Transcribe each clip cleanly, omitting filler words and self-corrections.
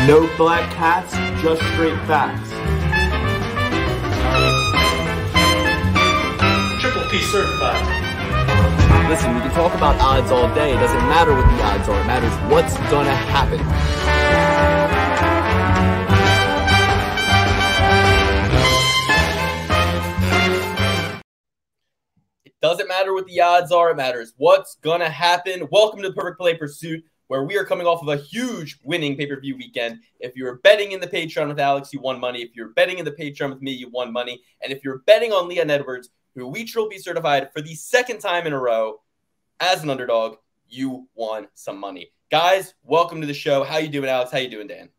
No black cats, just straight facts. Triple P certified. Listen, we can talk about odds all day. It doesn't matter what the odds are. It matters what's gonna happen. It doesn't matter what the odds are. It matters what's gonna happen. Welcome to the Perfect Play Pursuit, where we are coming off of a huge winning pay-per-view weekend. If you were betting in the Patreon with Alex, you won money. If you were betting in the Patreon with me, you won money. And if you're betting on Leon Edwards, who we Triple P certified for the second time in a row as an underdog, you won some money. Guys, welcome to the show. How you doing, Alex? How you doing, Dan?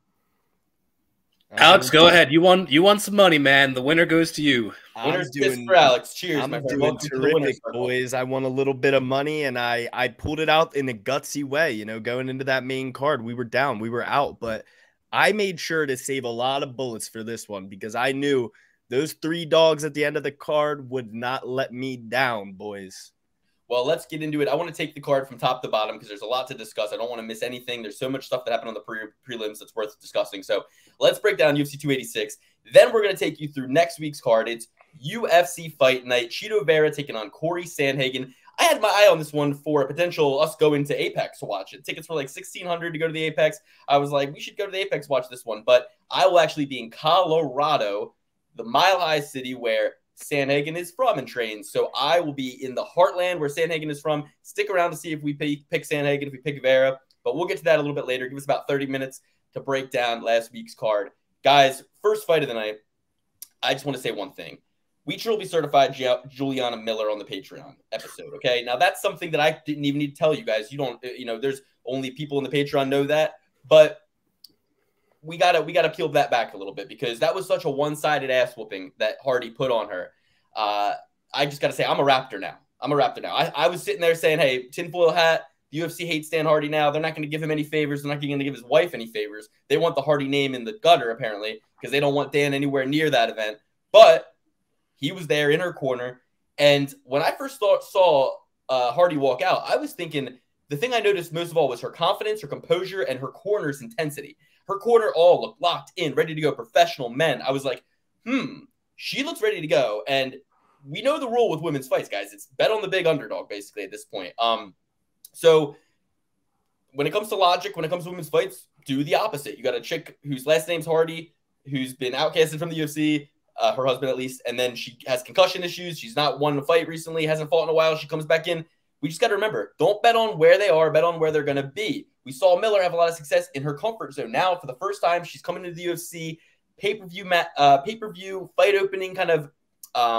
Alex, go ahead. You won some money, man. The winner goes to you. Winner's doing for Alex. Cheers, I'm my friend. doing terrific, boys. I won a little bit of money, and I pulled it out in a gutsy way. You know, going into that main card, we were down, we were out, but I made sure to save a lot of bullets for this one because I knew those three dogs at the end of the card would not let me down, boys. Well, let's get into it. I want to take the card from top to bottom because there's a lot to discuss. I don't want to miss anything. There's so much stuff that happened on the prelims that's worth discussing. So let's break down UFC 286. Then we're going to take you through next week's card. It's UFC Fight Night. Chito Vera taking on Cory Sandhagen. I had my eye on this one for a potential us going to Apex to watch it. Tickets were like $1,600 to go to the Apex. I was like, we should go to the Apex watch this one. But I will actually be in Colorado, the Mile High City where Sandhagen is from and trains. So I will be in the heartland where Sandhagen is from. Stick around to see if we pick Sandhagen, if we pick Vera. But we'll get to that a little bit later. Give us about 30 minutes to break down last week's card. Guys, first fight of the night, I just want to say one thing. We truly certified Juliana Miller on the Patreon episode, okay? Now, that's something that I didn't even need to tell you guys. You don't, there's only people in the Patreon know that. But we gotta peel that back a little bit because that was such a one-sided ass whooping that Hardy put on her. I just gotta say, I'm a Raptor now. I was sitting there saying, hey, tinfoil hat, the UFC hates Dan Hardy now. They're not going to give him any favors. They're not going to give his wife any favors. They want the Hardy name in the gutter, apparently, because they don't want Dan anywhere near that event. But he was there in her corner. And when I first saw Hardy walk out, I was thinking the thing I noticed most of all was her confidence, her composure, and her corner's intensity. Her corner all looked locked in, ready to go, professional men. I was like, she looks ready to go. And we know the rule with women's fights, guys. It's bet on the big underdog, basically, at this point. So when it comes to logic, when it comes to women's fights, do the opposite. You got a chick whose last name's Hardy, who's been outcasted from the UFC, her husband at least, and then she has concussion issues. She's not won a fight recently, hasn't fought in a while. She comes back in. We just got to remember, don't bet on where they are, bet on where they're going to be. We saw Miller have a lot of success in her comfort zone. Now, for the first time, she's coming into the UFC, pay-per-view fight opening kind of,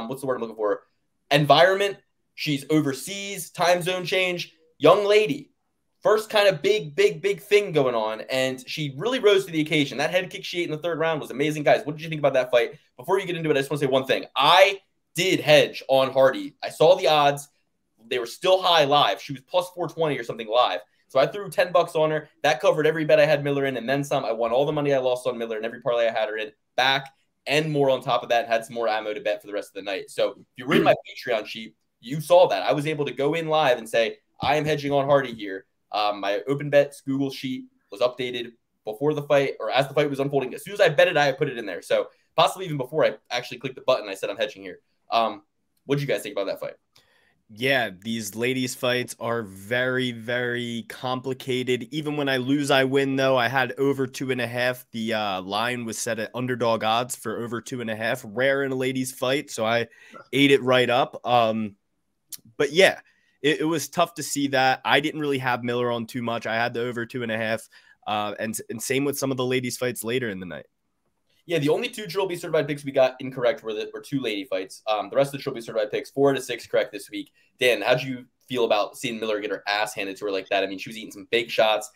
what's the word I'm looking for? Environment. She's overseas, time zone change. Young lady, first kind of big thing going on, and she really rose to the occasion. That head kick she ate in the third round was amazing. Guys, what did you think about that fight? Before you get into it, I just want to say one thing. I did hedge on Hardy. I saw the odds. They were still high live. She was plus 420 or something live. So I threw $10 on her. That covered every bet I had Miller in and then some. I won all the money I lost on Miller and every parlay I had her in back and more on top of that, and had some more ammo to bet for the rest of the night. So if you read my Patreon sheet, you saw that. I was able to go in live and say, I am hedging on Hardy here. My open bets Google sheet was updated before the fight or as the fight was unfolding. As soon as I bet it, I put it in there. So possibly even before I actually clicked the button, I said I'm hedging here. What did you guys think about that fight? Yeah, these ladies' fights are very, very complicated. Even when I lose, I win, though. I had over 2.5. The line was set at underdog odds for over 2.5. Rare in a ladies' fight, so I ate it right up. But yeah, it was tough to see that. I didn't really have Miller on too much. I had the over 2.5. And same with some of the ladies' fights later in the night. Yeah, the only two Triple B certified picks we got incorrect were two lady fights. The rest of the Triple B certified picks, 4 out of 6 correct this week. Dan, how'd you feel about seeing Miller get her ass handed to her like that? I mean, she was eating some big shots.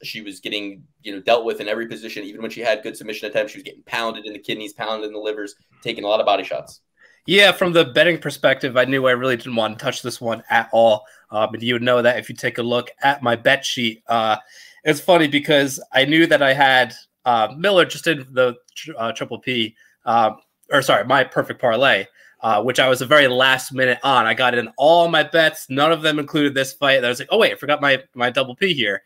She was getting, dealt with in every position. Even when she had good submission attempts, she was getting pounded in the kidneys, pounded in the livers, taking a lot of body shots. Yeah, from the betting perspective, I knew I really didn't want to touch this one at all. But you would know that if you take a look at my bet sheet. It's funny because I knew that I had Miller just in the Triple P, my perfect parlay, which I was a very last minute on. I got in all my bets. None of them included this fight. I was like, oh, wait, I forgot my double P here.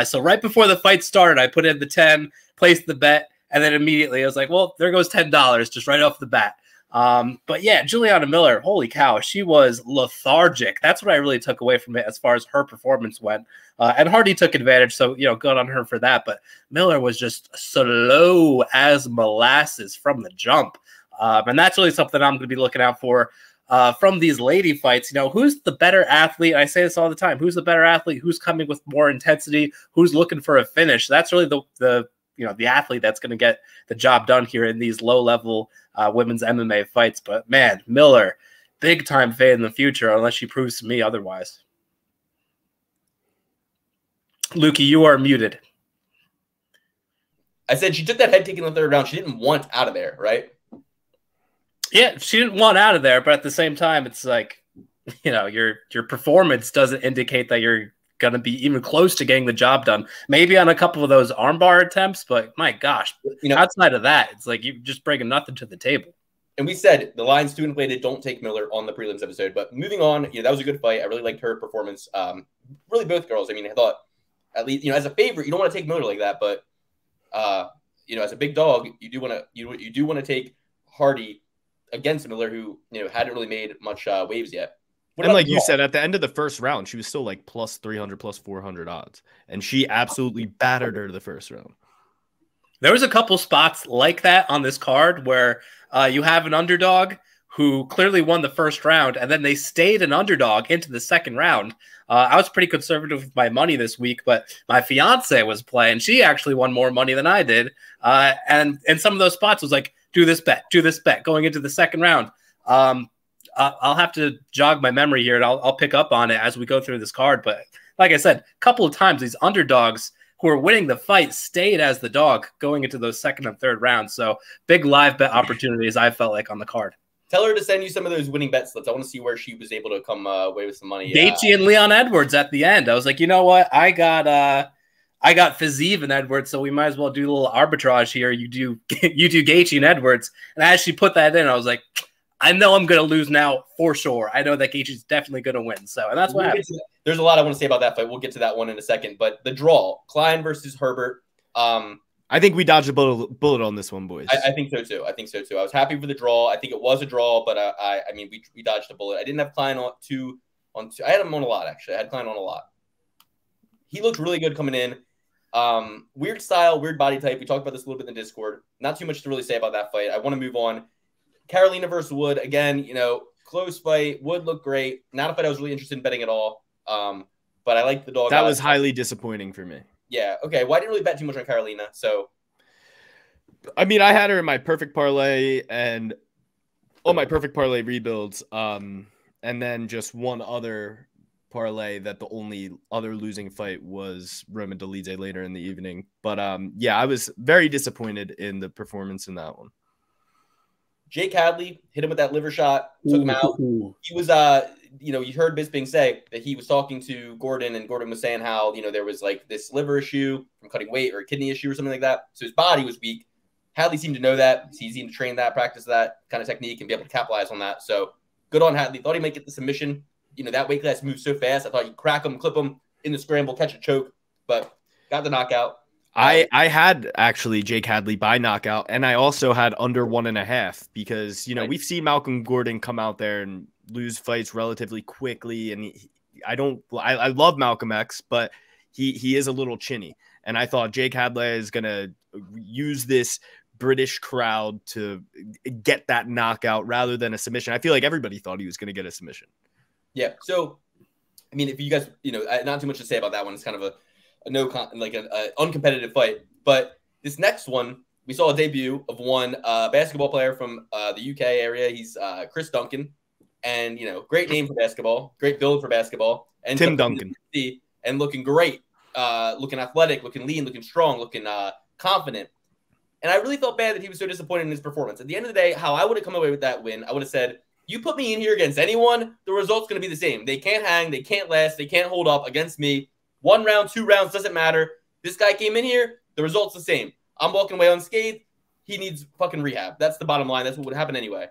So right before the fight started, I put in the 10, placed the bet, and then immediately I was like, well, there goes $10 just right off the bat. But yeah, Juliana Miller, holy cow, she was lethargic. That's what I really took away from it as far as her performance went. And Hardy took advantage, so good on her for that. But Miller was just slow as molasses from the jump. And that's really something I'm going to be looking out for from these lady fights. Who's the better athlete? I say this all the time. Who's the better athlete? Who's coming with more intensity? Who's looking for a finish? That's really the athlete that's going to get the job done here in these low-level women's MMA fights. But, man, Miller, big-time fade in the future unless she proves to me otherwise. Lukey, you are muted. I said she took that head kick in the third round. She didn't want out of there, right? Yeah, she didn't want out of there, but at the same time, it's like, your performance doesn't indicate that you're going to be even close to getting the job done. Maybe on a couple of those armbar attempts, but my gosh, outside of that, it's like you're just bringing nothing to the table. And we said the line's too inflated. Don't take Miller on the prelims episode. But moving on, that was a good fight. I really liked her performance. Really, both girls. I mean, I thought at least as a favorite, you don't want to take Miller like that, but as a big dog, you do want to take Hardy against Miller, who hadn't really made much waves yet. And like you said, at the end of the first round, she was still like plus 300, plus 400 odds. And she absolutely battered her the first round. There was a couple spots like that on this card where you have an underdog who clearly won the first round, and then they stayed an underdog into the second round. I was pretty conservative with my money this week, but my fiance was playing. She actually won more money than I did. And in some of those spots was like, do this bet going into the second round. I'll have to jog my memory here, and I'll pick up on it as we go through this card. But like I said, a couple of times these underdogs who are winning the fight stayed as the dog going into those second and third rounds. So big live bet opportunities, I felt like, on the card. Tell her to send you some of those winning bet slips. I want to see where she was able to come away with some money. Gaethje and Leon Edwards at the end. I was like, you know what? I got Fiziev and Edwards, so we might as well do a little arbitrage here. You do Gaethje and Edwards. And as she put that in, I was like, I know I'm going to lose now for sure. I know that Gaethje's definitely going to win. So, and that's what happened. There's a lot I want to say about that fight. We'll get to that one in a second. But the draw, Klein versus Herbert. I think we dodged a bullet on this one, boys. I think so too. I was happy for the draw. I think it was a draw, but I mean, we dodged a bullet. I didn't have Klein on two. I had him on a lot, actually. I had Klein on a lot. He looked really good coming in. Weird style, weird body type. We talked about this a little bit in the Discord. Not too much to really say about that fight. I want to move on. Carolina versus Wood. Again, close fight. Wood looked great. Not a fight I was really interested in betting at all. But I like the dog. That was highly disappointing for me. Yeah. Okay. Well, I didn't really bet too much on Carolina. So, I mean, I had her in my perfect parlay and all my perfect parlay rebuilds. And then just one other parlay that the only other losing fight was Roman Dolidze later in the evening. But yeah, I was very disappointed in the performance in that one. Jake Hadley hit him with that liver shot, took him out. He was, you heard Bisping say that he was talking to Gordon, and Gordon was saying how, there was like this liver issue from cutting weight or a kidney issue or something like that. So his body was weak. Hadley seemed to know that. He seemed to train that, practice that kind of technique, and be able to capitalize on that. So good on Hadley. Thought he might get the submission. That weight class moves so fast. I thought you'd crack him, clip him in the scramble, catch a choke, but got the knockout. I had actually Jake Hadley by knockout, and I also had under 1.5 because, we've seen Malcolm Gordon come out there and lose fights relatively quickly. And I love Malcolm X, but he is a little chinny. And I thought Jake Hadley is going to use this British crowd to get that knockout rather than a submission. I feel like everybody thought he was going to get a submission. Yeah. So, I mean, if you guys, not too much to say about that one. It's kind of an uncompetitive fight. But this next one, we saw a debut of one basketball player from the UK area. He's Chris Duncan, and great name for basketball, great build for basketball, and Tim Duncan, and looking great, looking athletic, looking lean, looking strong, looking confident. And I really felt bad that he was so disappointed in his performance. At the end of the day, how I would have come away with that win, I would have said, you put me in here against anyone, the result's going to be the same. They can't hang, they can't last, they can't hold up against me. 1 round, 2 rounds, doesn't matter. This guy came in here, the result's the same. I'm walking away unscathed. He needs fucking rehab. That's the bottom line. That's what would happen anyway.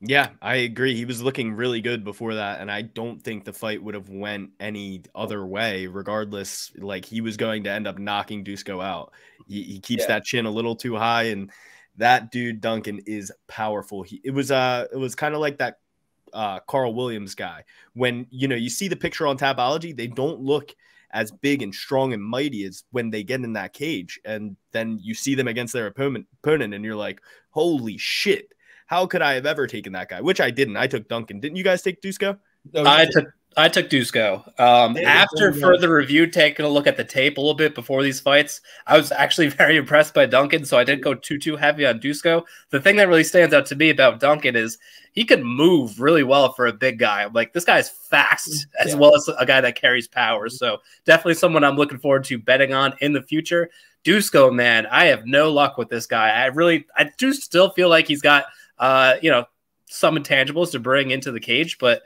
Yeah, I agree. He was looking really good before that, and I don't think the fight would have went any other way. Regardless, like he was going to end up knocking Dusko out. He keeps that chin a little too high, and that dude Duncan is powerful. It was kind of like that Carl Williams guy. When you see the picture on Tapology, they don't look as big and strong and mighty as when they get in that cage, and then you see them against their opponent, and you're like, holy shit. How could I have ever taken that guy? Which I didn't. I took Duncan. Didn't you guys take Dusko? No, I took Dusko. After further review, taking a look at the tape a little bit before these fights, I was actually very impressed by Duncan, so I didn't go too heavy on Dusko. The thing that really stands out to me about Duncan is he can move really well for a big guy. Like, this guy's fast as well as a guy that carries power. So definitely someone I'm looking forward to betting on in the future. Dusko, man, I have no luck with this guy. I do still feel like he's got some intangibles to bring into the cage, but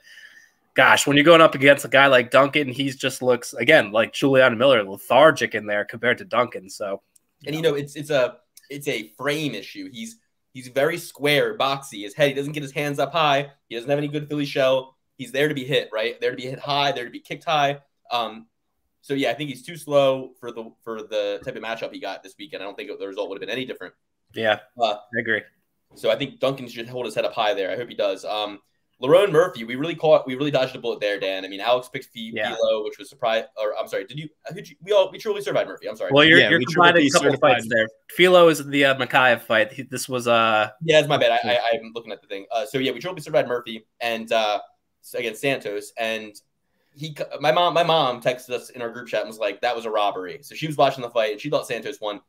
gosh, when you're going up against a guy like Duncan, he just looks, again, like Juliana Miller, lethargic in there compared to Duncan. So, and it's a frame issue. He's very square, boxy. His head, he doesn't get his hands up high. He doesn't have any good Philly shell. He's there to be hit, right? There to be hit high, there to be kicked high. So yeah, I think he's too slow for the type of matchup he got this weekend. I don't think the result would have been any different. Yeah, I agree. So I think Duncan should hold his head up high there. I hope he does. Lerone Murphy, we really dodged a bullet there, Dan. I mean, Alex picked Filo, which was surprise. Or I'm sorry, we truly survived Murphy. I'm sorry. Well, you're combining a couple of fights there. Filo is the Makayev fight. This was yeah, it's my bad. I'm looking at the thing. So yeah, we truly survived Murphy and against Santos, and my mom texted us in our group chat and was like, that was a robbery. So she was watching the fight and she thought Santos won.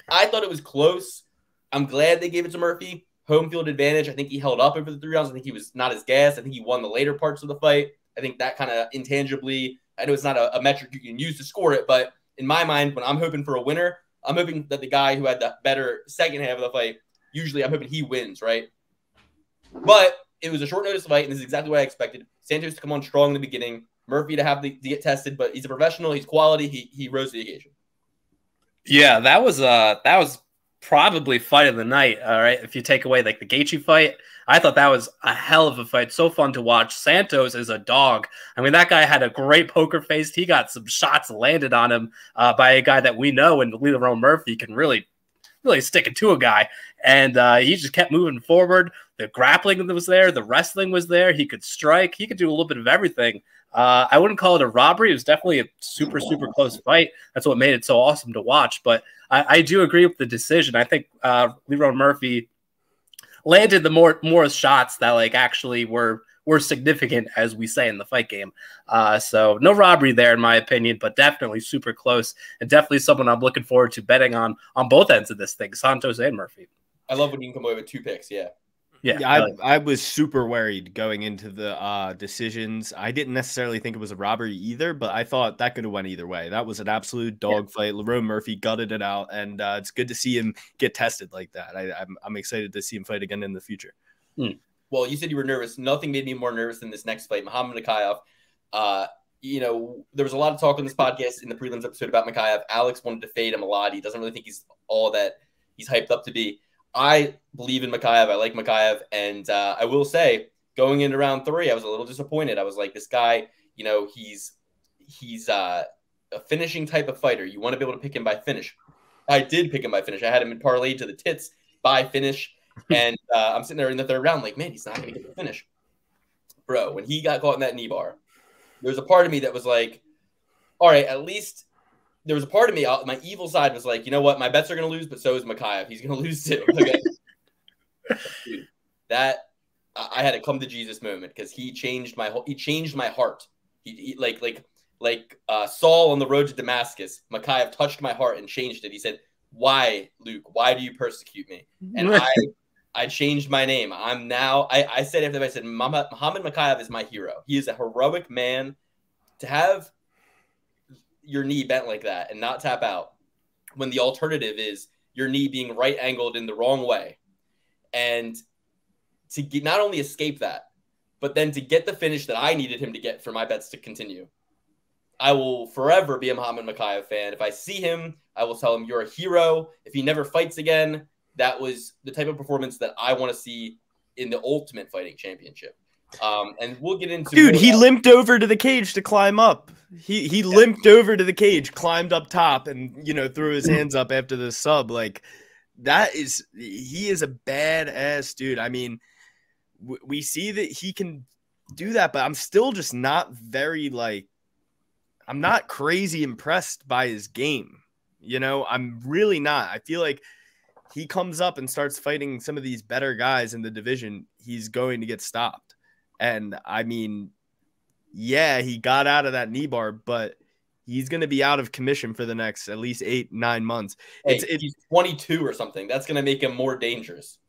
I thought it was close. I'm glad they gave it to Murphy. Home field advantage. I think he held up over the 3 rounds. I think he was not as gassed. I think he won the later parts of the fight. I think that kind of intangibly, I know it's not a metric you can use to score it, but in my mind, when I'm hoping for a winner, I'm hoping that the guy who had the better second half of the fight, usually I'm hoping he wins, right? But it was a short notice fight, and this is exactly what I expected. Santos to come on strong in the beginning, Murphy to get tested, but he's a professional, he's quality, he rose to the occasion. Yeah, that was probably fight of the night. All right, if you take away like the Gaethje fight, I thought that was a hell of a fight. So fun to watch. Santos is a dog. I mean, that guy had a great poker face. He got some shots landed on him by a guy that we know, and Lerone Murphy can really stick it to a guy. And he just kept moving forward. The grappling was there. The wrestling was there. He could strike. He could do a little bit of everything. I wouldn't call it a robbery. It was definitely a super, super close fight. That's what made it so awesome to watch. But I do agree with the decision. I think Lerone Murphy landed the more shots that like actually were significant, as we say in the fight game. So no robbery there, in my opinion, but definitely super close and definitely someone I'm looking forward to betting on both ends of this thing, Santos and Murphy. I love when you can come away with 2 picks. Yeah. Yeah, I was super worried going into the decisions. I didn't necessarily think it was a robbery either, but I thought that could have went either way. That was an absolute dogfight. Lerone Murphy gutted it out, and it's good to see him get tested like that. I'm excited to see him fight again in the future. Well, you said you were nervous. Nothing made me more nervous than this next fight, Muhammad Makayev. There was a lot of talk on this podcast in the prelims episode about Makayev. Alex wanted to fade him a lot. He doesn't really think he's all that he's hyped up to be. I believe in Makayev. I like Makayev. And I will say, going into round 3, I was a little disappointed. I was like, this guy, he's a finishing type of fighter. You want to be able to pick him by finish. I did pick him by finish. I had him in parlay to the tits by finish. And I'm sitting there in the 3rd round like, man, he's not going to get the finish. Bro, when he got caught in that knee bar, there was a part of me that was like, all right, at least – there was a part of me, my evil side was like, you know what? My bets are going to lose, but so is Makayev. He's going to lose too. Okay. Dude, I had a come to Jesus moment because he changed my heart. He like Saul on the road to Damascus, Makayev touched my heart and changed it. He said, why, Luke? Why do you persecute me? And I changed my name. I'm now, I said after that, I said, Muhammad Makayev is my hero. He is a heroic man. To have your knee bent like that and not tap out when the alternative is your knee being right angled in the wrong way, and to not only escape that, but then to get the finish that I needed him to get for my bets to continue. I will forever be a Muhammad Makayev fan. If I see him, I will tell him you're a hero. If he never fights again, that was the type of performance that I want to see in the Ultimate Fighting Championship. And we'll get into dude. He limped over to the cage to climb up. He limped over to the cage, climbed up top, and threw his hands up after the sub. Like he is a badass dude. I mean, we see that he can do that, but I'm still just not very I'm not crazy impressed by his game. I'm really not. I feel like he comes up and starts fighting some of these better guys in the division, he's going to get stopped. And I mean, yeah, he got out of that knee bar, but he's going to be out of commission for the next at least 8-9 months. Hey, he's 22 or something. That's going to make him more dangerous.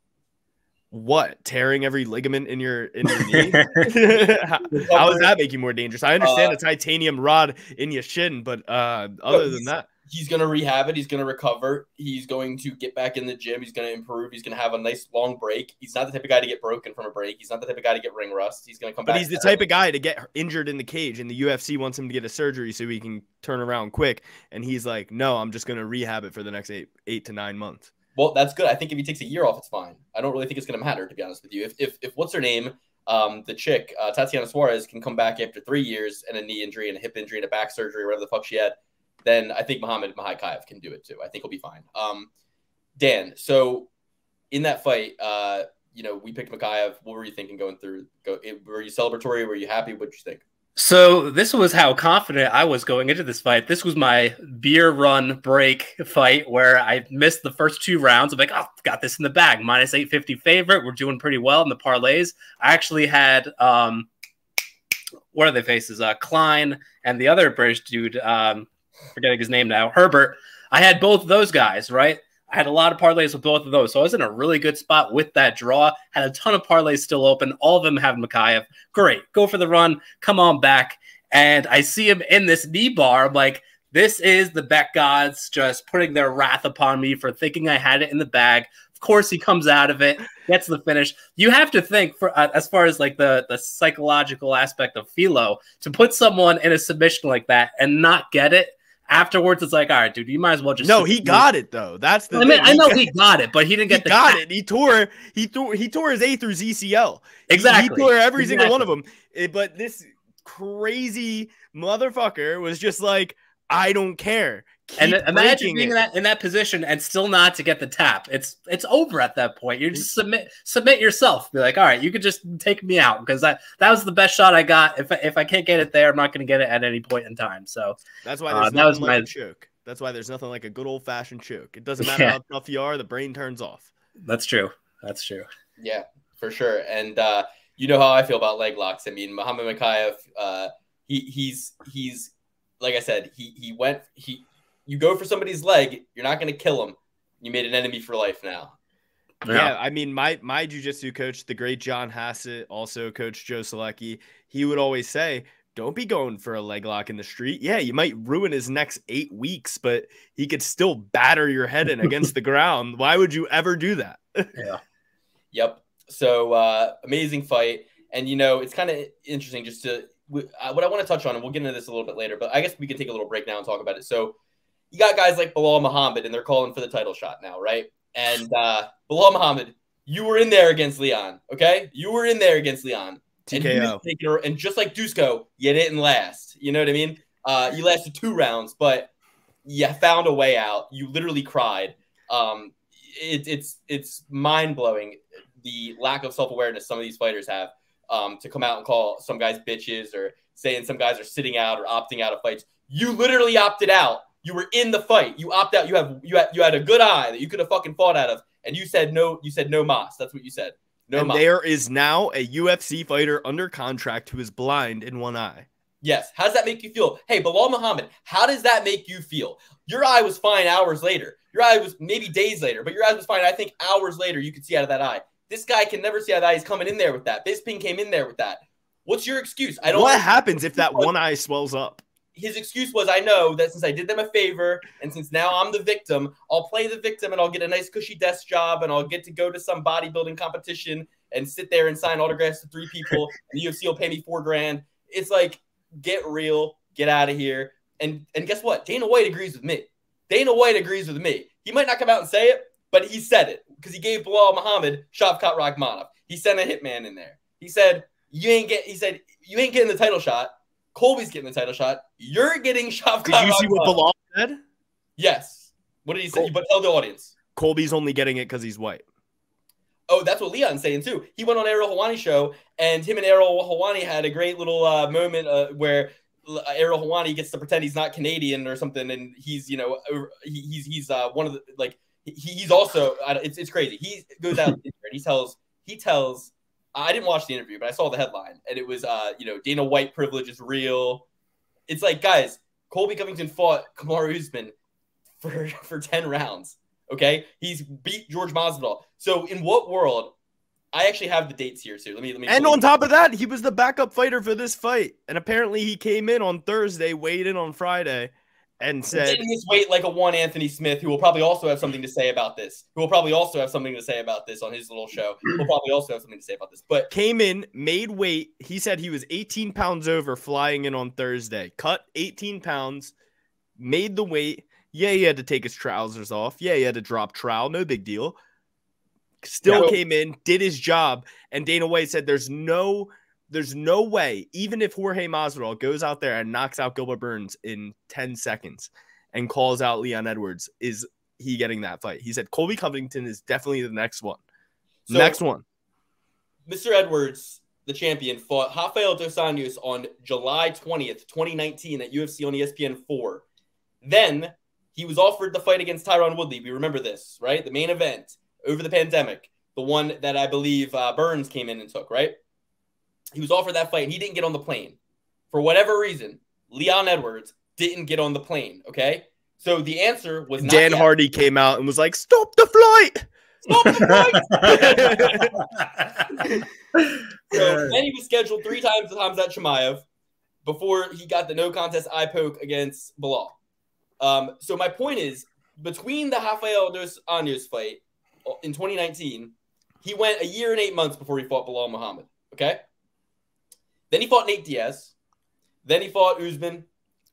What? Tearing every ligament in your knee? How does that make you more dangerous? I understand a titanium rod in your shin, but other than that, he's going to rehab it. He's going to recover. He's going to get back in the gym. He's going to improve. He's going to have a nice long break. He's not the type of guy to get broken from a break. He's not the type of guy to get ring rust. He's going to come back. But he's the type of guy to get injured in the cage, and the UFC wants him to get a surgery so he can turn around quick. And he's like, no, I'm just going to rehab it for the next 8 to 9 months. Well, that's good. I think if he takes a year off, it's fine. I don't really think it's going to matter, to be honest with you. If what's her name, the chick, Tatiana Suarez, can come back after 3 years and a knee injury and a hip injury and a back surgery, or whatever the fuck she had, then I think Muhammad Mokaev can do it too. I think he'll be fine. Dan, so in that fight, we picked Mokaev. What were you thinking going through? Were you celebratory? Were you happy? What did you think? So this was how confident I was going into this fight. This was my beer run break fight where I missed the first 2 rounds. I'm like, oh, got this in the bag. Minus 850 favorite. We're doing pretty well in the parlays. I actually had, what are they faces? Klein and the other British dude, forgetting his name now, Herbert. I had both of those guys, right? I had a lot of parlays with both of those. So I was in a really good spot with that draw. Had a ton of parlays still open. All of them have Mokaev. Great. Go for the run. Come on back. And I see him in this knee bar. I'm like, this is the bet gods just putting their wrath upon me for thinking I had it in the bag. Of course, he comes out of it, gets the finish. You have to think, for as far as like the psychological aspect of Philo, to put someone in a submission like that and not get it. Afterwards, it's like, all right, dude, you might as well just. No, he got it though. That's the. I know he got it, but he didn't get the. Got it. He tore his A through ZCL. Exactly. He tore every single one of them. But this crazy motherfucker was just like, I don't care. And imagine being in that position and still not to get the tap. It's over at that point. You just submit yourself. Be like, all right, you could just take me out because that was the best shot I got. If I can't get it there, I'm not going to get it at any point in time. So that's why there's nothing like a choke. That's why there's nothing like a good old fashioned choke. It doesn't matter how tough you are, the brain turns off. That's true. That's true. Yeah, for sure. And you know how I feel about leg locks. I mean, Muhammad Mokaev, he's like I said, you go for somebody's leg, you're not going to kill him. You made an enemy for life now. Yeah, I mean, my jiu-jitsu coach, the great John Hassett, also Coach Joe Selecki, he would always say, don't be going for a leg lock in the street. Yeah, you might ruin his next 8 weeks, but he could still batter your head in against the ground. Why would you ever do that? Yeah. Yep. So amazing fight. And, it's kind of interesting just to what I want to touch on, and we'll get into this a little bit later, but I guess we can take a little break now and talk about it. So you got guys like Bilal Muhammad, and they're calling for the title shot now, right? And Bilal Muhammad, you were in there against Leon, okay? You were in there against Leon. TKO. And just like Dusko, you didn't last. You know what I mean? You lasted 2 rounds, but you found a way out. You literally cried. It's mind-blowing, the lack of self-awareness some of these fighters have to come out and call some guys bitches or saying some guys are sitting out or opting out of fights. You literally opted out. You were in the fight. You opt out. You had a good eye that you could have fucking fought out of, and you said no. You said no mas. That's what you said. No mas. There is now a UFC fighter under contract who is blind in one eye. Yes. How does that make you feel? Hey, Bilal Muhammad, how does that make you feel? Your eye was fine hours later. Your eye was maybe days later, but your eye was fine. I think hours later you could see out of that eye. This guy can never see out of that eye. He's coming in there with that. Bisping came in there with that. What's your excuse? I don't. What happens if that one eye swells up? His excuse was, I know that since I did them a favor and since now I'm the victim, I'll play the victim and I'll get a nice cushy desk job and I'll get to go to some bodybuilding competition and sit there and sign autographs to 3 people and the UFC will pay me $4,000. It's like, get real, get out of here. And guess what? Dana White agrees with me. Dana White agrees with me. He might not come out and say it, but he said it. because he gave Bilal Muhammad Shavkat Rakhmonov. He sent a hitman in there. He said, you ain't getting the title shot. Colby's getting the title shot. You're getting Shavkat Rakhmonov. Did you see what Bilal said? Yes. What did he say? But tell the audience. Colby's only getting it because he's white. Oh, that's what Leon's saying too. He went on Ariel Helwani's show, and him and Ariel Helwani had a great little moment where Ariel Helwani gets to pretend he's not Canadian or something, and he's he's one of the he's also it's crazy. He goes out and he tells. I didn't watch the interview, but I saw the headline, and it was Dana White privilege is real. It's like, guys, Colby Covington fought Kamaru Usman for 10 rounds. Okay, he's beat George Masvidal. So in what world? I actually have the dates here too. Let me. And on top of that, he was the backup fighter for this fight, and apparently he came in on Thursday, weighed in on Friday, and said, "Didn't this weight like a one Anthony Smith, who will probably also have something to say about this. Who will probably also have something to say about this on his little show. He'll probably also have something to say about this." But came in, made weight. He said he was 18 pounds over flying in on Thursday. Cut 18 pounds, made the weight. Yeah, he had to take his trousers off. Yeah, he had to drop trowel. No big deal. Still came in, did his job, and Dana White said there's no way, even if Jorge Masvidal goes out there and knocks out Gilbert Burns in 10 seconds and calls out Leon Edwards, is he getting that fight? He said Colby Covington is definitely the next one. So, next one. Mr. Edwards, the champion, fought Rafael dos Anjos on July 20th, 2019 at UFC on ESPN 4. Then he was offered the fight against Tyron Woodley. We remember this, right? The main event over the pandemic, the one that I believe Burns came in and took, right? He was offered that fight, and he didn't get on the plane. For whatever reason, Leon Edwards didn't get on the plane, okay? So the answer was not Dan Hardy came out and was like, stop the flight! Stop the flight! So then he was scheduled 3 times with Khamzat Chimaev before he got the no contest eye poke against Bilal. So my point is, between the Rafael dos Anjos fight in 2019, he went a year and 8 months before he fought Bilal Muhammad, okay? Then he fought Nate Diaz. Then he fought Usman,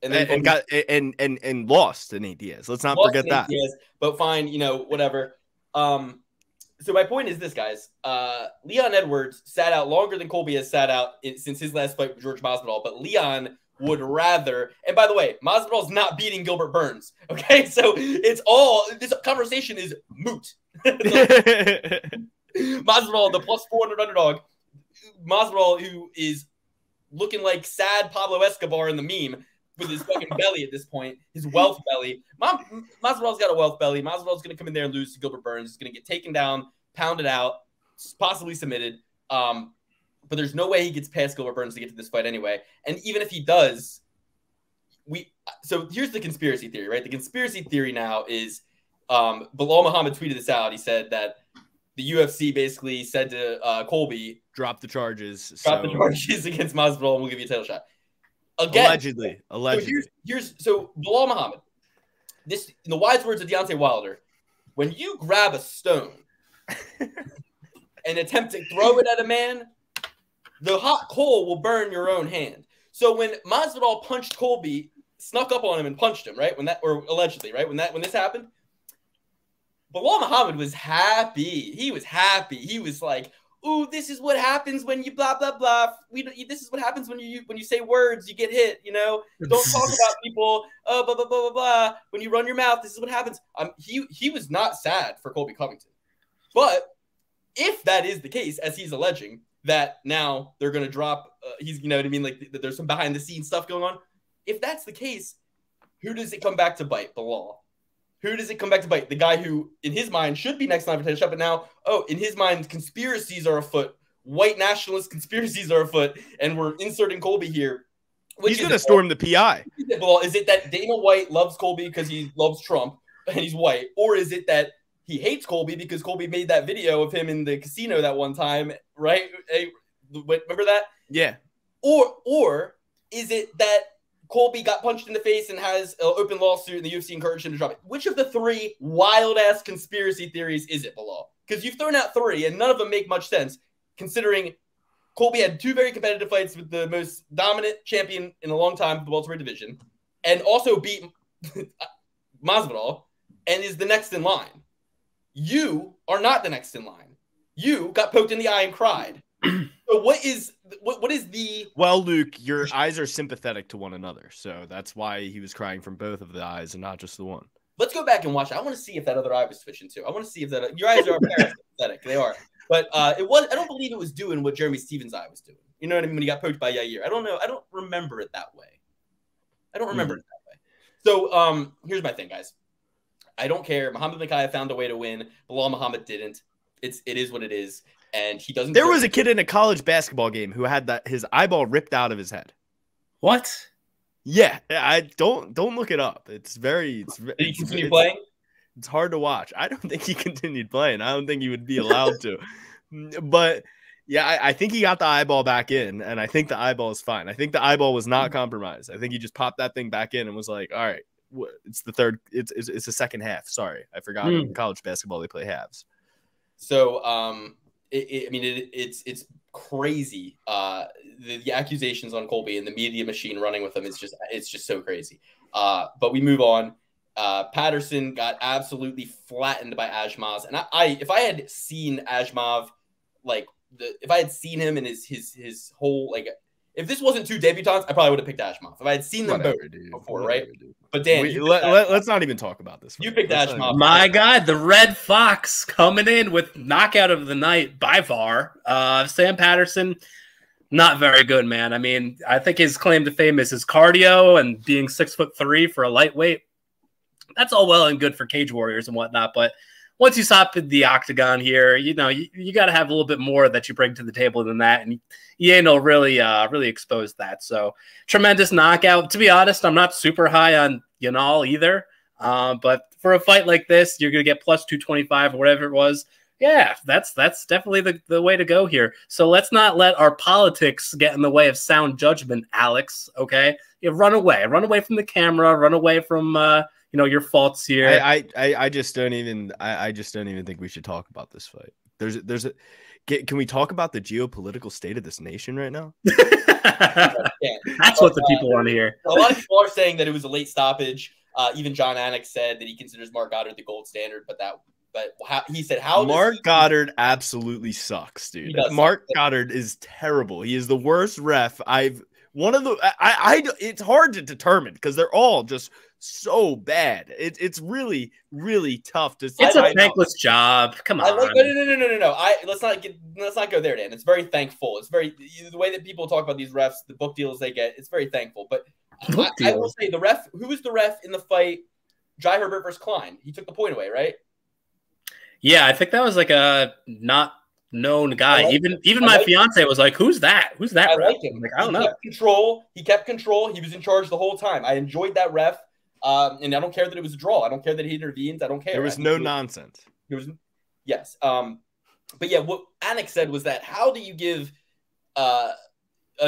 and lost to Nate Diaz. Let's not forget that. Diaz, but fine, whatever. So my point is this, guys. Leon Edwards sat out longer than Colby has sat out since his last fight with George Masvidal, but Leon would rather. And by the way, Masvidal's not beating Gilbert Burns. Okay, so this conversation is moot. Masvidal, the plus 400 underdog. Masvidal, who is looking like sad Pablo Escobar in the meme with his fucking belly at this point, his wealth belly. Masvidal's got a wealth belly. Masvidal's going to come in there and lose to Gilbert Burns. He's going to get taken down, pounded out, possibly submitted. But there's no way he gets past Gilbert Burns to get to this fight anyway. And even if he does, so here's the conspiracy theory, right? The conspiracy theory now is Bilal Muhammad tweeted this out. He said that the UFC basically said to Colby, drop the charges. The charges against Masvidal, and we'll give you a title shot. Again, allegedly. So Bilal Muhammad. This, in the wise words of Deontay Wilder, when you grab a stone and attempt to throw it at a man, the hot coal will burn your own hand. So when Masvidal punched Colby, snuck up on him and punched him, right? Allegedly, right? When this happened, Bilal Muhammad was happy. He was happy. He was like, "Ooh, this is what happens when you blah blah blah. This is what happens when you say words, you get hit. Don't talk about people. Blah blah blah blah blah. When you run your mouth, this is what happens." He was not sad for Colby Covington, but if that is the case, as he's alleging, that now they're going to drop, like there's some behind the scenes stuff going on. If that's the case, who does it come back to bite? Bilal. Who does it come back to bite? The guy who, in his mind, should be next line for title shot, but now, in his mind, conspiracies are afoot. White nationalist conspiracies are afoot, and we're inserting Colby here. He's going to storm the PI. Is it that Dana White loves Colby because he loves Trump and he's white, or is it that he hates Colby because Colby made that video of him in the casino that one time, right? Hey, remember that? Yeah. Or is it that Colby got punched in the face and has an open lawsuit and the UFC encouraged him to drop it? Which of the 3 wild-ass conspiracy theories is it, Bilal? Because you've thrown out 3, and none of them make much sense, considering Colby had 2 very competitive fights with the most dominant champion in a long time of the welterweight division, and also beat Masvidal, and is the next in line. You are not the next in line. You got poked in the eye and cried. So what is the... Well, Luke, your eyes are sympathetic to one another, so that's why he was crying from both of the eyes and not just the one. Let's go back and watch it. I want to see if that other eye was twitching too. I want to see if that your eyes are parasympathetic. They are, but it was. I don't believe it was doing what Jeremy Stevens' eye was doing. You know what I mean? When he got poked by Yair, I don't know. I don't remember it that way. I don't remember it that way. So here's my thing, guys. I don't care. Muhammad Mokaev found a way to win. Bilal Muhammad didn't. It is what it is, and he doesn't. There was a kid in a college basketball game who had his eyeball ripped out of his head. What? Yeah, I don't look it up. It's very. Did he continue playing? It's hard to watch. I don't think he continued playing. I don't think he would be allowed to. But yeah, I think he got the eyeball back in, and I think the eyeball is fine. I think the eyeball was not compromised. I think he just popped that thing back in and was like, "All right, it's the third. It's the second half." Sorry, I forgot. In college basketball, they play halves. So it's crazy. The accusations on Colby and the media machine running with him is just so crazy. But we move on. Patterson got absolutely flattened by Ajmaz, and if I had seen Ajmaz, if I had seen him and his whole if this wasn't two debutants, I probably would have picked Ajmaz. If I had seen them both before, right? But Dan, let's not even talk about this. You picked Ajmaz. My God, the Red Fox coming in with knockout of the night by far. Sam Patterson, not very good, man. I mean, I think his claim to fame is his cardio and being 6'3" for a lightweight. That's all well and good for cage warriors and whatnot, but once you stop the octagon here, you got to have a little bit more that you bring to the table than that, and Yano really exposed that. So tremendous knockout. To be honest, I'm not super high on Yanal either, but for a fight like this, you're gonna get plus 225 or whatever it was. Yeah, that's definitely the way to go here. So let's not let our politics get in the way of sound judgment, Alex. Okay, run away from the camera, run away from your faults here. I just don't even think we should talk about this fight. Can we talk about the geopolitical state of this nation right now? That's what the people want to hear. A lot of people are saying that it was a late stoppage. Even John Anik said that he considers Mark Goddard the gold standard, but he said Mark Goddard absolutely sucks, dude. Mark Goddard is terrible. He is the worst ref it's hard to determine because they're all just so bad. It's really, really tough to say. It's a thankless job. Come on. No. Let's not go there, Dan. It's very thankful. It's very the way that people talk about these refs, the book deals they get. It's very thankful. But I will say the ref. Who was the ref in the fight? Jai Herbert versus Klein. He took the point away, right? Yeah, I think that was like a not known guy. Even my fiance was like, "Who's that? Who's that?" I ref? like him. I'm like, I don't know. He kept control. He was in charge the whole time. I enjoyed that ref. And I don't care that it was a draw. I don't care that he intervened. I don't care. There was no nonsense. Yes. But yeah, what Anik said was that how do you give a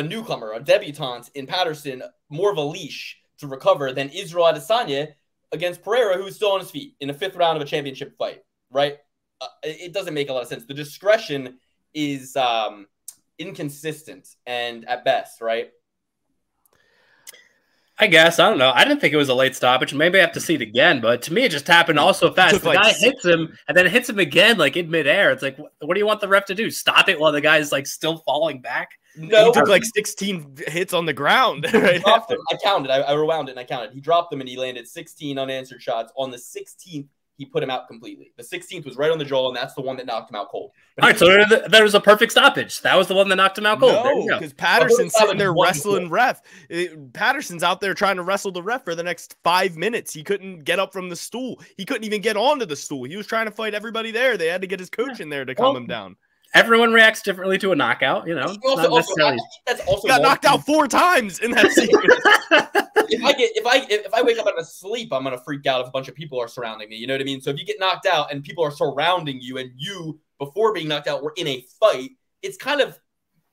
newcomer, a debutante in Patterson, more of a leash to recover than Israel Adesanya against Pereira, who's still on his feet in the 5th round of a championship fight, right? It doesn't make a lot of sense. The discretion is inconsistent and at best, right? I guess. I don't know. I didn't think it was a late stoppage. Maybe I have to see it again, but to me, it just happened all so fast. The guy hits him and then hits him again, like in midair. It's like, what do you want the ref to do? Stop it while the guy's like still falling back? No, he took like 16 hits on the ground right after. I counted. I rewound it and I counted. He dropped them and he landed 16 unanswered shots. On the 16th, he put him out completely. The 16th was right on the jaw, and that's the one that knocked him out cold. All right, so there was a perfect stoppage. That was the one that knocked him out cold. No, because Patterson's sitting there wrestling ref. Patterson's out there trying to wrestle the ref for the next 5 minutes. He couldn't get up from the stool. He couldn't even get onto the stool. He was trying to fight everybody there. They had to get his coach in there to calm him down. Everyone reacts differently to a knockout, That's also got knocked out 4 times in that sequence. If I wake up out of sleep, I'm gonna freak out if a bunch of people are surrounding me. You know what I mean? So if you get knocked out and people are surrounding you, and you before being knocked out were in a fight, it's kind of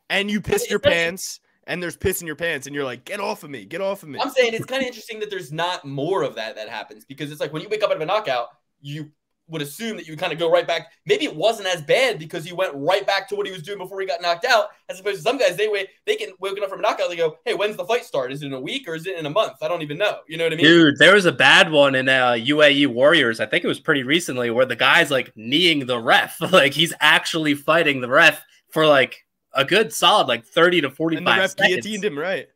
and you pissed your pants, and there's piss in your pants, and you're like, get off of me, get off of me. I'm saying it's kind of interesting that there's not more of that happens because it's like when you wake up out of a knockout, would assume that you would kind of go right back. Maybe it wasn't as bad because he went right back to what he was doing before he got knocked out, as opposed to some guys, they can wake up from a knockout, they go, hey, when's the fight start? Is it in a week or is it in a month? I don't even know. You know what I mean? Dude, there was a bad one in UAE Warriors. I think it was pretty recently where the guy's like kneeing the ref. Like he's actually fighting the ref for like a good solid like 30 to 45 and the ref seconds. guillotined him, right?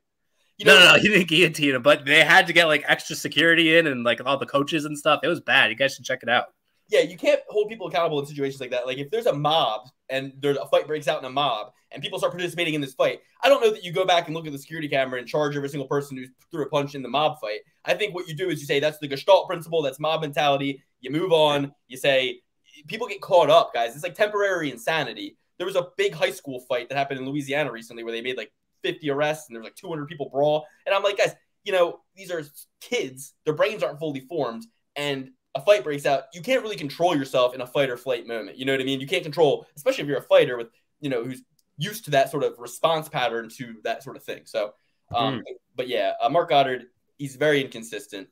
No, he didn't guillotine him, but they had to get like extra security in and like all the coaches and stuff. It was bad. You guys should check it out. Yeah, you can't hold people accountable in situations like that. Like if there's a mob and there's a fight breaks out in a mob and people start participating in this fight, I don't know that you go back and look at the security camera and charge every single person who threw a punch in the mob fight. I think what you do is you say that's the Gestalt principle, that's mob mentality. You move on. You say people get caught up, guys. It's like temporary insanity. There was a big high school fight that happened in Louisiana recently where they made like 50 arrests and there was like 200 people brawl. And I'm like, guys, you know, these are kids. Their brains aren't fully formed. And a fight breaks out. You can't really control yourself in a fight or flight moment. You know what I mean? You can't control, especially if you're a fighter with, you know, who's used to that sort of response pattern to that sort of thing. So, but yeah, Mark Goddard, he's very inconsistent.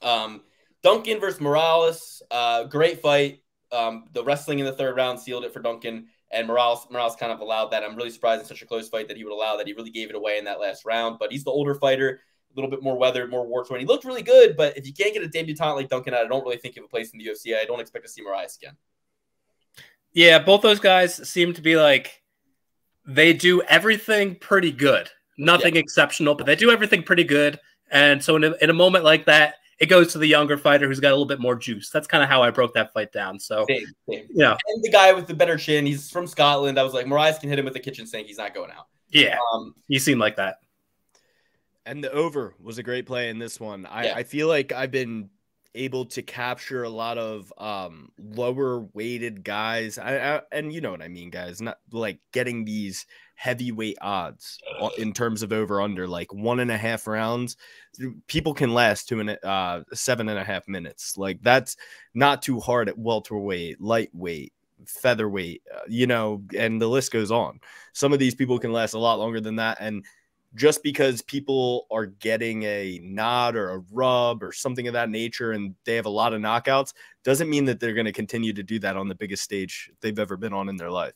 Duncan versus Morales, great fight. The wrestling in the third round sealed it for Duncan. And Morales kind of allowed that. I'm really surprised in such a close fight that he would allow that. He really gave it away in that last round. But he's the older fighter, a little bit more weathered, more war-torn. He looked really good, but if you can't get a debutant like Duncan, I don't really think you have a place in the UFC. I don't expect to see Moraes again. Yeah, both those guys seem to be like they do everything pretty good. Nothing exceptional, but they do everything pretty good. And so in a moment like that, it goes to the younger fighter who's got a little bit more juice. That's kind of how I broke that fight down. So, same. Yeah. And the guy with the better chin, he's from Scotland. I was like, Moraes can hit him with the kitchen sink. He's not going out. Yeah, he seemed like that. And the over was a great play in this one. I feel like I've been able to capture a lot of lower weighted guys. And you know what I mean, guys, not like getting these heavyweight odds in terms of over under like 1.5 rounds. People can last 7.5 minutes. Like that's not too hard at welterweight, lightweight, featherweight, you know, and the list goes on. Some of these people can last a lot longer than that. And just because people are getting a nod or a rub or something of that nature and they have a lot of knockouts doesn't mean that they're going to continue to do that on the biggest stage they've ever been on in their life.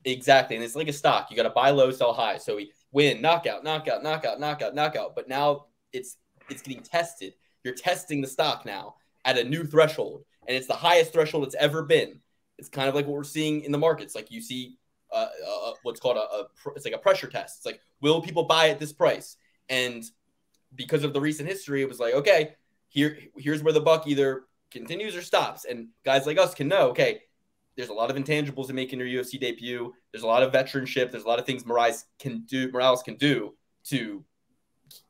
Exactly. And it's like a stock. You got to buy low, sell high. So we win, knockout, knockout, knockout, knockout, knockout. But now it's getting tested. You're testing the stock now at a new threshold. And it's the highest threshold it's ever been. It's kind of like what we're seeing in the markets. Like you see what's called it's like a pressure test. It's like, will people buy at this price? And because of the recent history, it was like, okay, here's where the buck either continues or stops. And guys like us can know, okay, there's a lot of intangibles in making your UFC debut. There's a lot of veteranship. There's a lot of things Morales can do to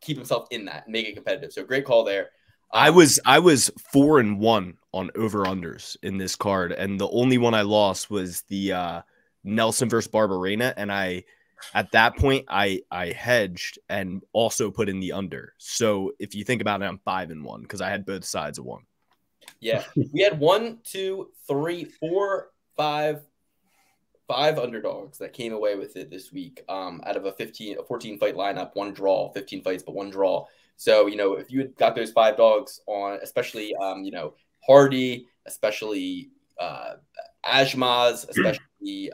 keep himself in that and make it competitive. So great call there. I was 4-1 on over-unders in this card. And the only one I lost was the Nelson versus Barberena. And at that point, I hedged and also put in the under. So if you think about it, I'm 5-1 because I had both sides of one. Yeah. We had 1, 2, 3, 4, 5 underdogs that came away with it this week out of a 14 fight lineup, 1 draw, 15 fights, but 1 draw. So, you know, if you had got those 5 dogs on, especially, you know, Hardy, especially Ajmaz, especially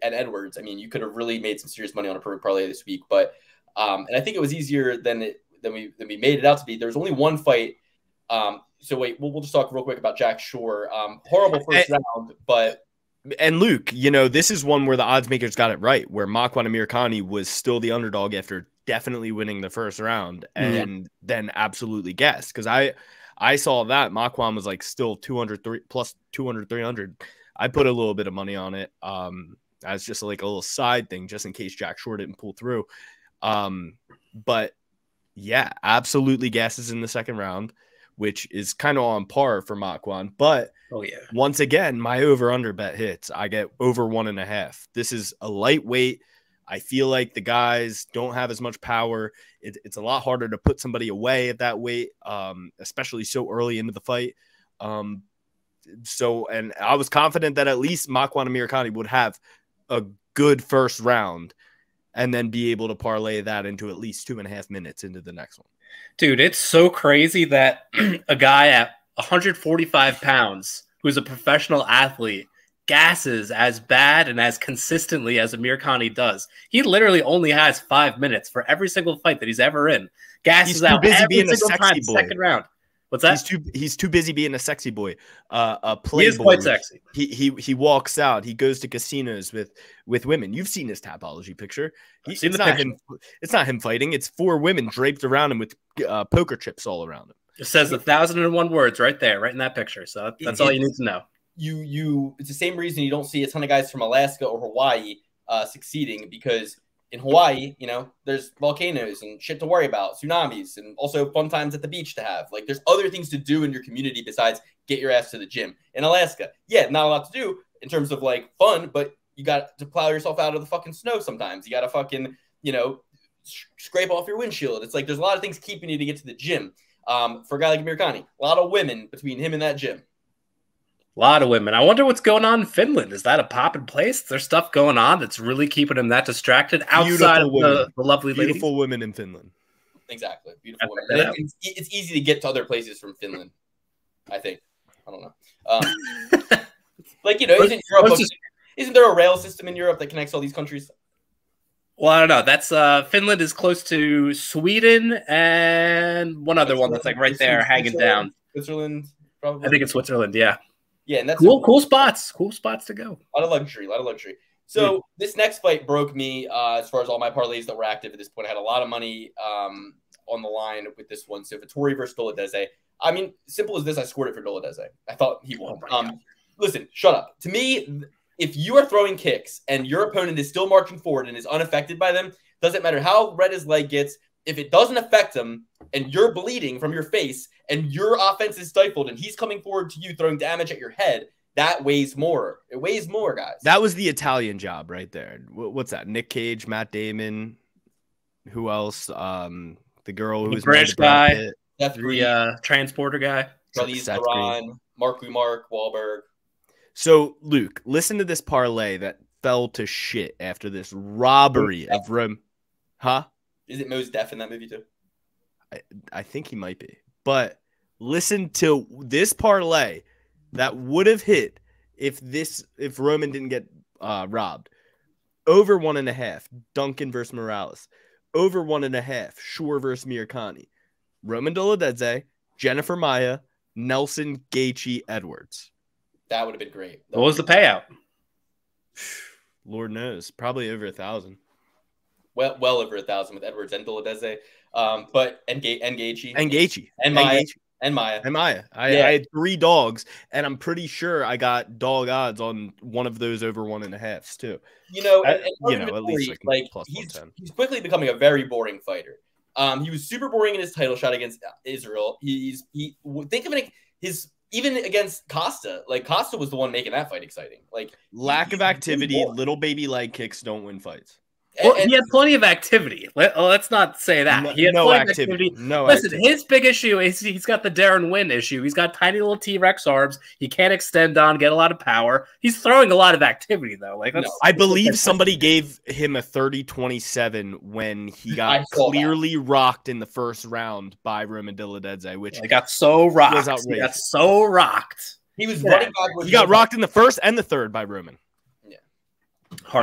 Edwards. I mean, you could have really made some serious money on a perfect parlay this week, but and I think it was easier than we made it out to be. There was only 1 fight. So wait, we'll just talk real quick about Jack Shore. Horrible first round, but. And Luke, you know, this is one where the odds makers got it right, where Makwan Amirkhani was still the underdog after definitely winning the first round and then absolutely guessed. Because I saw that Makwan was like still 200 plus 200, 300. I put a little bit of money on it as just like a little side thing, just in case Jack Shore didn't pull through. But yeah, absolutely guesses in the second round, which is kind of on par for Makwan. But once again, my over-under bet hits. I get over 1.5. This is a lightweight. I feel like the guys don't have as much power. It's a lot harder to put somebody away at that weight, especially so early into the fight. And I was confident that at least Makwan Amirkhani would have a good first round and then be able to parlay that into at least 2.5 minutes into the next one. Dude, it's so crazy that a guy at 145 pounds, who's a professional athlete, gasses as bad and as consistently as Amir Khani does. He literally only has 5 minutes for every single fight that he's ever in. Gasses out busy every being a single sexy time, boy. second round. What's that? He's too busy being a sexy boy, a playboy. He is quite sexy. He walks out. He goes to casinos with women. You've seen his Tapology picture. I've seen it's the not picture. him. It's not him fighting. It's 4 women draped around him with poker chips all around him. It says 1,001 words right there, right in that picture. So that's all you need to know. It's the same reason you don't see a ton of guys from Alaska or Hawaii succeeding, because in Hawaii, there's volcanoes and shit to worry about, tsunamis, and also fun times at the beach to have. Like, there's other things to do in your community besides get your ass to the gym. In Alaska, not a lot to do in terms of like fun, but you got to plow yourself out of the fucking snow sometimes. You got to fucking, scrape off your windshield. It's like there's a lot of things keeping you to get to the gym. For a guy like Amir Khani, a lot of women between him and that gym. A lot of women. I wonder what's going on in Finland. Is that a poppin' place? There's stuff going on that's really keeping him that distracted outside of the lovely ladies? Beautiful women in Finland. Exactly. Beautiful women. It's easy to get to other places from Finland, I think. I don't know. Isn't there a rail system in Europe that connects all these countries? Well, I don't know. That's Finland is close to Sweden and one other one that's like right there hanging down. Switzerland, probably. I think it's Switzerland, yeah. Yeah, and that's cool spots. Cool spots to go. A lot of luxury. So This next fight broke me as far as all my parlays that were active at this point. I had a lot of money on the line with this one. So Vettori versus Doladeze. I mean, simple as this, I scored it for Doladeze. I thought he won. Listen, shut up. To me, if you are throwing kicks and your opponent is still marching forward and is unaffected by them, doesn't matter how red his leg gets. If it doesn't affect him and you're bleeding from your face and your offense is stifled and he's coming forward to you throwing damage at your head, that weighs more. It weighs more, guys. That was the Italian job right there. What's that? Nick Cage, Matt Damon. Who else? The girl who was British guy, the transporter guy. Charlize Theron, Mark Wahlberg. So, Luke, listen to this parlay that fell to shit after this robbery of Rome. Huh? Is it Mos Def in that movie too? I think he might be. But listen to this parlay that would have hit if Roman didn't get robbed. Over 1.5, Duncan versus Morales. Over 1.5, Shore versus Mirkani. Roman Doladeze, Jennifer Maia, Nelson Gaethje Edwards. That would have been great. What was the payout? Lord knows. Probably over 1,000. Well over 1,000 with Edwards and Doladeze. But Gaethje. And Gaethje. And Maia. I had 3 dogs, and I'm pretty sure I got dog odds on one of those over 1.5s too. At least like plus he's quickly becoming a very boring fighter. He was super boring in his title shot against Israel. Think of it even against Costa. Like Costa was the one making that fight exciting. Like lack of activity, little baby leg kicks don't win fights. Well, he had plenty of activity. Let's not say that. He had plenty of activity. Listen, his big issue is he's got the Darren Wynn issue. He's got tiny little T-Rex arms. He can't extend on, get a lot of power. He's throwing a lot of activity, though. I believe somebody gave him a 30-27 when he got clearly rocked in the first round by Roman Doladeze, which he got so rocked. He got so rocked. He was running backwards. He got rocked in the first and the third by Roman.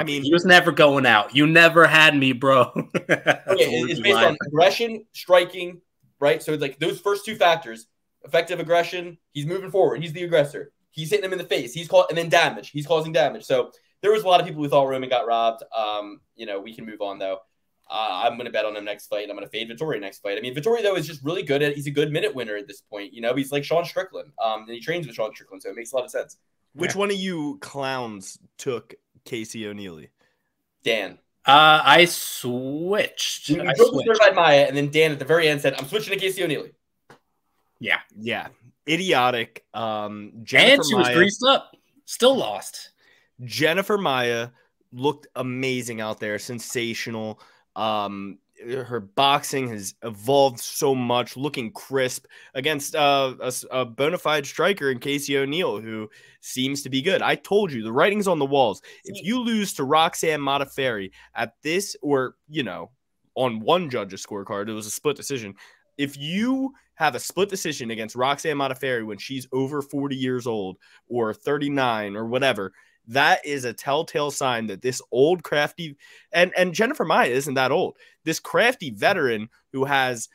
He was never going out. You never had me, bro. It's based on aggression, striking, right? So it's like those first 2 factors: effective aggression. He's moving forward. He's the aggressor. He's hitting him in the face. And then damage. He's causing damage. So there was a lot of people who thought Roman got robbed. We can move on though. I'm going to bet on him next fight. I'm going to fade Vettori next fight. I mean, Vettori though is just really good he's a good minute winner at this point. He's like Sean Strickland. And he trains with Sean Strickland, so it makes a lot of sense. Which one of you clowns took Casey O'Neally? Dan. I switched. I switched. Maya, and then Dan at the very end said, "I'm switching to Casey O'Neally." Yeah, idiotic. And she was greased up, still lost. Jennifer Maia looked amazing out there, sensational. Her boxing has evolved so much, looking crisp against a bona fide striker in Casey O'Neill, who seems to be good. I told you, the writing's on the walls. If you lose to Roxanne Modafferi at this, or, on one judge's scorecard, it was a split decision. If you have a split decision against Roxanne Modafferi when she's over 40 years old or 39 or whatever, that is a telltale sign that this old crafty, and Jennifer Maia isn't that old, this crafty veteran who has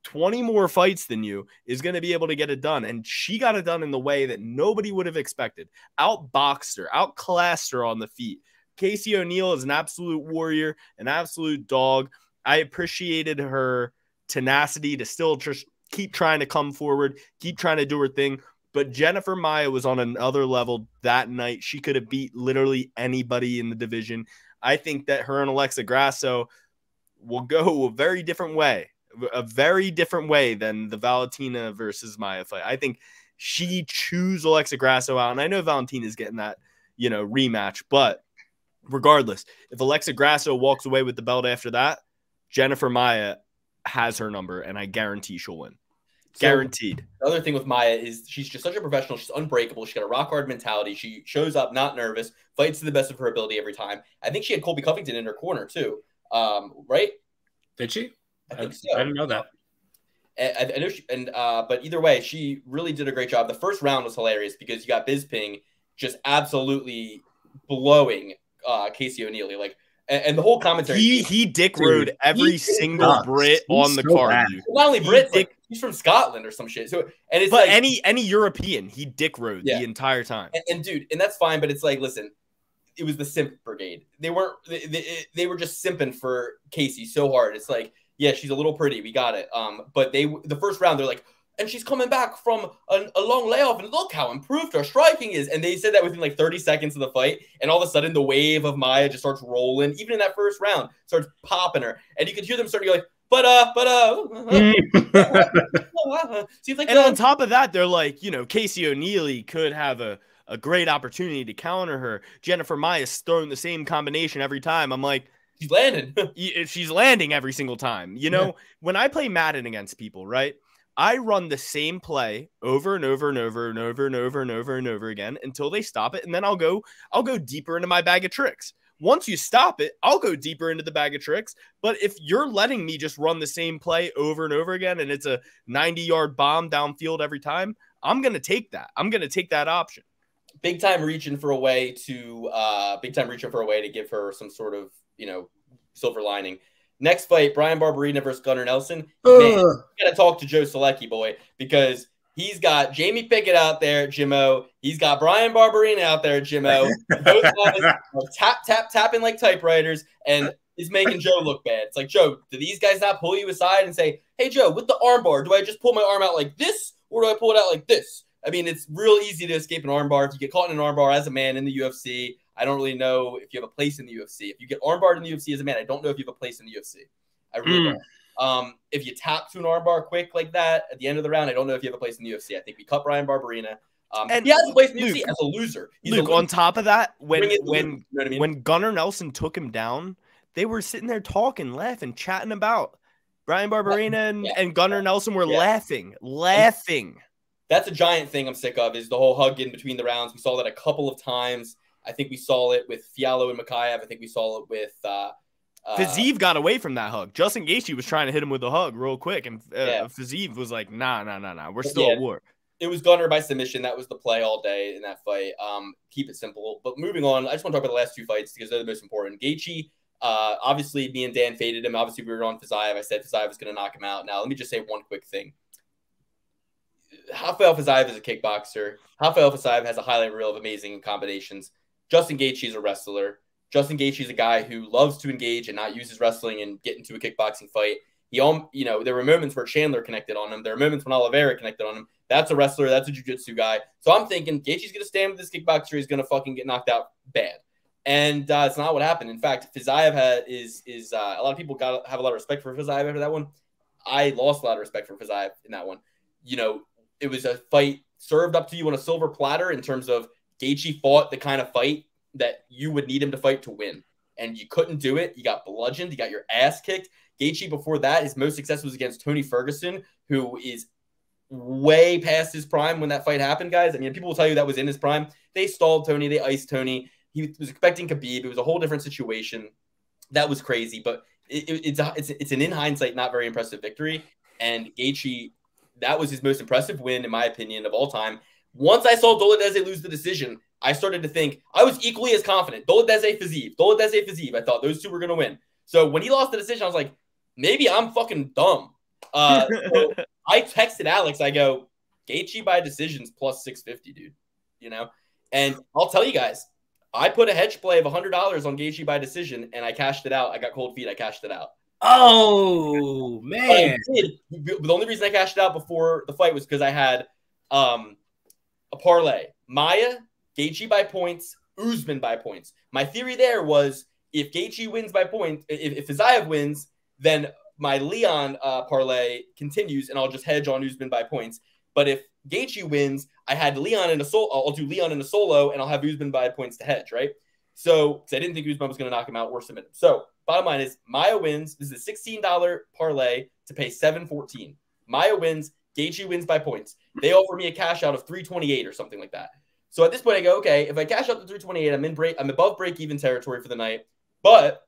20 more fights than you is going to be able to get it done. And she got it done in the way that nobody would have expected. Outboxed her, outclassed her on the feet. Casey O'Neill is an absolute warrior, an absolute dog. I appreciated her tenacity to still just keep trying to come forward, keep trying to do her thing. But Jennifer Maia was on another level that night. She could have beat literally anybody in the division. I think that her and Alexa Grasso will go a very different way than the Valentina versus Maia fight. I think she chews Alexa Grasso out. And I know Valentina's getting that, rematch. But regardless, if Alexa Grasso walks away with the belt after that, Jennifer Maia has her number, and I guarantee she'll win. Guaranteed. The other thing with Maia is she's just such a professional. She's unbreakable. She's got a rock hard mentality. She shows up not nervous, fights to the best of her ability every time. I think she had Colby Covington in her corner too. Right? Did she? I think so. I didn't know that. I know she, but either way, she really did a great job. The first round was hilarious because you got Bisping just absolutely blowing Casey O'Neill. Like, and the whole commentary. He dick rode every single Brit on the card. Dude. Not only Brit, he's from Scotland or some shit. So, and it's but like any European, he dick rode the entire time. And dude, and that's fine. But it's like, listen, it was the simp brigade. They weren't. They were just simping for Casey so hard. It's like, yeah, she's a little pretty. We got it. But the first round, they're like, and she's coming back from a long layoff, and look how improved her striking is. And they said that within like 30 seconds of the fight, and all of a sudden the wave of Maia just starts rolling. Even in that first round, starts popping her, and you could hear them starting to go like, seems like. And on top of that, they're like, Casey O'Neill could have a great opportunity to counter her. Jennifer Maia's throwing the same combination every time. I'm like, she's landing. She's landing every single time. When I play Madden against people, right? I run the same play over and over and over and over and over and over and over again until they stop it, and then I'll go deeper into my bag of tricks. Once you stop it, I'll go deeper into the bag of tricks. But if you're letting me just run the same play over and over again, and it's a 90-yard bomb downfield every time, I'm gonna take that. I'm gonna take that option. Big time reaching for a way to give her some sort of silver lining. Next fight, Brian Barberina versus Gunnar Nelson. Man, you gotta talk to Joe Selecki, boy, because he's got Jamie Pickett out there, Jimmo. He's got Brian Barberina out there, Jimmo. Both guys are tapping like typewriters, and is making Joe look bad. It's like, Joe, do these guys not pull you aside and say, hey, Joe, with the armbar, do I just pull my arm out like this, or do I pull it out like this? I mean, it's real easy to escape an armbar. If you get caught in an armbar as a man in the UFC, I don't really know if you have a place in the UFC. If you get armbarred in the UFC as a man, I don't know if you have a place in the UFC. I really don't. If you tap to an armbar quick like that at the end of the round, I don't know if you have a place in the UFC. I think we cut Brian Barberina. And he has a place in the UFC as a loser. On top of that, when Gunnar Nelson took him down, they were sitting there talking, laughing, chatting about Brian Barberina and Gunnar Nelson were laughing. That's a giant thing I'm sick of, is the whole hug in between the rounds. We saw that a couple of times. I think we saw it with Fiallo and Makayev. I think we saw it with Fiziev got away from that hug. Justin Gaethje was trying to hit him with a hug real quick, and Fiziev was like, nah. We're still at war. It was Gunnar by submission. That was the play all day in that fight. Keep it simple. But moving on, I just want to talk about the last two fights because they're the most important. Gaethje, obviously, me and Dan faded him. Obviously, we were on Fiziev. I said Fiziev was going to knock him out. Now, let me just say one quick thing. Rafael Fiziev is a kickboxer. Rafael Fiziev has a highlight reel of amazing combinations. Justin Gaethje is a wrestler. Justin Gaethje is a guy who loves to engage and not use his wrestling and get into a kickboxing fight. There were moments where Chandler connected on him. There were moments when Oliveira connected on him. That's a wrestler. That's a jiu-jitsu guy. So I'm thinking Gaethje's going to stand with this kickboxer. He's going to fucking get knocked out bad. And it's not what happened. In fact, Fiziev is a lot of people have a lot of respect for Fiziev after that one. I lost a lot of respect for Fiziev in that one. It was a fight served up to you on a silver platter in terms of Gaethje fought the kind of fight that you would need him to fight to win. And you couldn't do it. You got bludgeoned. You got your ass kicked. Gaethje, before that, his most success was against Tony Ferguson, who is way past his prime when that fight happened, guys. I mean, people will tell you that was in his prime. They stalled Tony. They iced Tony. He was expecting Khabib. It was a whole different situation. That was crazy. But it's an, in hindsight, not very impressive victory. And Gaethje, that was his most impressive win, in my opinion, of all time. Once I saw Doledeze lose the decision, I started to think I was equally as confident. Doledeze, Fiziev. I thought those two were going to win. So when he lost the decision, I was like, maybe I'm fucking dumb. So I texted Alex. I go, Gaethje by decisions plus 650, dude. You know? And I'll tell you guys, I put a hedge play of $100 on Gaethje by decision, and I cashed it out. I got cold feet. I cashed it out. Oh, man. The only reason I cashed it out before the fight was because I had a parlay. Maia, Gaethje by points, Usman by points. My theory there was if Gaethje wins by points, if Fiziev wins, then my Leon parlay continues, and I'll just hedge on Usman by points. But if Gaethje wins, I had Leon in a solo. I'll do Leon in a solo, and I'll have Usman by points to hedge, right? So, because I didn't think Usman was going to knock him out or submit him. So, bottom line is Maia wins. This is a $16 parlay to pay $7.14. Maia wins. Gaethje wins by points. They offer me a cash out of $328 or something like that. So at this point, I go, okay, if I cash out the $328, I'm above break-even territory for the night, but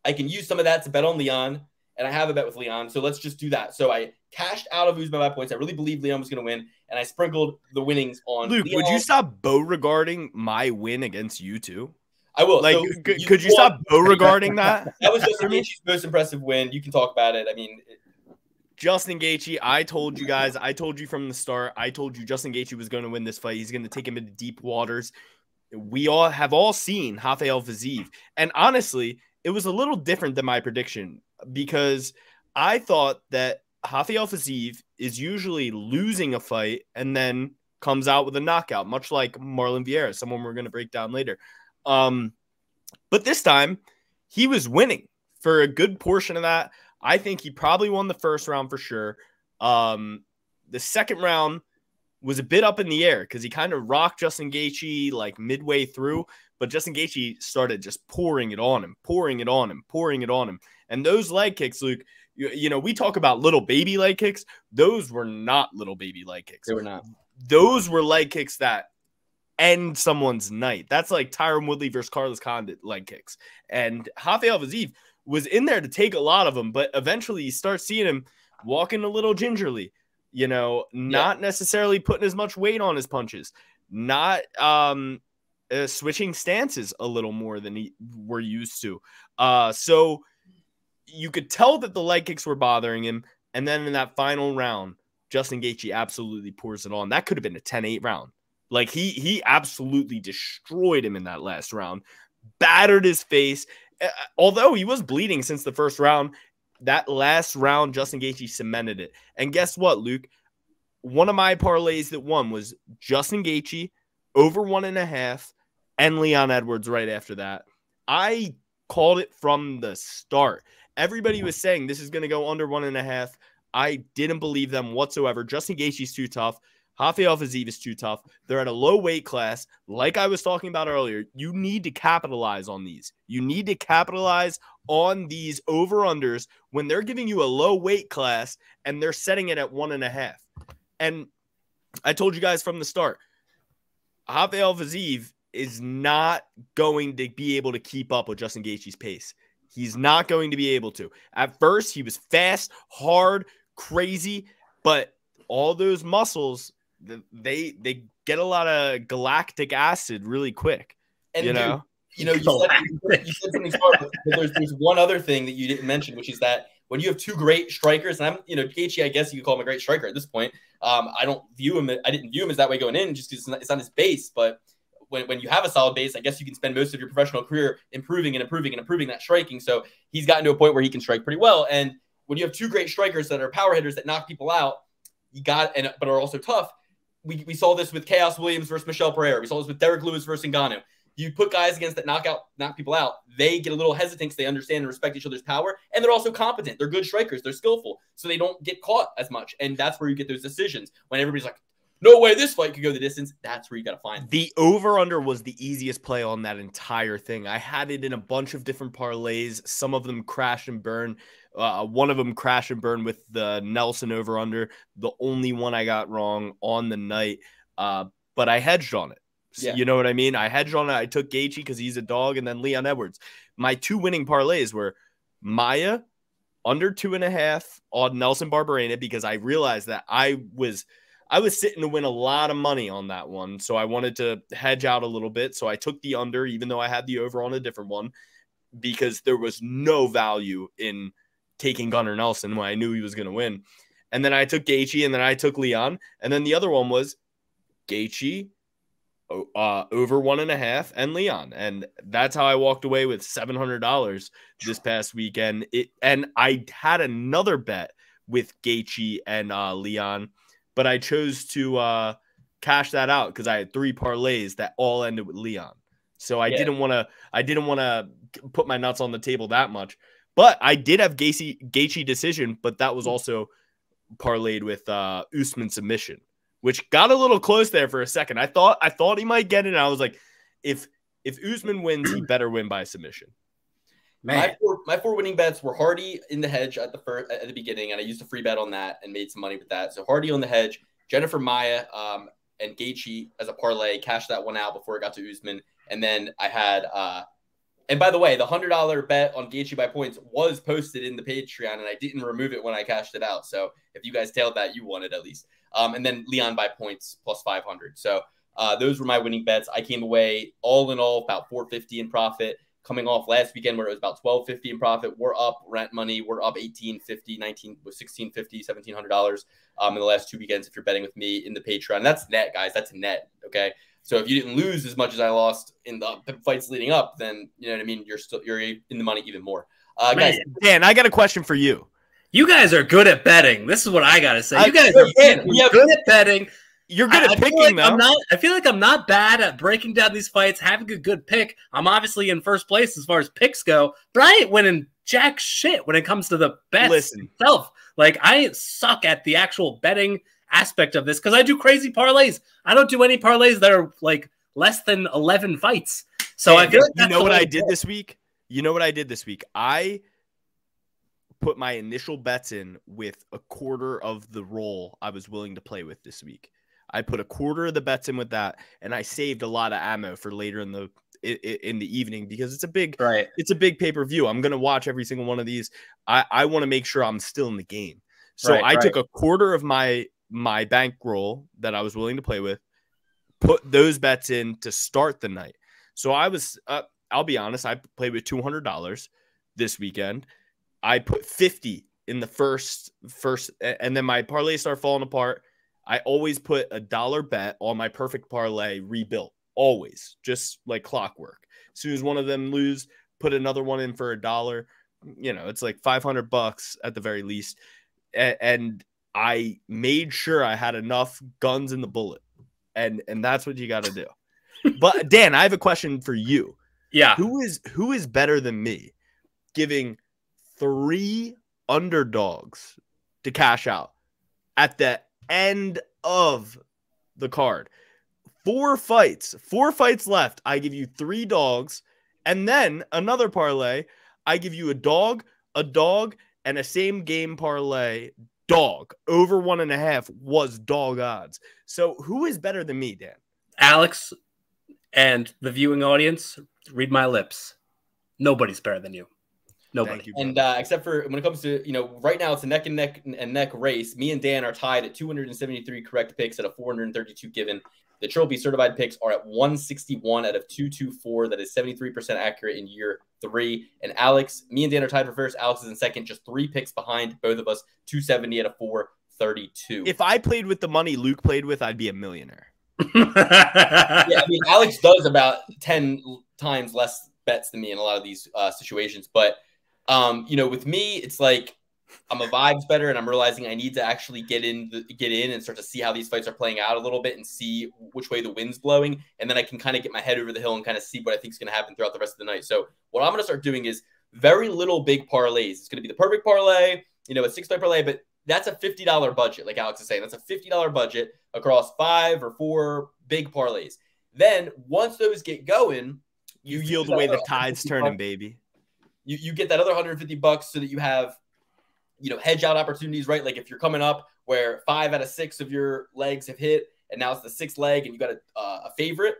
I can use some of that to bet on Leon, and I have a bet with Leon, so let's just do that. So I cashed out of Usman by points. I really believed Leon was going to win, and I sprinkled the winnings on Luke, Leon. would you stop Beauregarding my win against you two? I will. Like, so could you stop Beauregarding that? That was Justin Gaethje's most impressive win. You can talk about it. I mean, Justin Gaethje, I told you guys, I told you from the start, I told you Justin Gaethje was going to win this fight. He's going to take him into deep waters. We all have seen Rafael Fiziev. And honestly, it was a little different than my prediction because I thought that Rafael Fiziev is usually losing a fight and then comes out with a knockout, much like Marlon Vieira, someone we're going to break down later. But this time, he was winning for a good portion of that. I think he probably won the first round for sure. The second round was a bit up in the air because he kind of rocked Justin Gaethje like midway through, but Justin Gaethje started just pouring it on him. And those leg kicks, Luke, you know, we talk about little baby leg kicks. Those were not little baby leg kicks. they were not. Those were leg kicks that end someone's night. That's like Tyron Woodley versus Carlos Condit leg kicks. And Rafael Fiziev was in there to take a lot of them, but eventually you start seeing him walking a little gingerly, you know, not necessarily putting as much weight on his punches, not switching stances a little more than we're used to. So you could tell that the leg kicks were bothering him. And then in that final round, Justin Gaethje absolutely pours it on. That could have been a 10-8 round. Like he absolutely destroyed him in that last round, battered his face. Although he was bleeding since the first round, that last round, Justin Gaethje cemented it. And guess what, Luke? One of my parlays that won was Justin Gaethje over 1.5 and Leon Edwards right after that. I called it from the start. Everybody was saying this is going to go under 1.5. I didn't believe them whatsoever. Justin Gaethje's too tough. Rafael Fiziev is too tough. They're at a low weight class. Like I was talking about earlier, you need to capitalize on these. You need to capitalize on these over-unders when they're giving you a low weight class and they're setting it at 1.5. And I told you guys from the start, Rafael Fiziev is not going to be able to keep up with Justin Gaethje's pace. He's not going to be able to. At first, he was fast, hard, crazy, but all those muscles, they get a lot of galactic acid really quick. And you know, you said something smart, but there's one other thing that you didn't mention, which is that when you have two great strikers, and Gaethje, I guess you could call him a great striker at this point. I didn't view him as that way going in, just because it's not his base. But when you have a solid base, I guess you can spend most of your professional career improving that striking. So he's gotten to a point where he can strike pretty well. And when you have two great strikers that are power hitters that knock people out, but are also tough. We saw this with Chaos Williams versus Michel Pereira. We saw this with Derek Lewis versus Ngannou. You put guys against that knock people out, they get a little hesitant because they understand and respect each other's power, and they're also competent. They're good strikers. They're skillful, so they don't get caught as much. And that's where you get those decisions. When everybody's like, no way this fight could go the distance, that's where you got to find them. The over-under was the easiest play on that entire thing. I had it in a bunch of different parlays. Some of them crash and burn. One of them crash and burn with the Nelson over-under. The only one I got wrong on the night. But I hedged on it. Yeah. You know what I mean? I hedged on it. I took Gaethje because he's a dog, and then Leon Edwards. My two winning parlays were Maia under 2.5 on Nelson Barberena because I realized that I was sitting to win a lot of money on that one. So I wanted to hedge out a little bit. So I took the under, even though I had the over on a different one, because there was no value in taking Gunnar Nelson when I knew he was going to win. And then I took Gaethje, and then I took Leon. And then the other one was Gaethje, over 1.5, and Leon. And that's how I walked away with $700 this past weekend. And I had another bet with Gaethje and Leon, but I chose to cash that out because I had 3 parlays that all ended with Leon. So I didn't want to put my nuts on the table that much. But I did have Gaethje decision, but that was also parlayed with Usman submission, which got a little close there for a second. I thought he might get it. And I was like, if Usman wins, he better win by submission. Man. My four winning bets were Hardy in the hedge at the beginning, and I used a free bet on that and made some money with that. So Hardy on the hedge, Jennifer Maia, and Gaethje as a parlay, cashed that one out before it got to Usman. And then I had and by the way, the $100 bet on Gaethje by points was posted in the Patreon, and I didn't remove it when I cashed it out. So if you guys tailed that, you won it at least. And then Leon by points plus 500. So those were my winning bets. I came away all in all about $450 in profit. Coming off last weekend where it was about $1,250 in profit, we're up rent money. We're up $1,850, $1,650, $1,700 in the last 2 weekends. If you're betting with me in the Patreon, that's net, guys. That's net. Okay. So if you didn't lose as much as I lost in the fights leading up, then you know what I mean. You're in the money even more. Guys, Dan, I got a question for you. You guys are good at betting. This is what I gotta say. You guys are good at betting. You're good at picking, though. I feel like I'm not bad at breaking down these fights, having a good pick. I'm obviously in first place as far as picks go, but I ain't winning jack shit when it comes to the bets itself. Like, I suck at the actual betting aspect of this because I do crazy parlays. I don't do any parlays that are like less than 11 fights. So I feel like you know what I did this week? I put my initial bets in with a quarter of the roll I was willing to play with this week. I put a quarter of the bets in with that, and I saved a lot of ammo for later in the evening because it's a big pay-per-view. I'm going to watch every single one of these. I want to make sure I'm still in the game. So I took a quarter of my bankroll that I was willing to play with, put those bets in to start the night. So I was, I'll be honest, I played with $200 this weekend. I put 50 in the first, and then my parlays start falling apart. I always put $1 bet on my perfect parlay rebuilt, always, just like clockwork. As soon as one of them lose, put another one in for $1. You know, it's like $500 at the very least. And I made sure I had enough guns in the bullet, and that's what you got to do. But Dan, I have a question for you. Yeah, who is better than me, giving 3 underdogs to cash out at the end of the card? 4 fights left. I give you 3 dogs, and then another parlay. I give you a dog, and a same game parlay. Dog over 1.5 was dog odds. So who is better than me, Dan? Alex and the viewing audience, read my lips. Nobody's better than you. Nobody. And except for when it comes to, right now it's a neck and neck race. Me and Dan are tied at 273 correct picks at a 432 given. The Trophy certified picks are at 161 out of 224. That is 73% accurate in year 3. And Alex, me and Dan are tied for first. Alex is in second, just 3 picks behind both of us, 270 out of 432. If I played with the money Luke played with, I'd be a millionaire. Yeah, I mean, Alex does about 10 times less bets than me in a lot of these situations. But, with me, it's like I'm a vibes better, and I'm realizing I need to actually get in and start to see how these fights are playing out a little bit and see which way the wind's blowing. And then I can kind of get my head over the hill and kind of see what I think is going to happen throughout the rest of the night. So what I'm going to start doing is very little big parlays. It's going to be the perfect parlay, a 6-fight parlay, but that's a $50 budget. Like Alex is saying, that's a $50 budget across 5 or 4 big parlays. Then once those get going, you feel the way the tide's turning, baby. You get that other $150 so that you have, hedge out opportunities, right? Like if you're coming up where 5 out of 6 of your legs have hit, and now it's the 6th leg and you got a favorite,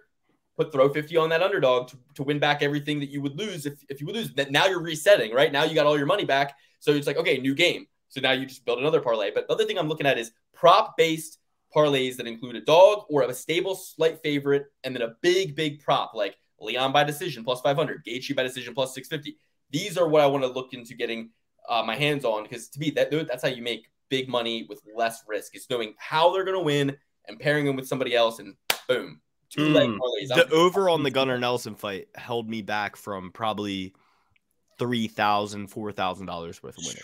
throw 50 on that underdog to win back everything that you would lose if you would lose. Now you're resetting, right? Now you got all your money back. So it's like, okay, new game. So now you just build another parlay. But the other thing I'm looking at is prop-based parlays that include a dog or a stable slight favorite and then a big prop like Leon by decision plus 500, Gaethje by decision plus 650. These are what I want to look into getting my hands on, because to me, that's how you make big money with less risk. It's knowing how they're going to win and pairing them with somebody else, and boom, two-leg parlays. The over on the Gunnar Nelson fight held me back from probably $3,000, $4,000 worth of winning.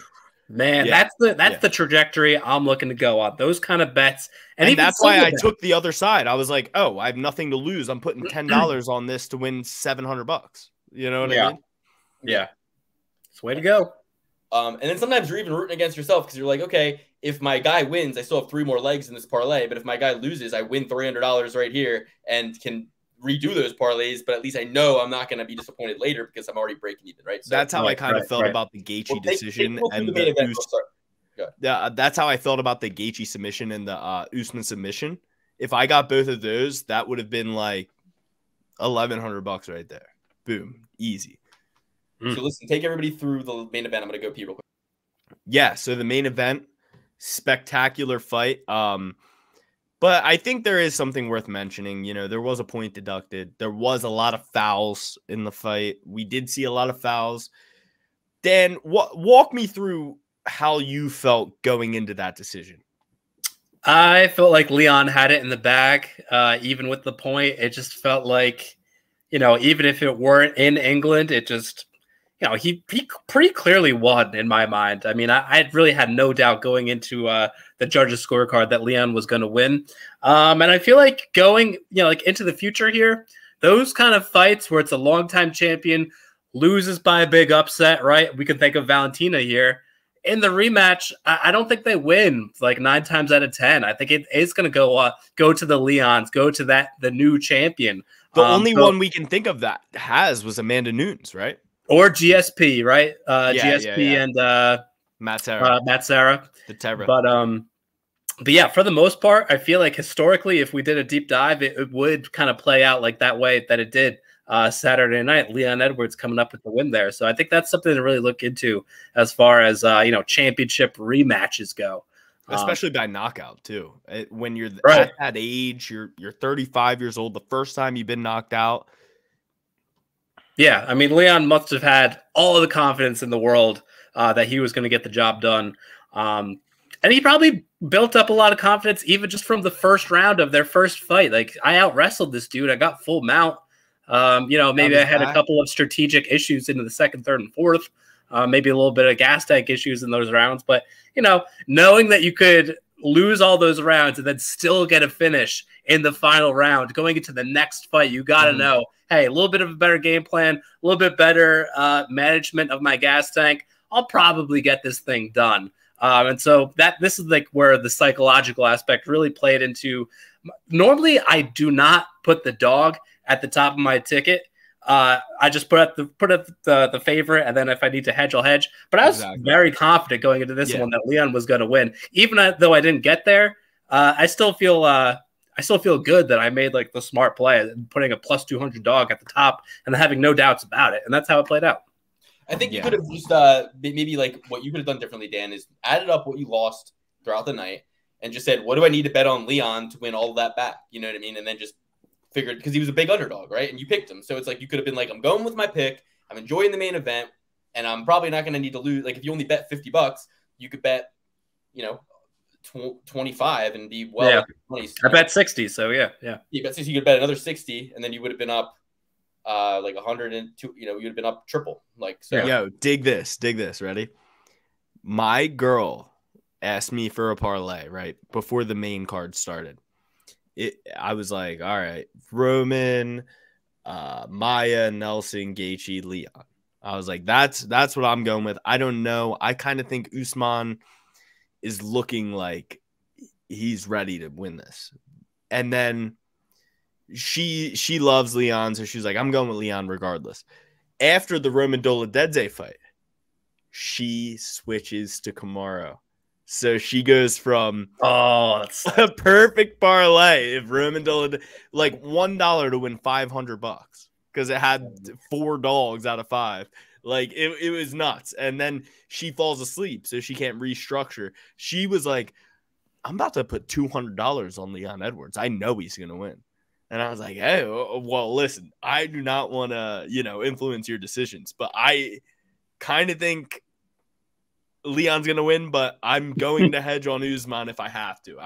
Man, that's the trajectory I'm looking to go on. Those kind of bets. And that's why I took the other side. I was like, oh, I have nothing to lose. I'm putting $10 on this to win $700. You know what I mean? Yeah. It's the way to go. And then sometimes you're even rooting against yourself because you're like, okay, if my guy wins, I still have 3 more legs in this parlay. But if my guy loses, I win $300 right here and can redo those parlays. But at least I know I'm not going to be disappointed later because I'm already breaking even, right? So that's how I kind of felt about the Gaethje decision and that's how I felt about the Gaethje submission and the Usman submission. If I got both of those, that would have been like $1,100 right there. Boom, easy. So listen, take everybody through the main event. I'm going to go pee real quick. Yeah, so the main event, spectacular fight. But I think there is something worth mentioning. You know, there was a point deducted. There was a lot of fouls in the fight. We did see a lot of fouls. Dan, walk me through how you felt going into that decision. I felt like Leon had it in the bag. Even with the point, it just felt like, you know, even if it weren't in England, it just... You know, he pretty clearly won in my mind. I mean, I really had no doubt going into the judges' scorecard that Leon was going to win. And I feel like going, you know, like into the future here, those kind of fights where it's a longtime champion loses by a big upset, right? We can think of Valentina here. In the rematch, I don't think they win like 9 times out of 10. I think it is going to go to the Leons, go to the new champion. The only one we can think of that was Amanda Nunes, right? Or GSP, right? GSP and Matt Serra. The Terra. But yeah, for the most part, I feel like historically, if we did a deep dive, it would kind of play out like that way that it did Saturday night. Leon Edwards coming up with the win there. So I think that's something to really look into as far as you know, championship rematches go. Especially by knockout too. When you're at that age, you're 35 years old, the first time you've been knocked out. Yeah, I mean, Leon must have had all the confidence in the world that he was going to get the job done. And he probably built up a lot of confidence even just from the first round of their first fight. Like, I out-wrestled this dude. I got full mount. You know, maybe I had a couple of strategic issues into the second, third, and fourth. Maybe a little bit of gas tank issues in those rounds. But, you know, knowing that you could lose all those rounds and then still get a finish in the final round, going into the next fight, you got to know, hey, a little bit of a better game plan, a little bit better management of my gas tank. I'll probably get this thing done. And so this is like where the psychological aspect really played into. Normally, I do not put the dog at the top of my ticket. I just put the favorite, and then if I need to hedge, I'll hedge. But I was very confident going into this one that Leon was going to win, even though I didn't get there. I still feel good that I made like the smart play, putting a plus 200 dog at the top and having no doubts about it, and that's how it played out. I think you could have just maybe like what you could have done differently, Dan, is added up what you lost throughout the night and just said, what do I need to bet on Leon to win all of that back? You know what I mean? And then just figured, because he was a big underdog, right? And you picked him. So it's like you could have been like, I'm going with my pick. I'm enjoying the main event, and I'm probably not going to need to lose. Like if you only bet $50, you could bet, you know, 25 and be well. Yeah. 20, I bet 60. So yeah. You bet 60. You could bet another 60, and then you would have been up like 102. You know, you would have been up triple. Like so. Yo, dig this. Ready? My girl asked me for a parlay right before the main card started. I was like, all right, Roman, Maya, Nelson, Gaethje, Leon. I was like, that's what I'm going with. I don't know. I kind of think Usman is looking like he's ready to win this. And then she loves Leon, so she's like, I'm going with Leon regardless. After the Roman Dolavedze fight, she switches to Kamaru. So she goes from that's a perfect parlay if Roman Dillard, like $1 to win $500 because it had 4 dogs out of 5. Like it was nuts. And then she falls asleep, so she can't restructure. She was like, I'm about to put $200 on Leon Edwards. I know he's going to win. And I was like, hey, well, listen, I do not want to, influence your decisions, but I kind of think Leon's going to win, but I'm going to hedge on Usman if I have to.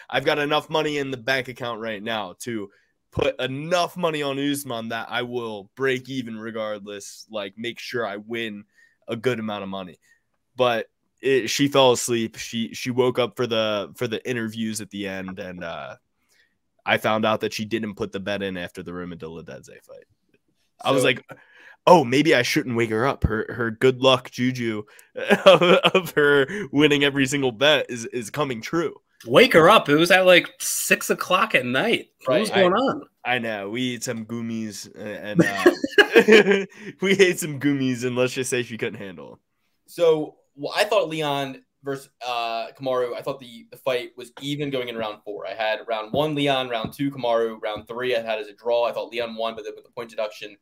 I've got enough money in the bank account right now to put enough money on Usman that I will break even regardless, like make sure I win a good amount of money. But she fell asleep. She woke up for the interviews at the end, and I found out that she didn't put the bet in after the Roman Dillard fight. I was like, oh, maybe I shouldn't wake her up. Her good luck juju of her winning every single bet is coming true. Wake her up. It was at like 6 o'clock at night. What was going on? I know. We ate some gummies and we ate some gummies, and let's just say she couldn't handle them. So I thought Leon versus Kamaru, I thought the fight was even going in round 4. I had round 1 Leon, round 2 Kamaru, round 3 I had as a draw. I thought Leon won, but with the point deduction,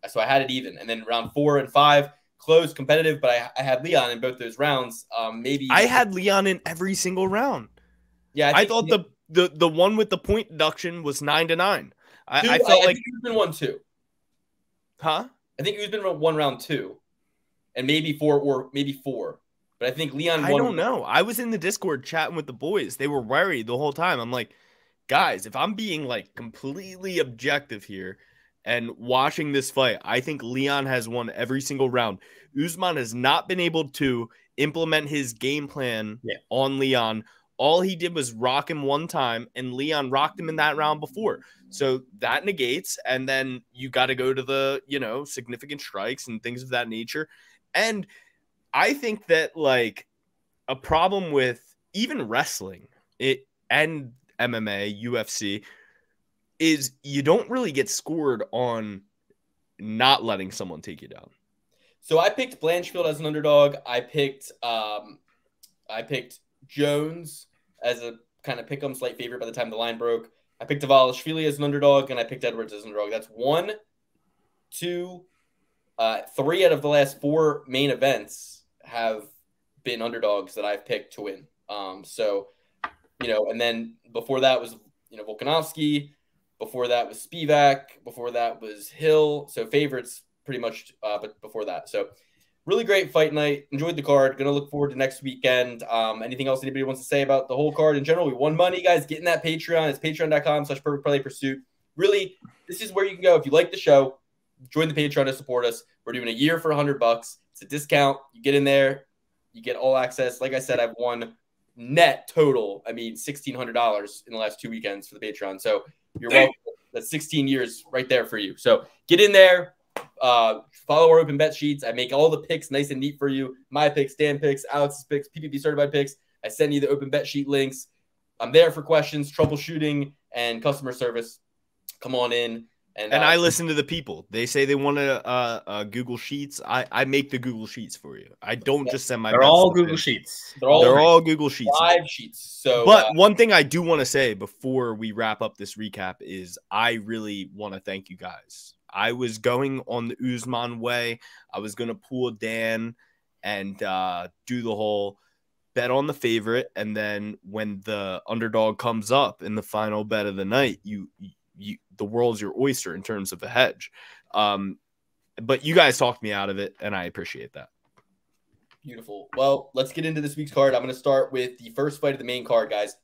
so I had it even. And then round 4 and 5, close, competitive, but I had Leon in both those rounds. Maybe I had Leon in every single round. Yeah, I thought the one with the point deduction was 9-9. I felt like he's been 1-2. Huh? I think he's been 1 round 2, and maybe 4 or maybe 4. But I think Leon. I don't know. I was in the Discord chatting with the boys. They were worried the whole time. I'm like, guys, if I'm being like completely objective here and watching this fight, I think Leon has won every single round. Usman has not been able to implement his game plan on Leon. All he did was rock him one time, and Leon rocked him in that round before. So that negates, and then you got to go to the, significant strikes and things of that nature. And I think that, like, a problem with even wrestling and MMA, UFC, is you don't really get scored on not letting someone take you down. So I picked Blanchfield as an underdog. I picked Jones as a kind of pick-em slight favorite by the time the line broke. I picked Davalishvili as an underdog, and I picked Edwards as an underdog. That's 1, 2, 3 out of the last 4 main events have been underdogs that I've picked to win. And then before that was, Volkanovski. Before that was Spivak. Before that was Hill. So favorites pretty much, but before that. So really great fight night. Enjoyed the card. Going to look forward to next weekend. Anything else anybody wants to say about the whole card in general? We won money, guys. Get in that Patreon. It's patreon.com/Perfect Parlay Pursuit. Really, this is where you can go. If you like the show, join the Patreon to support us. We're doing a year for $100. It's a discount. You get in there. You get all access. Like I said, I've won net total, $1,600 in the last 2 weekends for the Patreon. So you're welcome. That's 16 years right there for you. So get in there. Follow our open bet sheets. I make all the picks nice and neat for you. My picks, Dan picks, Alex's picks, PPP certified picks. I send you the open bet sheet links. I'm there for questions, troubleshooting, and customer service. Come on in. And I listen to the people. They say they want to Google Sheets. I make the Google Sheets for you. I don't just send my. They're all Google Sheets. They're all Google Sheets. Live sheets. So, but one thing I do want to say before we wrap up this recap is I really want to thank you guys. I was going on the Usman way. I was going to pull Dan and do the whole bet on the favorite, and then when the underdog comes up in the final bet of the night, the world's your oyster in terms of a hedge. But you guys talked me out of it, and I appreciate that. Beautiful. Well, let's get into this week's card. I'm going to start with the first fight of the main card, guys.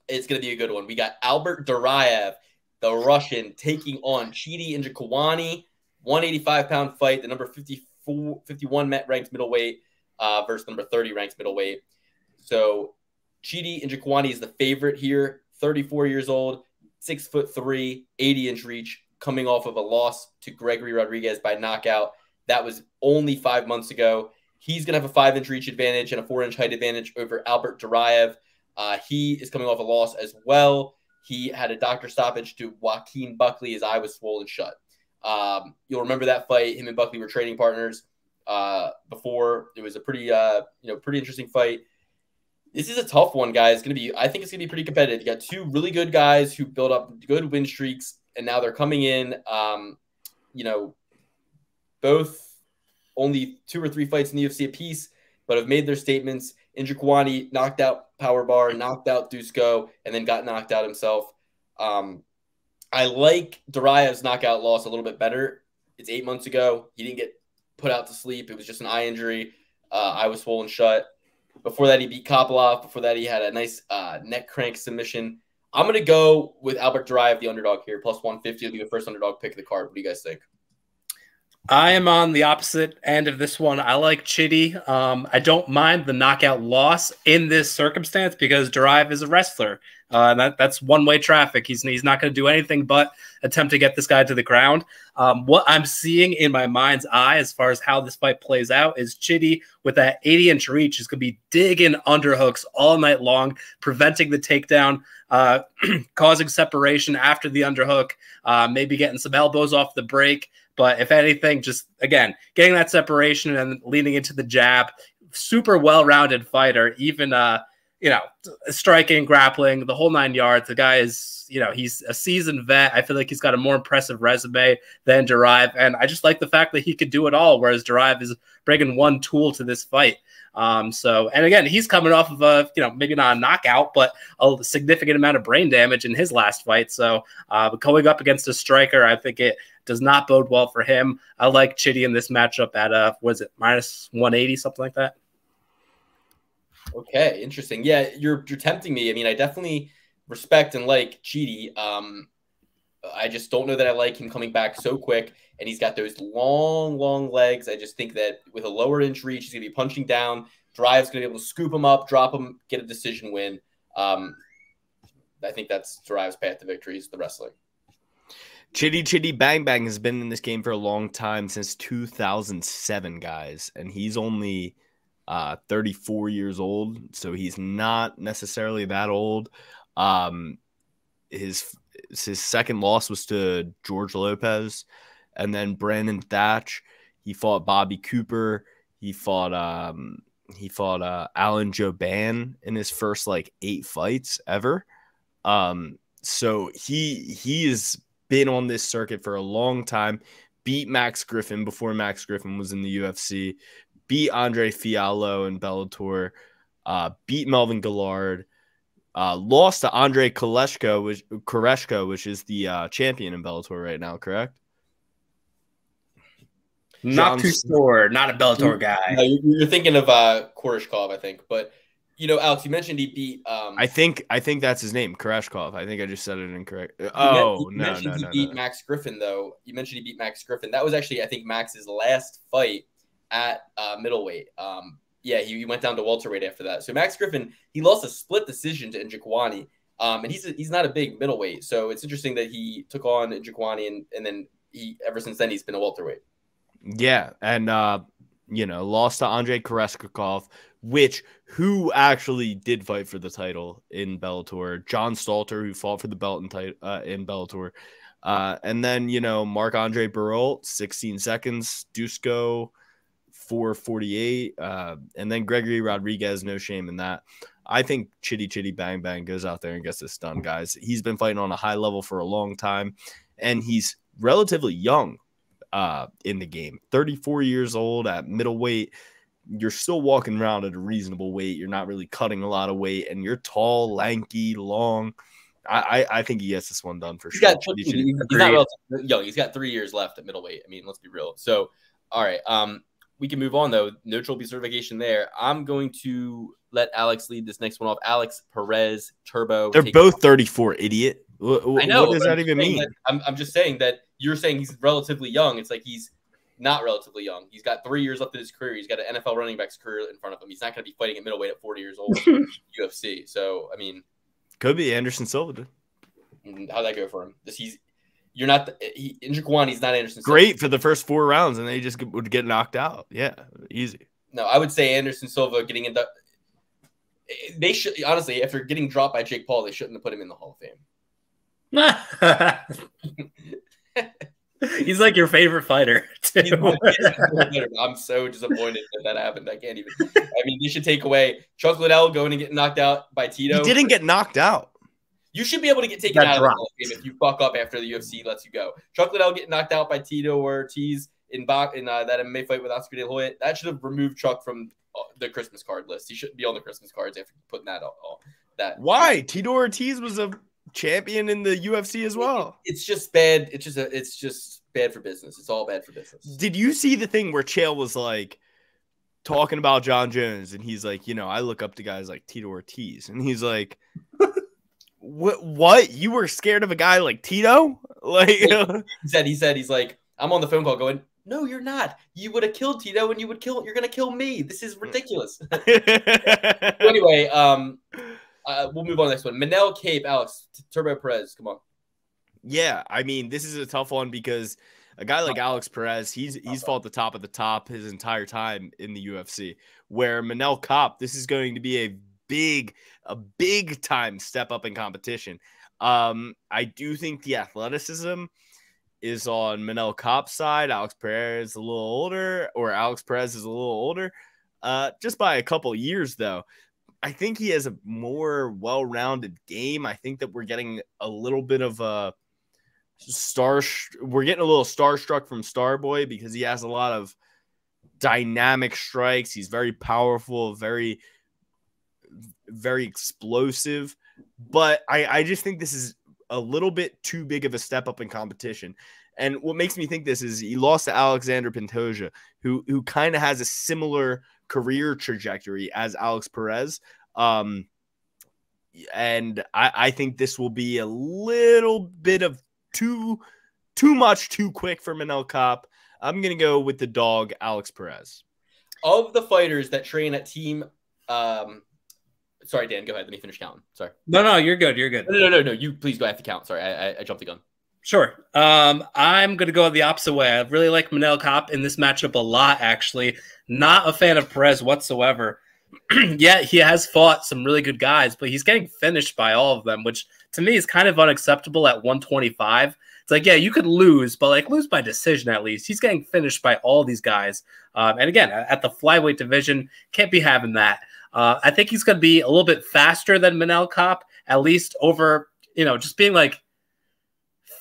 It's going to be a good one. We got Albert Duraev, the Russian, taking on Chito Njokuani, 185-pound fight, the number 51 ranked middleweight versus number 30 ranked middleweight. So Chito Njokuani is the favorite here, 34 years old, 6'3", 80-inch reach, coming off of a loss to Gregory Rodriguez by knockout. That was only 5 months ago. He's going to have a 5-inch reach advantage and a 4-inch height advantage over Albert Duraev. He is coming off a loss as well. He had a doctor stoppage to Joaquin Buckley. His eye was swollen shut. You'll remember that fight. Him and Buckley were training partners before. It was a pretty interesting fight. This is a tough one, guys. I think it's gonna be pretty competitive. You got two really good guys who built up good win streaks, and now they're coming in. You know, both only 2 or 3 fights in the UFC apiece, but have made their statements. Njokuani knocked out Powerbar, knocked out Dusko, and then got knocked out himself. I like Duraev's knockout loss a little bit better. It's 8 months ago. He didn't get put out to sleep. It was just an eye injury. Eye was swollen shut. Before that, he beat Kopylov. Before that, he had a nice neck crank submission. I'm going to go with Albert Duraev, the underdog here, plus 150. It'll be the first underdog pick of the card. What do you guys think? I am on the opposite end of this one. I like Chitty. I don't mind the knockout loss in this circumstance because Duraev is a wrestler. That's one-way traffic. He's not going to do anything but attempt to get this guy to the ground. What I'm seeing in my mind's eye as far as how this fight plays out is Chitty with that 80-inch reach is going to be digging underhooks all night long, preventing the takedown, causing separation after the underhook, maybe getting some elbows off the break. But if anything, just, again, getting that separation and leaning into the jab. Super well-rounded fighter, even, striking, grappling, the whole 9 yards. The guy is, he's a seasoned vet. I feel like he's got a more impressive resume than Duraev. And I just like the fact that he could do it all, whereas Duraev is bringing one tool to this fight. And again, he's coming off of maybe not a knockout, but a significant amount of brain damage in his last fight. So going up against a striker, I think it does not bode well for him. I like Chitty in this matchup at minus 180, something like that. Okay, interesting. Yeah, you're tempting me. I mean, I definitely respect and like Chitty. I just don't know that I like him coming back so quick, and he's got those long legs. I just think that with a lower inch reach, he's going to be punching down. Duraev's going to be able to scoop him up, drop him, get a decision win. I think that's Duraev's path to victory is the wrestling. Chitty Bang Bang has been in this game for a long time, since 2007, guys, and he's only 34 years old, so he's not necessarily that old. His second loss was to George Lopez, and then Brandon Thatch. He fought Bobby Cooper. He fought Alan Jouban in his first 8 fights ever. So he has been on this circuit for a long time. Beat Max Griffin before Max Griffin was in the UFC. Beat Andre Fiallo in Bellator. Beat Melvin Gillard. Lost to Andre Koreshko, which is the champion in Bellator right now, correct? Not too sure. Not a Bellator guy. No, you're thinking of Koreshkov, I think. But Alex, you mentioned he beat. I think that's his name, Koreshkov. I think I just said it incorrect. Oh, no. He beat Max Griffin, though. You mentioned he beat Max Griffin. That was actually, I think, Max's last fight at middleweight. He went down to welterweight after that. So Max Griffin, he lost a split decision to Njokuani, and he's not a big middleweight. So it's interesting that he took on Njokuani, and then ever since then he's been a welterweight. Yeah, and lost to Andre Koreshkov, who actually did fight for the title in Bellator. John Stalter, who fought for the belt in Bellator. And then, Marc-Andre Barrault, 16 seconds. Dusko, 4:48. And then Gregory Rodriguez, no shame in that. I think Chitty Bang Bang goes out there and gets this done, guys. He's been fighting on a high level for a long time, and he's relatively young in the game. 34 years old at middleweight. You're still walking around at a reasonable weight. You're not really cutting a lot of weight, and you're tall, lanky, long. I think he gets this one done for sure. He's not relatively young. He's got 3 years left at middleweight. I mean, let's be real. So, all right. We can move on, though. No trophy certification there. I'm going to let Alex lead this next one off. Alex Perez, Turbo. They're both 34, idiot. I know. What does that even mean? I'm just saying that you're saying he's relatively young. It's like he's not relatively young. He's got 3 years left in his career. He's got an NFL running back's career in front of him. He's not going to be fighting at middleweight at 40 years old in UFC. So, I mean. Could be Anderson Silva. How'd that go for him? You're not Njokuani's not Anderson Silva. Great for the first 4 rounds, and they just would get knocked out. Yeah, easy. No, I would say Anderson Silva getting into. They should honestly, after getting dropped by Jake Paul, they shouldn't have put him in the Hall of Fame. He's like your favorite fighter. too. I'm so disappointed that happened. I can't even. I mean, you should take away Chuck Liddell going and getting knocked out by Tito. He didn't get knocked out. You should be able to get taken out of the game if you fuck up after the UFC lets you go. Chuck Liddell getting knocked out by Tito or Ortiz in that MMA fight with Oscar De La Hoya, that should have removed Chuck from the Christmas card list. He shouldn't be on the Christmas cards after putting that all. Why? Tito Ortiz was a champion in the UFC as well. It's just bad. It's just bad for business. It's all bad for business. Did you see the thing where Chael was like talking about John Jones and he's like, I look up to guys like Tito Ortiz, and he's like, what? You were scared of a guy like Tito? Like he said he's like, I'm on the phone call going, no, you're not. You would have killed Tito, and you're gonna kill me. This is ridiculous. Anyway, we'll move on to the next one. Manel Cape, Alex, Turbo Perez, come on. Yeah, I mean, this is a tough one because a guy like Alex Perez, he's fought at the top of the top his entire time in the UFC. Where Manel Kape, this is going to be a big time step up in competition. I do think the athleticism is on Manel Kape's side. Alex Perez is a little older, just by a couple years though. I think he has a more well-rounded game. I think that we're getting a little bit of a we're getting a little starstruck from Starboy because he has a lot of dynamic strikes. He's very powerful, very, very explosive. But I just think this is a little bit too big of a step up in competition. And what makes me think this is he lost to Alexander Pantoja, who kind of has a similar career trajectory as Alex Perez. And I think this will be a little bit of too much too quick for Manel Kape. I'm going to go with the dog, Alex Perez. Of the fighters that train at team, sorry, Dan, go ahead. Let me finish counting. Sorry. No, you're good. You're good. No. You please go. I have to count. Sorry, I jumped the gun. Sure. I'm going to go the opposite way. I really like Manel Kape in this matchup a lot, actually. Not a fan of Perez whatsoever. Yeah, he has fought some really good guys, but he's getting finished by all of them, which to me is kind of unacceptable at 125. It's like, yeah, you could lose, but like lose by decision at least. He's getting finished by all these guys. And again, at the flyweight division, can't be having that. I think he's going to be a little bit faster than Manel Kape, at least over, just being like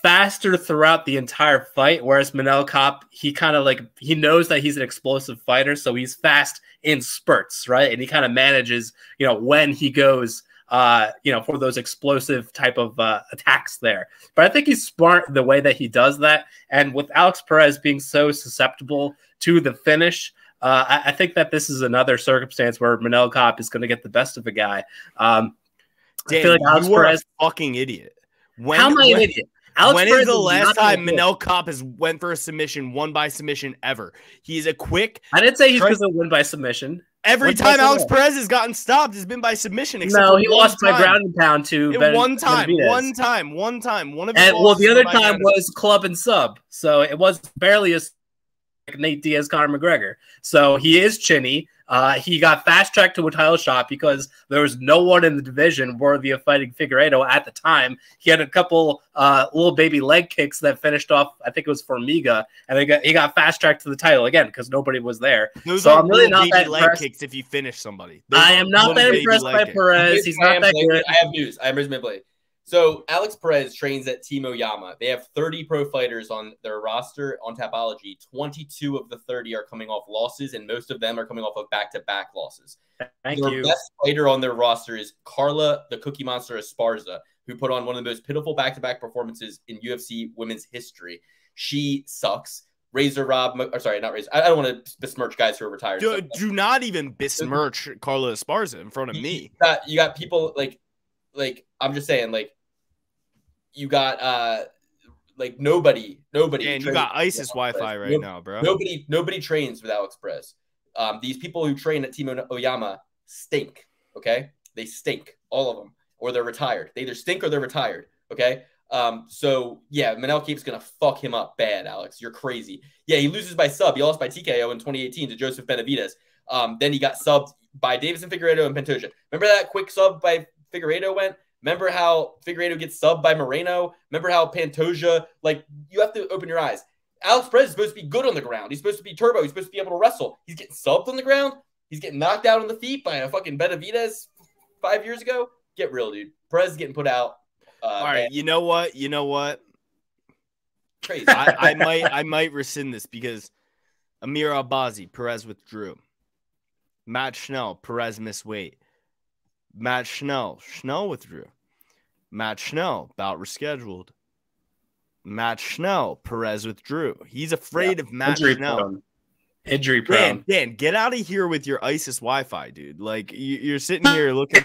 faster throughout the entire fight. Whereas Manel Kape, he kind of like, he knows that he's an explosive fighter. So he's fast in spurts, right? And he kind of manages, when he goes, for those explosive type of attacks there. But I think he's smart the way that he does that. And with Alex Perez being so susceptible to the finish, I think that this is another circumstance where Manel Kape is going to get the best of a guy. Dan, I feel like Alex Perez, a fucking idiot. How am I an idiot? When is the last time Manel Kape has went for a submission, won by submission ever? He's a quick. I didn't say he's going to win by submission. Every time Alex Perez has gotten stopped has been by submission. No, he lost by ground and pound to one time. One of his the other time was club and sub, so it was barely as Nate Diaz, Conor McGregor. So he is chinny. He got fast-tracked to a title shot because there was no one in the division worthy of fighting Figueiredo at the time. He had a couple little baby leg kicks that finished off, I think it was Formiga, and he got fast-tracked to the title again because nobody was there. Those are really not that leg kicks if you finish somebody. I am not that impressed by Perez. He's not that good. I have news. I have resume play. So Alex Perez trains at Team Oyama. They have 30 pro fighters on their roster on Tapology. 22 of the 30 are coming off losses, and most of them are coming off of back-to-back losses. Thank their you. best fighter on their roster is Carla, the Cookie Monster Esparza, who put on one of the most pitiful back-to-back performances in UFC women's history. She sucks. Razor Rob, sorry, not Razor. I don't want to besmirch guys who are retired. Do not even besmirch Carla Esparza in front of me. You got people like I'm just saying, like, you got nobody. And you got ISIS Wi-Fi right now, bro. Nobody trains with Alex Perez. These people who train at Team Oyama stink. Okay, they stink, all of them, or they're retired. They either stink or they're retired. Okay. So yeah, Manel Kape's gonna fuck him up bad. Alex, you're crazy. Yeah, he loses by sub. He lost by TKO in 2018 to Joseph Benavidez. Then he got subbed by Davison Figueiredo and Pantoja. Remember that quick sub by Figueiredo went? Remember how Figueiredo gets subbed by Moreno? Remember how Pantoja, like, you have to open your eyes. Alex Perez is supposed to be good on the ground. He's supposed to be turbo. He's supposed to be able to wrestle. He's getting subbed on the ground. He's getting knocked out on the feet by a fucking Benavidez 5 years ago. Get real, dude. Perez is getting put out. All right, you know what? Crazy. I might rescind this because Amir Albazi, Perez withdrew. Matt Schnell, Perez missed weight. Matt Schnell withdrew. Matt Schnell, bout rescheduled. Matt Schnell, Perez withdrew. He's afraid of Matt Schnell. Injury prone. Dan, get out of here with your ISIS Wi-Fi, dude. Like you're sitting here looking.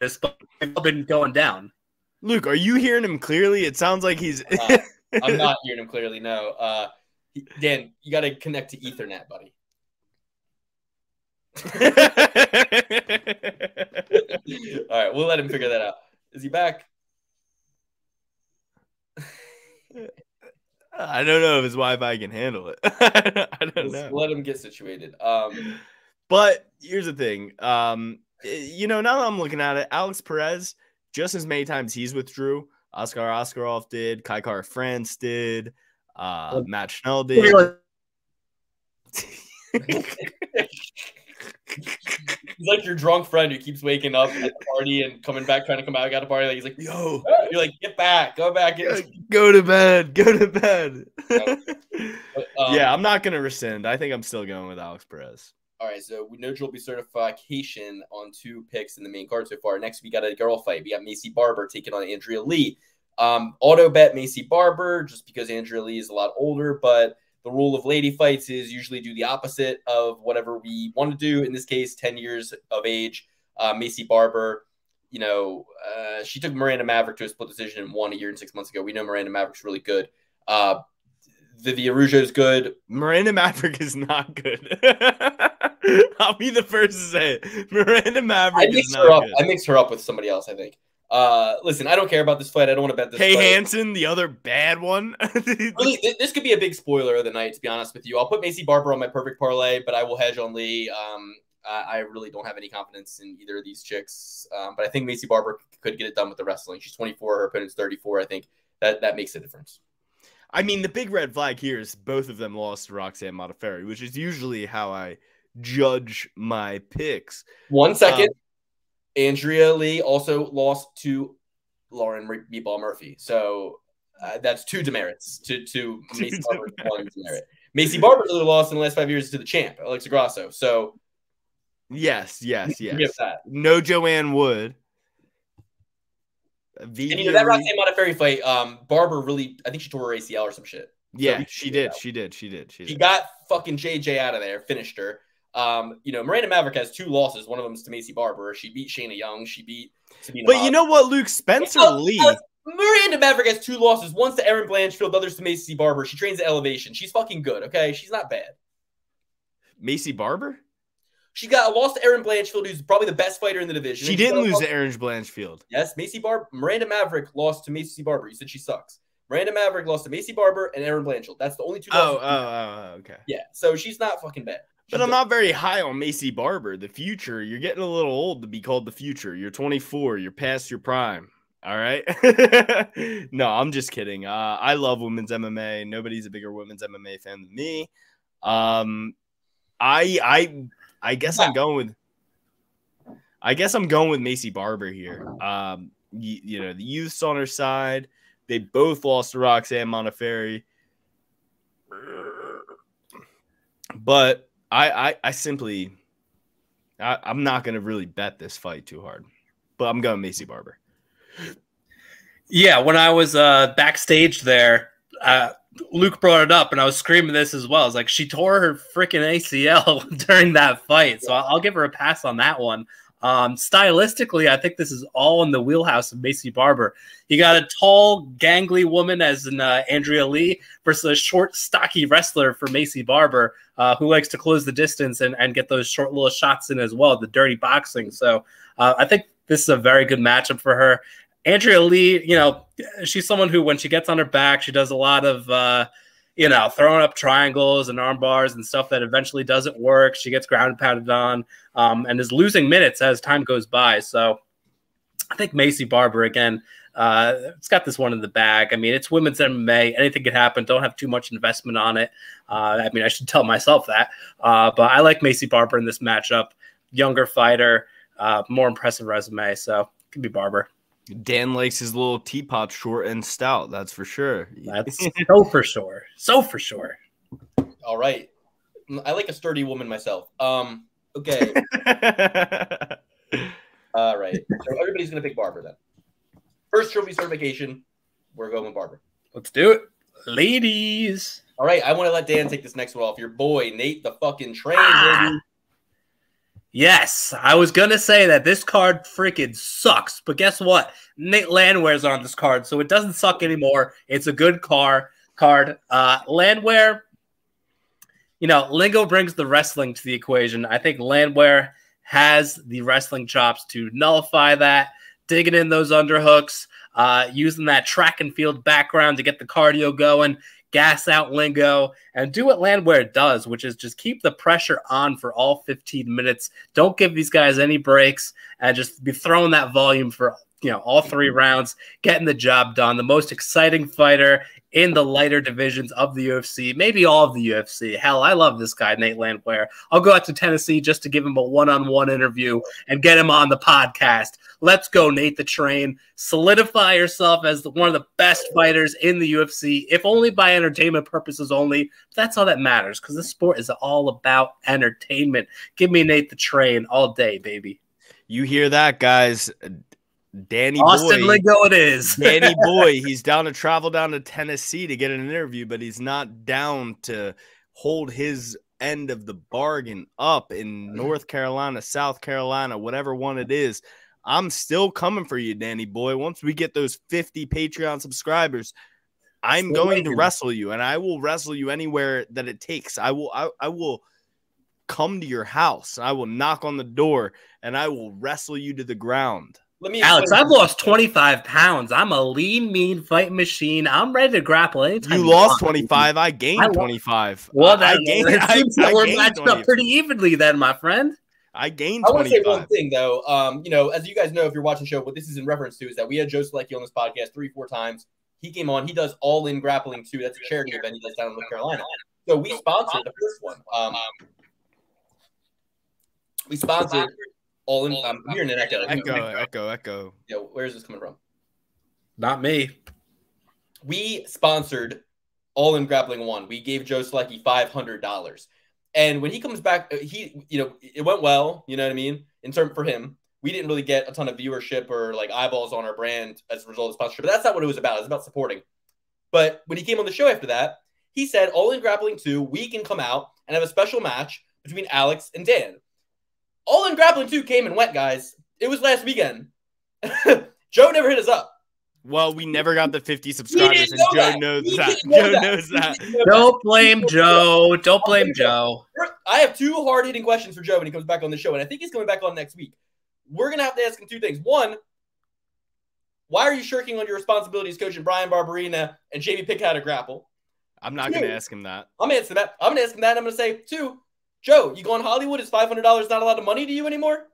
It's been going down. Luke, are you hearing him clearly? It sounds like he's. I'm not hearing him clearly. No, Dan, you got to connect to Ethernet, buddy. All right, we'll let him figure that out. Is he back? I don't know if his Wi-Fi can handle it. I don't know. Let him get situated. But here's the thing. Now that I'm looking at it, Alex Perez, just as many times he's withdrew. Oscar Oskarov did. Kai Kara France did. Matt Schnell did. He's like your drunk friend who keeps waking up at the party and coming back, trying to come out at a party. Like he's like, "Yo," you're like, "Get back, go back, go to bed." Yeah, I'm not gonna rescind. I think I'm still going with Alex Perez. All right, so we know Joel will be certification on 2 picks in the main card so far. Next, we got a girl fight. We got Macy Barber taking on Andrea Lee. Auto bet Macy Barber just because Andrea Lee is a lot older, but the rule of lady fights is usually do the opposite of whatever we want to do. In this case, 10 years of age. Macy Barber, she took Miranda Maverick to a split decision and won a year and 6 months ago. We know Miranda Maverick's really good. Vivi Araujo is good. Miranda Maverick is not good. I'll be the first to say it. Miranda Maverick is not good. I mixed her up with somebody else, I think. Listen, I don't care about this fight. I don't want to bet this fight. fight. Hansen, the other bad one. Really, this could be a big spoiler of the night, to be honest with you. I'll put Macy Barber on my perfect parlay, but I will hedge on Lee. I really don't have any confidence in either of these chicks. But I think Macy Barber could get it done with the wrestling. She's 24. Her opponent's 34. I think that makes a difference. I mean, the big red flag here is both of them lost to Roxanne Modafferi, which is usually how I judge my picks. 1 second. Andrea Lee also lost to Lauren Meatball Murphy. So that's 2 demerits to Macy Barber's 1 demerit. Macy Barber's only lost in the last 5 years to the champ, Alexa Grasso. So yes. That. No Joanne Wood. And that Roxanne Modafferi fight, Barber really, I think she tore her ACL or some shit. Yeah, so she did. She got fucking JJ out of there, finished her. Miranda Maverick has 2 losses. One of them is to Macy Barber. She beat Shayna Young. She beat Sabina But Hobbs. You know what, Luke? Spencer Lee. Miranda Maverick has 2 losses. One's to Erin Blanchfield, the other's to Macy Barber. She trains at Elevation. She's fucking good, okay? She's not bad. Macy Barber? She got a loss to Erin Blanchfield, who's probably the best fighter in the division. She didn't lose to Erin Blanchfield. Yes, Miranda Maverick lost to Macy Barber. You said she sucks. Miranda Maverick lost to Macy Barber and Erin Blanchfield. That's the only 2 losses. Okay. Yeah, so she's not fucking bad. But I'm not very high on Macy Barber. The future, you're getting a little old to be called the future. You're 24. You're past your prime. All right. No, I'm just kidding. I love women's MMA. Nobody's a bigger women's MMA fan than me. I guess I'm going with Macy Barber here. The youth's on her side. They both lost to Roxanne Modafferi. But I'm not going to really bet this fight too hard. But I'm going Macy Barber. Yeah, when I was backstage there, Luke brought it up, and I was screaming this as well. It's like she tore her freaking ACL during that fight, so I'll give her a pass on that one. Stylistically, I think this is all in the wheelhouse of Macy Barber. You got a tall, gangly woman as in Andrea Lee versus a short, stocky wrestler for Macy Barber, who likes to close the distance and get those short little shots in as well, the dirty boxing. So I think this is a very good matchup for her. Andrea Lee, she's someone who, when she gets on her back, she does a lot of, throwing up triangles and arm bars and stuff that eventually doesn't work. She gets ground pounded on and is losing minutes as time goes by. So I think Macy Barber, again, It's got this one in the bag. I mean, it's women's MMA. Anything could happen. Don't have too much investment on it. I mean, I should tell myself that. But I like Macy Barber in this matchup. Younger fighter, more impressive resume. So it could be Barber. Dan likes his little teapot short and stout. That's for sure. That's so for sure. So for sure. All right. I like a sturdy woman myself. Okay. All right. So everybody's going to pick Barber then. First trophy certification, we're going with Barber. Let's do it. Ladies. All right. I want to let Dan take this next one off. Your boy, Nate the fucking Train, baby. Yes, I was going to say that this card freaking sucks. But guess what? Nate Landwehr's on this card, so it doesn't suck anymore. It's a good card. Landwehr, you know, Lingo brings the wrestling to the equation. I think Landwehr has the wrestling chops to nullify that, digging in those underhooks, using that track and field background to get the cardio going, gas out Lingo, and do what Landwehr does, which is just keep the pressure on for all 15 minutes. Don't give these guys any breaks and just be throwing that volume for, you know, all 3 rounds, getting the job done. The most exciting fighter in the lighter divisions of the UFC, maybe all of the UFC. Hell, I love this guy, Nate Landwehr. I'll go out to Tennessee just to give him a one-on-one interview and get him on the podcast. Let's go, Nate the Train. Solidify yourself as one of the best fighters in the UFC, if only by entertainment purposes only. That's all that matters, because this sport is all about entertainment. Give me Nate the Train all day, baby. You hear that, guys? Danny Austin Boy, Lingo it is. Danny Boy, he's down to travel down to Tennessee to get an interview, but he's not down to hold his end of the bargain up in North Carolina, South Carolina, whatever one it is. I'm still coming for you, Danny Boy. Once we get those 50 Patreon subscribers, I'm going to wrestle you, and I will wrestle you anywhere that it takes. I will come to your house. I will knock on the door, and I will wrestle you to the ground. Alex, I've lost 25 pounds. I'm a lean, mean fighting machine. I'm ready to grapple anytime. You lost 25. I gained 25. Well, it seems that we're matched up pretty evenly then, my friend. I gained 25. I want to say one thing, though. You know, as you guys know, if you're watching the show, what this is in reference to is that we had Joe Selecki on this podcast 3-4 times. He came on. He does All In Grappling, too. That's a charity event he does down in North Carolina. So we sponsored the first one. We sponsored All In. I'm hearing an echo. Echo. Yo, where is this coming from? Not me. We sponsored All In Grappling 1. We gave Joe Selecki $500. And when he comes back, it went well, you know what I mean? In term for him, we didn't really get a ton of viewership or like eyeballs on our brand as a result of sponsorship. But that's not what it was about. It was about supporting. But when he came on the show after that, he said, All In Grappling 2, we can come out and have a special match between Alex and Dan. All In Grappling 2 came and went, guys. It was last weekend. Joe never hit us up. Well, we never got the 50 subscribers, and Joe knows that. Joe knows that. Don't blame Joe. Don't blame Joe. I have 2 hard-hitting questions for Joe when he comes back on the show, and I think he's coming back on next week. We're going to have to ask him 2 things. One, why are you shirking on your responsibilities coaching Brian Barberina and Jamie Pick how to grapple? I'm not going to ask him that. I'm going to ask him that, and I'm going to say, 2, Joe, you going Hollywood? Is $500 not a lot of money to you anymore?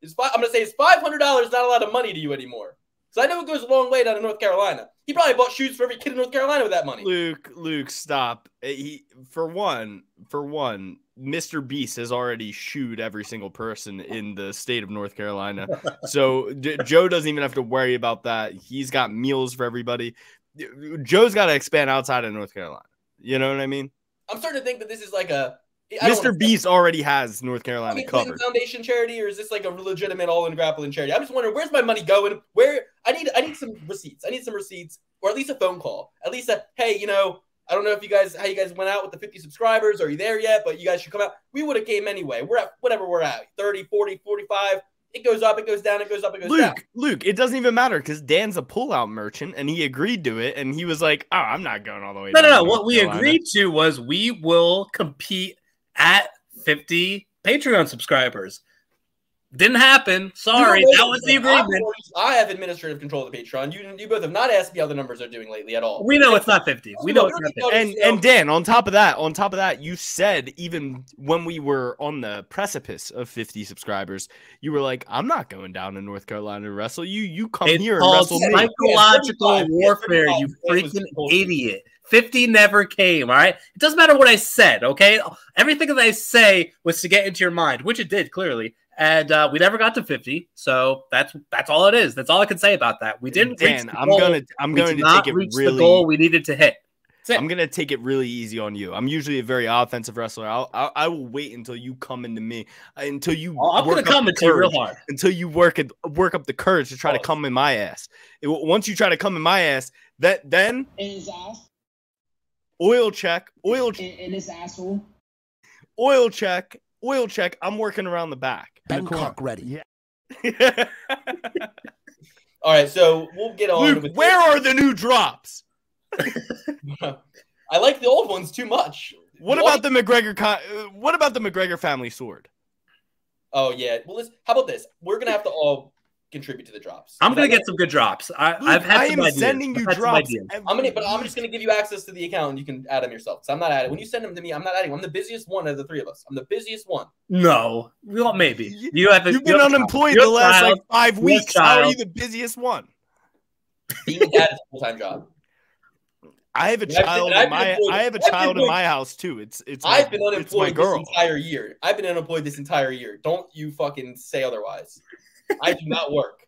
I'm going to say, is $500 not a lot of money to you anymore? Because I know it goes a long way down in North Carolina. He probably bought shoes for every kid in North Carolina with that money. Luke, stop. For one, Mr. Beast has already shooed every single person in the state of North Carolina. So Joe doesn't even have to worry about that. He's got meals for everybody. Joe's got to expand outside of North Carolina. You know what I mean? I'm starting to think that this is like a... Mr. Beast already has North Carolina covered. Foundation charity, or is this like a legitimate All In Grappling charity? I'm just wondering, where's my money going? Where I need some receipts. I need some receipts, or at least a phone call. At least hey, you know, I don't know how you guys went out with the 50 subscribers. Are you there yet? But you guys should come out. We would have came anyway. We're at whatever we're at, 30, 40, 45. It goes up, it goes down, it goes up, it goes down. Luke, it doesn't even matter because Dan's a pullout merchant, and he agreed to it, and he was like, "Oh, I'm not going all the way." No. What we agreed to was we will compete at 50 Patreon subscribers. Didn't happen. Sorry, that was the agreement. I have administrative control of the Patreon. You both have not asked me how the numbers are doing lately at all. We know it's not 50. We know it's not 50. And Dan, on top of that, you said even when we were on the precipice of 50 subscribers, you were like, "I'm not going down to North Carolina to wrestle you. You come here and wrestle me." Psychological warfare, you freaking idiot. 50 never came, all right? It doesn't matter what I said, okay? Everything that I say was to get into your mind, which it did, clearly. And we never got to 50, so that's all it is. That's all I can say about that. We didn't reach the goal. I'm going to take it really. The goal we needed to hit. I'm going to take it really easy on you. I'm usually a very offensive wrestler. I will wait until you come into me. Until you. I'm going to come into you real hard. Until you work up the courage to try to come in my ass. Once you try to come in my ass, then in his ass. Oil check. In his asshole. Oil check. I'm working around the back. Bangkok ready. Yeah. All right, so we'll get on. Luke, where are the new drops? I like the old ones too much. What about the McGregor? What about the McGregor family sword? Oh yeah. Well, how about this? We're gonna have to all contribute to the drops. I'm gonna get some good drops. I've had some ideas. Sending you drops. I'm just gonna give you access to the account and you can add them yourself. So I'm not adding. When you send them to me, I'm not adding. I'm the busiest one of the three of us. I'm the busiest one. No, well, maybe you've been unemployed the last like 5 weeks. How are you the busiest one? Being a dad is a full-time job. I have a child. I have a child in my house too. I've been unemployed this entire year. I've been unemployed this entire year. Don't you fucking say otherwise. I do not work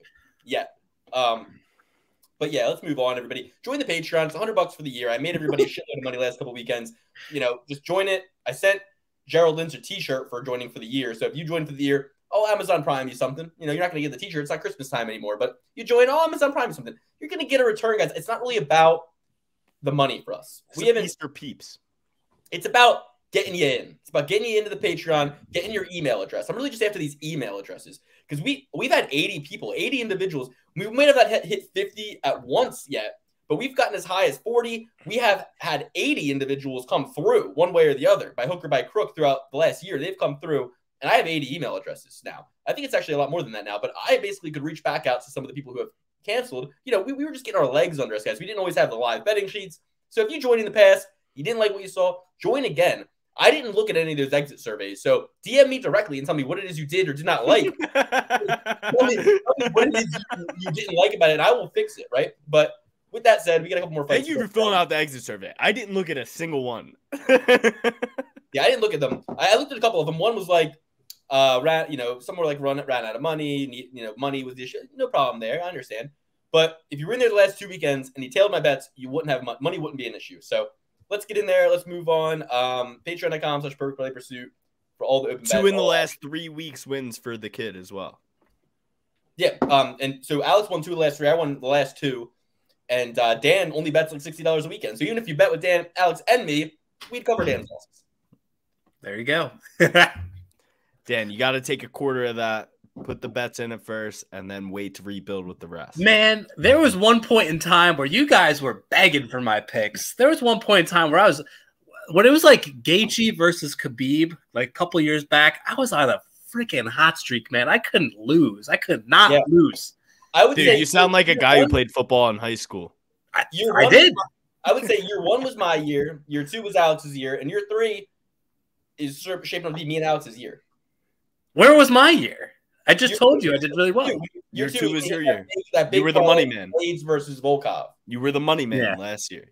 yet. But yeah, let's move on, everybody. Join the Patreon. It's $100 for the year. I made everybody a shitload of money last couple weekends. Just join it. I sent Gerald Lynch a t-shirt for joining for the year. So if you join for the year, Amazon Prime you something. You're not going to get the t-shirt. It's not Christmas time anymore. But you join, Amazon Prime you something. You're going to get a return, guys. It's not really about the money for us. We haven't Easter peeps. It's about getting you in. It's about getting you into the Patreon, getting your email address. I'm really just after these email addresses because we've had 80 people, 80 individuals. We might have not hit 50 at once yet, but we've gotten as high as 40. We have had 80 individuals come through one way or the other by hook or by crook throughout the last year. They've come through, and I have 80 email addresses now. I think it's actually a lot more than that now, but I basically could reach back out to some of the people who have canceled. We were just getting our legs under us, guys. We didn't always have the live betting sheets. So if you joined in the past, you didn't like what you saw, join again. I didn't look at any of those exit surveys. So DM me directly and tell me what it is you did or did not like. tell me what it is you didn't like about it, and I will fix it, right? But with that said, we got a couple more fights. Thank you for filling out the exit survey. I didn't look at a single one. Yeah, I didn't look at them. I looked at a couple of them. One was like, somewhere like ran out of money. Money was the issue. No problem there. I understand. But if you were in there the last 2 weekends and you tailed my bets, you wouldn't have money. Wouldn't be an issue. So let's get in there. Let's move on. Patreon.com/PerfectPlayPursuit for all the open bets. 2 in the last 3 weeks wins for the kid as well. Yeah. And so Alex won 2 of the last 3. I won the last 2. And Dan only bets like $60 a weekend. So even if you bet with Dan, Alex, and me, we'd cover Dan's losses. There you go. Dan, you got to take a quarter of that. Put the bets in at first, and then wait to rebuild with the rest. Man, there was one point in time where you guys were begging for my picks. There was one point in time where when it was like Gaethje versus Khabib, like a couple years back, I was on a freaking hot streak, man. I couldn't lose. I could not lose. Dude, you sound like a guy who played football in high school. I did. I would say year 1 was my year. Year 2 was Alex's year. And year 3 is shaping up to be me and Alex's year. Where was my year? I just told you I did really well. Year 2 was your year. You were the money man. Blades versus Volkov. You were the money man last year.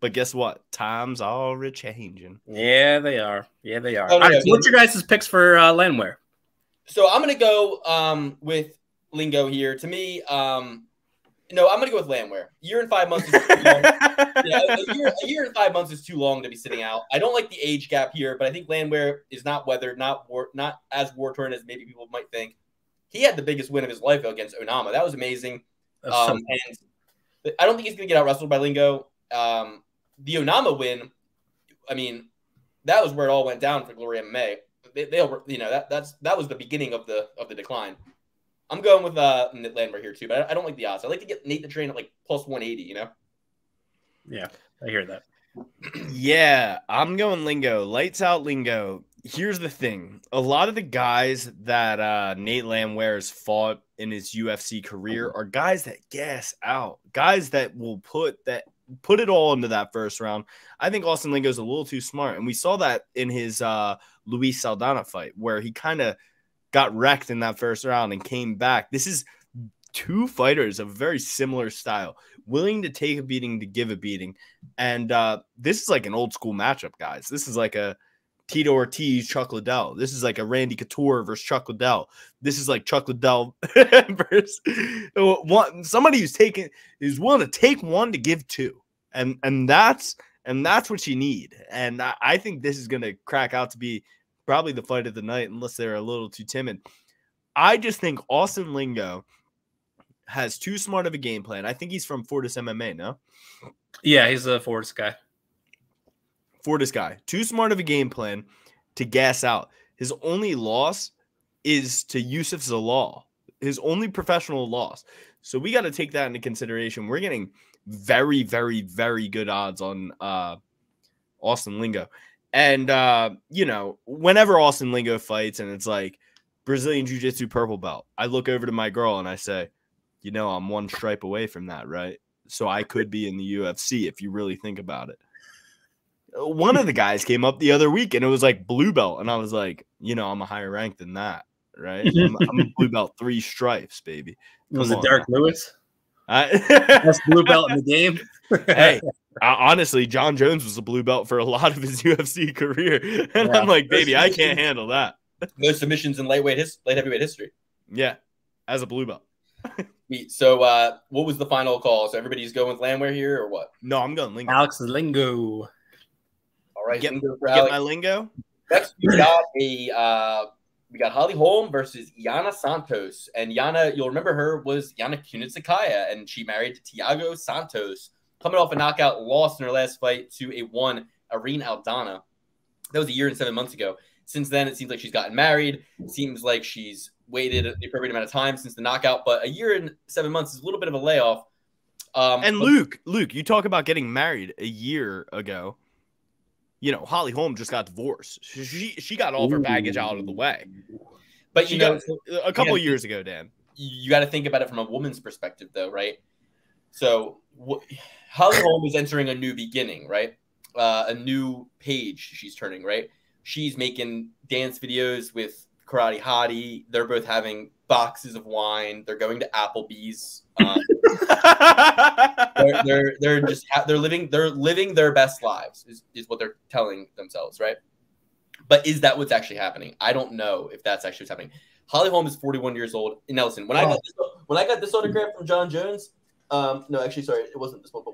But guess what? Times are changing. Yeah, they are. All right, what's your guys' picks for Landwehr? So I'm going to go with Lingo here. To me, I'm going to go with Landwehr. A year and 5 months is too long. A year and 5 months is too long to be sitting out. I don't like the age gap here, but I think Landwehr is not weathered, not as war-torn as maybe people might think. He had the biggest win of his life against Onama. That was amazing. And I don't think he's going to get out-wrestled by Lingo. The Onama win, I mean, that was where it all went down for Glory MMA. That was the beginning of the decline. I'm going with Landwehr here too, but I don't like the odds. I like to get Nate the Train at like plus 180, Yeah, I hear that. Yeah, I'm going Lingo. Lights out Lingo. Here's the thing. A lot of the guys that Nate Landwehr has fought in his UFC career are guys that gas out, guys that will put it all into that first round. I think Austin Lingo's a little too smart, and we saw that in his Luis Saldana fight where he kind of got wrecked in that first round and came back. This is two fighters of very similar style, willing to take a beating to give a beating, and this is like an old school matchup, guys. This is like a Tito Ortiz, Chuck Liddell. This is like a Randy Couture versus Chuck Liddell. This is like Chuck Liddell versus somebody who's willing to take one to give two, and that's what you need. And I think this is going to crack out to be probably the fight of the night, unless they're a little too timid. I just think Austin Lingo has too smart of a game plan. I think he's from Fortis MMA, no? Yeah, he's a Fortis guy. Fortis guy. Too smart of a game plan to gas out. His only loss is to Yusuf Zalal. His only professional loss. So we got to take that into consideration. We're getting very, very, very good odds on Austin Lingo. And, whenever Austin Lingo fights and it's like Brazilian Jiu-Jitsu purple belt, I look over to my girl and I say, I'm one stripe away from that, right? So I could be in the UFC if you really think about it. One of the guys came up the other week and it was like blue belt. And I was like, I'm a higher rank than that, right? I'm a blue belt 3 stripes, baby. Was it Derek Lewis? Best blue belt in the game. Hey, honestly, John Jones was a blue belt for a lot of his UFC career. And I'm like, baby, I can't handle that. Most submissions in light heavyweight history. Yeah, as a blue belt. So what was the final call? So everybody's going with Landwehr here or what? No, I'm going Lingo. Alex Lingo. All right, get Alex. my Lingo. Next, we got Holly Holm versus Yana Santos, and Yana, you'll remember her was Yana Kunitskaya, and she married Thiago Santos, coming off a knockout loss in her last fight to a Irene Aldana. That was a year and 7 months ago. Since then, it seems like she's gotten married. It seems like she's waited the appropriate amount of time since the knockout, but a year and 7 months is a little bit of a layoff. Luke, you talk about getting married a year ago. Holly Holm just got divorced. She got all of her baggage out of the way. But a couple of years ago, Dan. You got to think about it from a woman's perspective, though, right? So Holly Holm is entering a new beginning, right? A new page she's turning, right? She's making dance videos with Karate Hottie. They're both having boxes of wine. They're going to Applebee's. They're living their best lives is what they're telling themselves, right? But is that what's actually happening? I don't know if that's actually what's happening. Holly Holm is 41 years old. And Nelson, when I got this autograph from John Jones, no, actually, sorry, it wasn't this one. But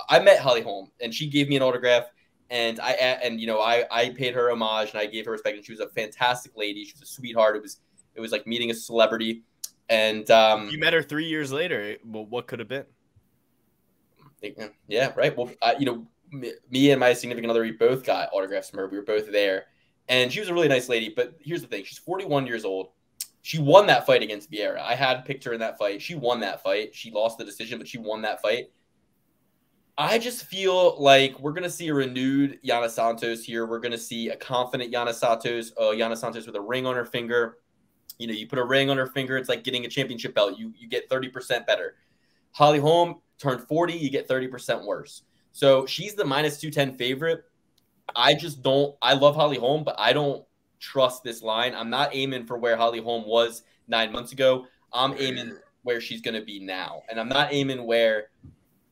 I met Holly Holm and she gave me an autograph. And I paid her homage and I gave her respect, and she was a fantastic lady. She was a sweetheart. It was like meeting a celebrity. And you met her 3 years later. Well, what could have been? Yeah, right. Well, me and my significant other, we both got autographs from her. We were both there, and she was a really nice lady. But here's the thing: she's 41 years old. She won that fight against Vieira. I had picked her in that fight. She won that fight. She lost the decision, but she won that fight. I just feel like we're going to see a renewed Yana Santos here. We're going to see a confident Yana Santos with a ring on her finger. You put a ring on her finger, it's like getting a championship belt. You get 30% better. Holly Holm turned 40, you get 30% worse. So she's the minus 210 favorite. I love Holly Holm, but I don't trust this line. I'm not aiming for where Holly Holm was 9 months ago. I'm aiming where she's going to be now. And I'm not aiming where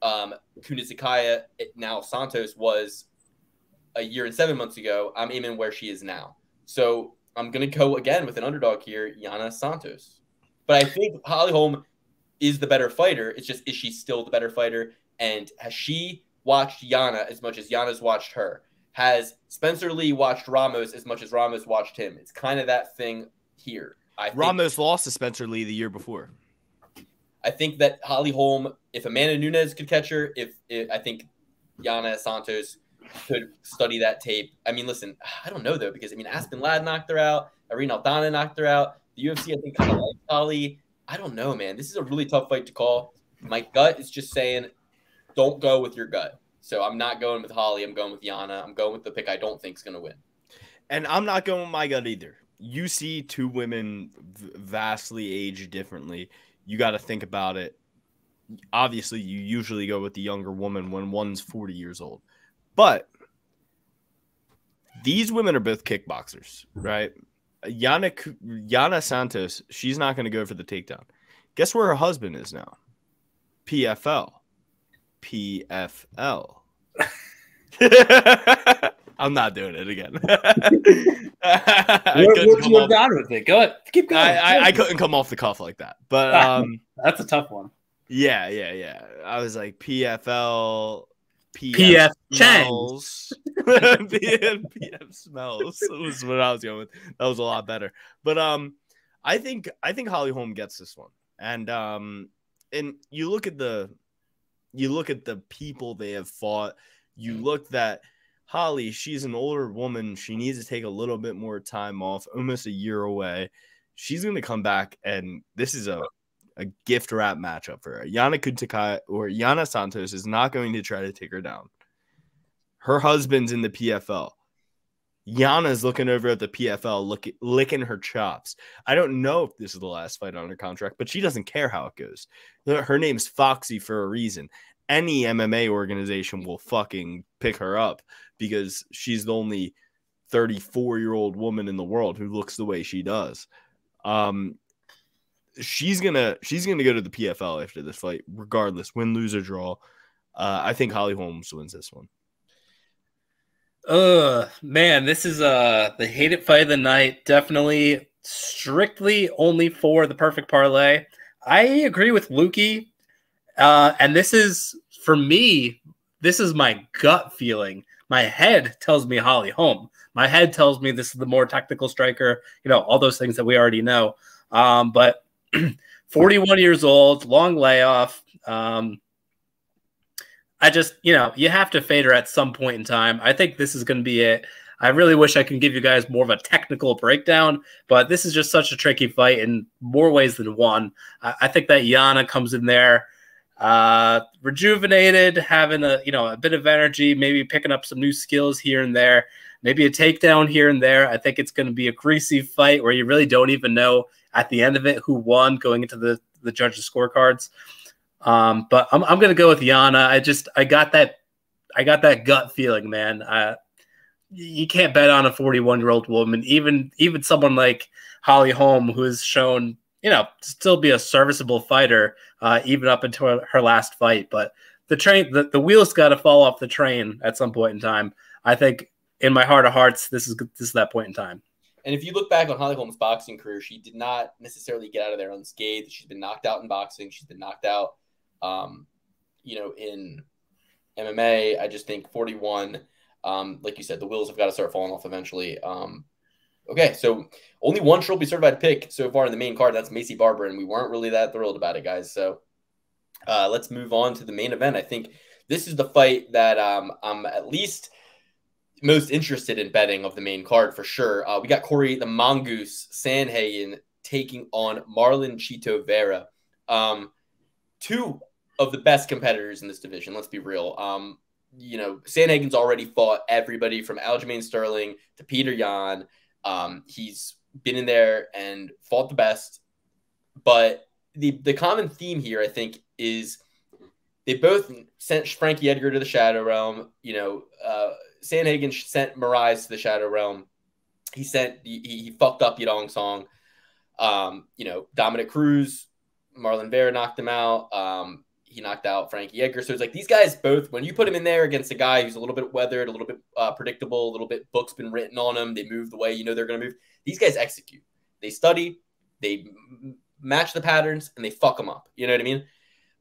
Kunitskaya, now Santos, was a year and 7 months ago. I'm aiming where she is now. So I'm going to go again with an underdog here, Yana Santos. But I think Holly Holm is the better fighter. It's just, is she still the better fighter? And has she watched Yana as much as Yana's watched her? Has Spencer Lee watched Ramos as much as Ramos watched him? It's kind of that thing here. Ramos lost to Spencer Lee the year before. I think that Holly Holm, if Amanda Nunes could catch her, I think Yana Santos could study that tape. I mean, listen, I don't know, though, because, Aspen Ladd knocked her out. Irene Aldana knocked her out. The UFC, I think, kind of liked Holly. I don't know, man. This is a really tough fight to call. My gut is just saying, don't go with your gut. So I'm not going with Holly. I'm going with Yana. I'm going with the pick I don't think is going to win. And I'm not going with my gut either. You see two women vastly aged differently. You got to think about it. Obviously, you usually go with the younger woman when one's 40 years old. But these women are both kickboxers, right? Yana Santos, she's not going to go for the takedown. Guess where her husband is now? PFL. I'm not doing it again. What's your down with it? Go ahead. Keep going. I couldn't come off the cuff like that. But that's a tough one. Yeah. I was like PFL. PF smells. PF smells. That was what I was going with. That was a lot better. But I think Holly Holm gets this one. And you look at the people they have fought. You look that Holly, she's an older woman. She needs to take a little bit more time off, almost a year away. She's going to come back, and this is a gift wrap matchup for her. Yana Santos is not going to try to take her down. Her husband's in the PFL. Yana's looking over at the PFL, licking her chops. I don't know if this is the last fight on her contract, but she doesn't care how it goes. Her name's Foxy for a reason. Any MMA organization will fucking pick her up because she's the only 34-year-old woman in the world who looks the way she does. She's gonna go to the PFL after this fight, regardless, win, lose, or draw. I think Holly Holmes wins this one. Man, this is the hated fight of the night. Definitely, strictly only for the perfect parlay. I agree with Lukey. And this is, for me, this is my gut feeling. My head tells me Holly Holm. My head tells me this is the more technical striker, all those things that we already know. But 41 years old, long layoff. I just, you have to fade her at some point in time. I think this is going to be it. I really wish I could give you guys more of a technical breakdown, but this is just such a tricky fight in more ways than one. I think that Yana comes in there rejuvenated, having a bit of energy, maybe picking up some new skills here and there, maybe a takedown here and there. I think it's going to be a greasy fight where you really don't even know at the end of it who won going into the judges' scorecards. But I'm going to go with Yana. I got that gut feeling, man. You can't bet on a 41-year-old woman, even someone like Holly Holm, who has shown still be a serviceable fighter, even up until her last fight. But the wheels got to fall off the train at some point in time. I think in my heart of hearts, this is that point in time. And if you look back on Holly Holm's boxing career, she did not necessarily get out of there unscathed. She's been knocked out in boxing. She's been knocked out, in MMA. I just think 41, like you said, the wheels have got to start falling off eventually. Okay, so only one trophy certified pick so far in the main card. That's Macy Barber, and we weren't really that thrilled about it, guys. So let's move on to the main event. I think this is the fight that I'm at least most interested in betting of the main card for sure. We got Cory the Mongoose Sandhagen taking on Marlon Chito Vera. Two of the best competitors in this division, let's be real. Sandhagen's already fought everybody from Aljamain Sterling to Peter Yan. He's been in there and fought the best. But the common theme here, I think, is they both sent Frankie Edgar to the Shadow Realm. Sandhagen sent Moraes to the Shadow Realm. He fucked up Yadong Song. Dominic Cruz, Marlon Vera knocked him out. He knocked out Frankie Edgar. So it's like these guys both, when you put him in there against a guy who's a little bit weathered, a little bit predictable, a little bit book's been written on him, they move the way they're going to move. These guys execute. They study, they match the patterns, and they fuck them up. You know what I mean?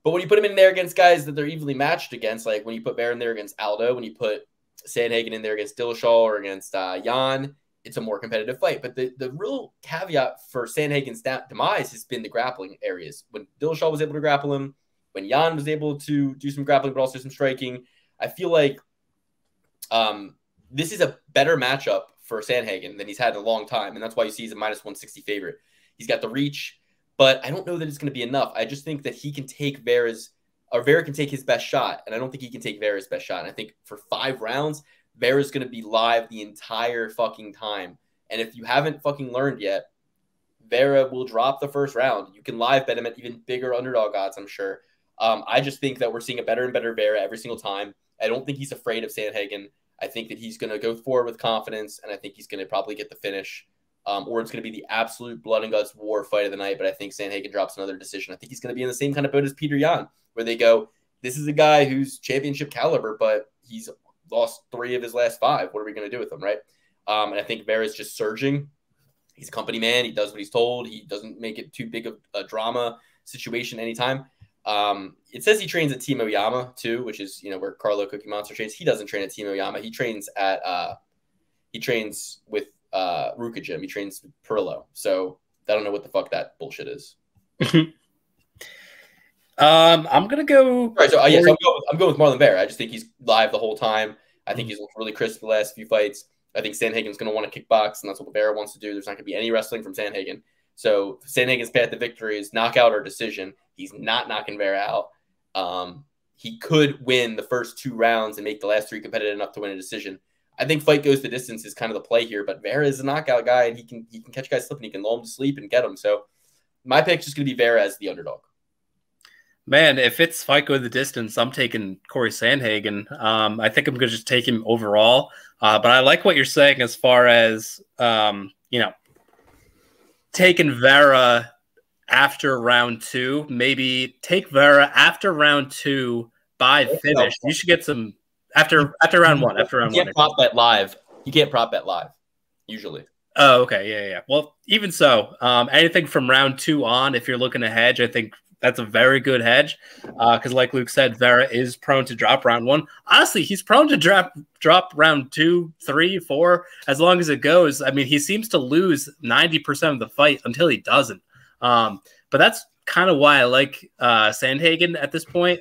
But when you put him in there against guys that they're evenly matched against, like when you put Vera in there against Aldo, when you put Sandhagen in there against Dillashaw or against Yan, it's a more competitive fight. But the real caveat for Sandhagen's demise has been the grappling areas. When Dillashaw was able to grapple him, when Yan was able to do some grappling but also some striking, I feel like this is a better matchup for Sandhagen than he's had in a long time, and that's why you see he's a -160 favorite. He's got the reach, but I don't know that it's going to be enough. I just think that he can take Vera can take his best shot, and I don't think he can take Vera's best shot. And I think for 5 rounds, Vera's going to be live the entire fucking time. And if you haven't fucking learned yet, Vera will drop the first round. You can live bet him at even bigger underdog odds, I'm sure. I just think that we're seeing a better and better Vera every single time. I don't think he's afraid of Sandhagen. I think that he's going to go forward with confidence, and I think he's going to probably get the finish. Or it's going to be the absolute blood and guts war fight of the night, but I think Sandhagen drops another decision. I think he's going to be in the same kind of boat as Peter Yan, where they go, this is a guy who's championship caliber, but he's lost 3 of his last 5. What are we going to do with him, right? And I think Vera's just surging. He's a company man. He does what he's told. He doesn't make it too big of a drama situation anytime. It says he trains at Team Oyama too, which is, where Carlo Cookie Monster trains. He doesn't train at Team Oyama. He trains with Ruka Gym. He trains with Perillo. So I don't know what the fuck that bullshit is. I'm gonna go. All right, so yes, I'm going with Marlon Vera. I just think he's live the whole time. I think he's looked really crisp the last few fights. I think Sandhagen's going to want to kickbox, and that's what Vera wants to do. There's not going to be any wrestling from Sandhagen. So Sandhagen's path to victory is knockout or decision. He's not knocking Vera out. He could win the first 2 rounds and make the last 3 competitive enough to win a decision. I think fight goes the distance is kind of the play here, but Vera is a knockout guy, and he can catch guys slipping. He can lull them to sleep and get them. So my pick is just going to be Vera as the underdog. Man, if it's fight go the distance, I'm taking Cory Sandhagen. I think I'm going to just take him overall. But I like what you're saying as far as, taking Vera after round 2. Maybe take Vera after round 2 by finish. You should get some after round 1. After round 1. You can't prop bet live. You can't prop bet live, usually. Oh, okay. Yeah. Well, even so, anything from round 2 on, if you're looking to hedge, I think that's a very good hedge because, like Luke said, Vera is prone to drop round 1. Honestly, he's prone to drop round 2, 3, 4, as long as it goes. I mean, he seems to lose 90% of the fight until he doesn't. But that's kind of why I like Sandhagen at this point.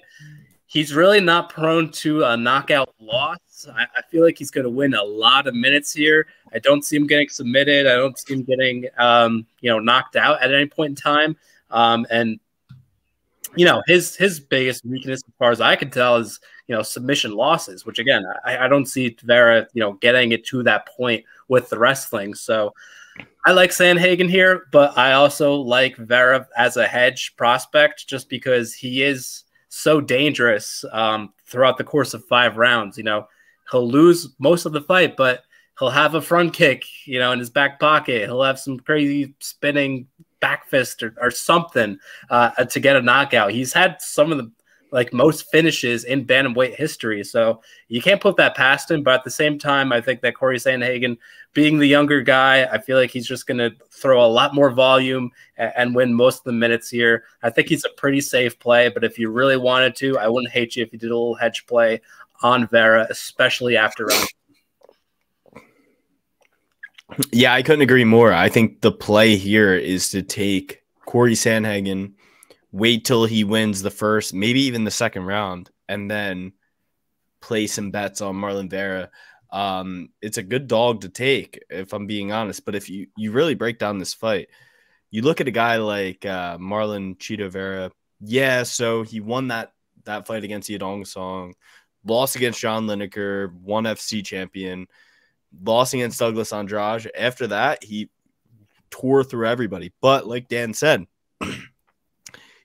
He's really not prone to a knockout loss. I feel like he's going to win a lot of minutes here. I don't see him getting submitted. I don't see him getting knocked out at any point in time. And his biggest weakness, as far as I can tell, is, submission losses, which, again, I don't see Vera, getting it to that point with the wrestling. So I like Sandhagen here, but I also like Vera as a hedge prospect just because he is so dangerous throughout the course of 5 rounds. He'll lose most of the fight, but he'll have a front kick, in his back pocket. He'll have some crazy spinning back fist or something to get a knockout. He's had some of the most finishes in bantamweight history, so you can't put that past him. But at the same time, I think that Cory Sandhagen, being the younger guy, I feel like he's just going to throw a lot more volume and win most of the minutes here. I think he's a pretty safe play, but if you really wanted to, I wouldn't hate you if you did a little hedge play on Vera, especially after round. Yeah, I couldn't agree more. I think the play here is to take Cory Sandhagen, wait till he wins the first, maybe even the second round, and then play some bets on Marlon Vera. It's a good dog to take, if I'm being honest. But if you really break down this fight, you look at a guy like Marlon Chito Vera. Yeah, so he won that fight against Yadong Song, lost against John Lineker, one FC champion, lost against Douglas Andrade. After that, he tore through everybody. But like Dan said,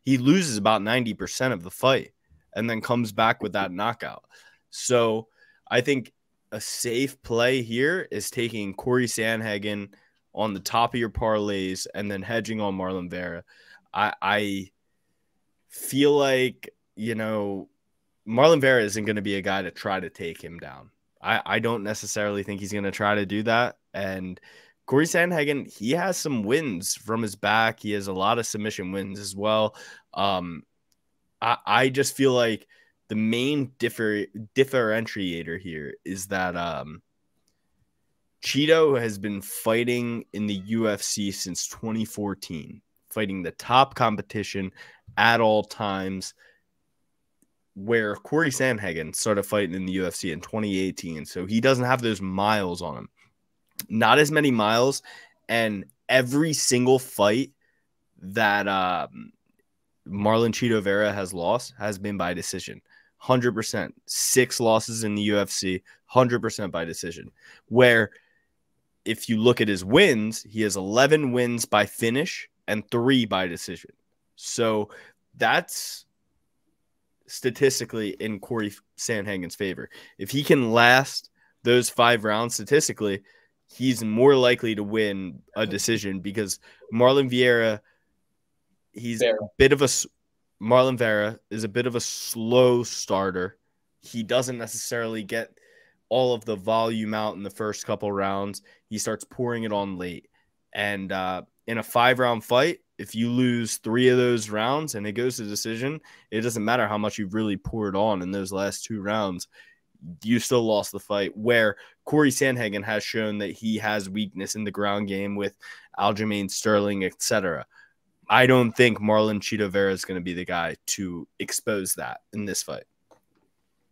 he loses about 90% of the fight and then comes back with that knockout. So I think a safe play here is taking Cory Sandhagen on the top of your parlays and then hedging on Marlon Vera. I feel like, Marlon Vera isn't going to be a guy to try to take him down. I don't necessarily think he's going to try to do that. And Cory Sandhagen, he has some wins from his back. He has a lot of submission wins as well. I just feel like the main differentiator here is that Chito has been fighting in the UFC since 2014, fighting the top competition at all times, where Cory Sandhagen started fighting in the UFC in 2018. So he doesn't have those miles on him. Not as many miles. And every single fight that Marlon Chito Vera has lost has been by decision. 100%. 6 losses in the UFC, 100% by decision. Where if you look at his wins, he has 11 wins by finish and 3 by decision. So that's statistically in Cory Sandhagen's favor. If he can last those 5 rounds statistically, he's more likely to win a decision because Marlon Vera, Marlon Vera is a bit of a slow starter. He doesn't necessarily get all of the volume out in the first couple rounds. He starts pouring it on late. And in a 5-round fight, if you lose 3 of those rounds and it goes to decision, it doesn't matter how much you've really poured on in those last 2 rounds. You still lost the fight, where Cory Sandhagen has shown that he has weakness in the ground game with Aljamain Sterling, etc. I don't think Marlon Chito Vera is going to be the guy to expose that in this fight.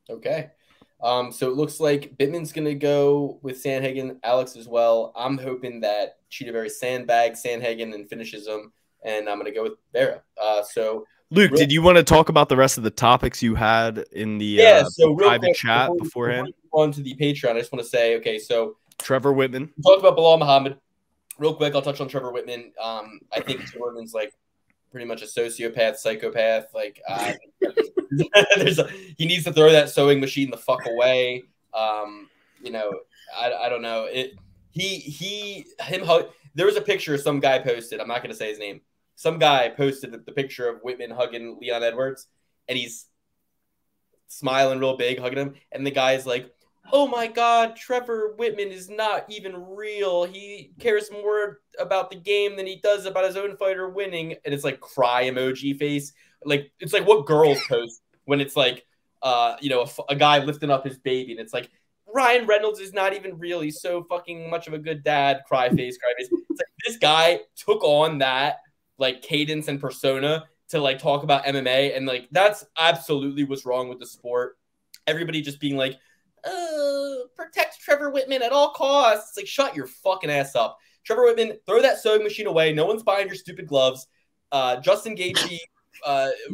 Okay. So it looks like Bittman's going to go with Sandhagen, Alex as well. I'm hoping that Chito Vera sandbags Sandhagen and finishes him, and I'm going to go with Vera. Luke, did you want to talk about the rest of the topics you had in the private chat beforehand? Before on to the Patreon, I just want to say, okay, so Trevor Whitman. We talked about Bilal Muhammad. Real quick, I'll touch on Trevor Whitman. I think Trevor Whitman's like pretty much a sociopath, psychopath. Like he needs to throw that sewing machine the fuck away. You know, I don't know. There was a picture some guy posted. I'm not going to say his name. Some guy posted the picture of Whitman hugging Leon Edwards, and he's smiling real big, hugging him. And the guy's like, "Oh my God, Trevor Whitman is not even real. He cares more about the game than he does about his own fighter winning." And it's like cry emoji face. Like it's like what girls post when it's like, you know, a guy lifting up his baby, and it's like, Ryan Reynolds is not even real. He's so fucking much of a good dad. Cry face, cry face. It's like this guy took on that like cadence and persona to like talk about MMA, and like that's absolutely what's wrong with the sport. Everybody just being like, protect Trevor Whitman at all costs. It's like, shut your fucking ass up. Trevor Whitman, throw that sewing machine away. No one's buying your stupid gloves. Justin Gaethje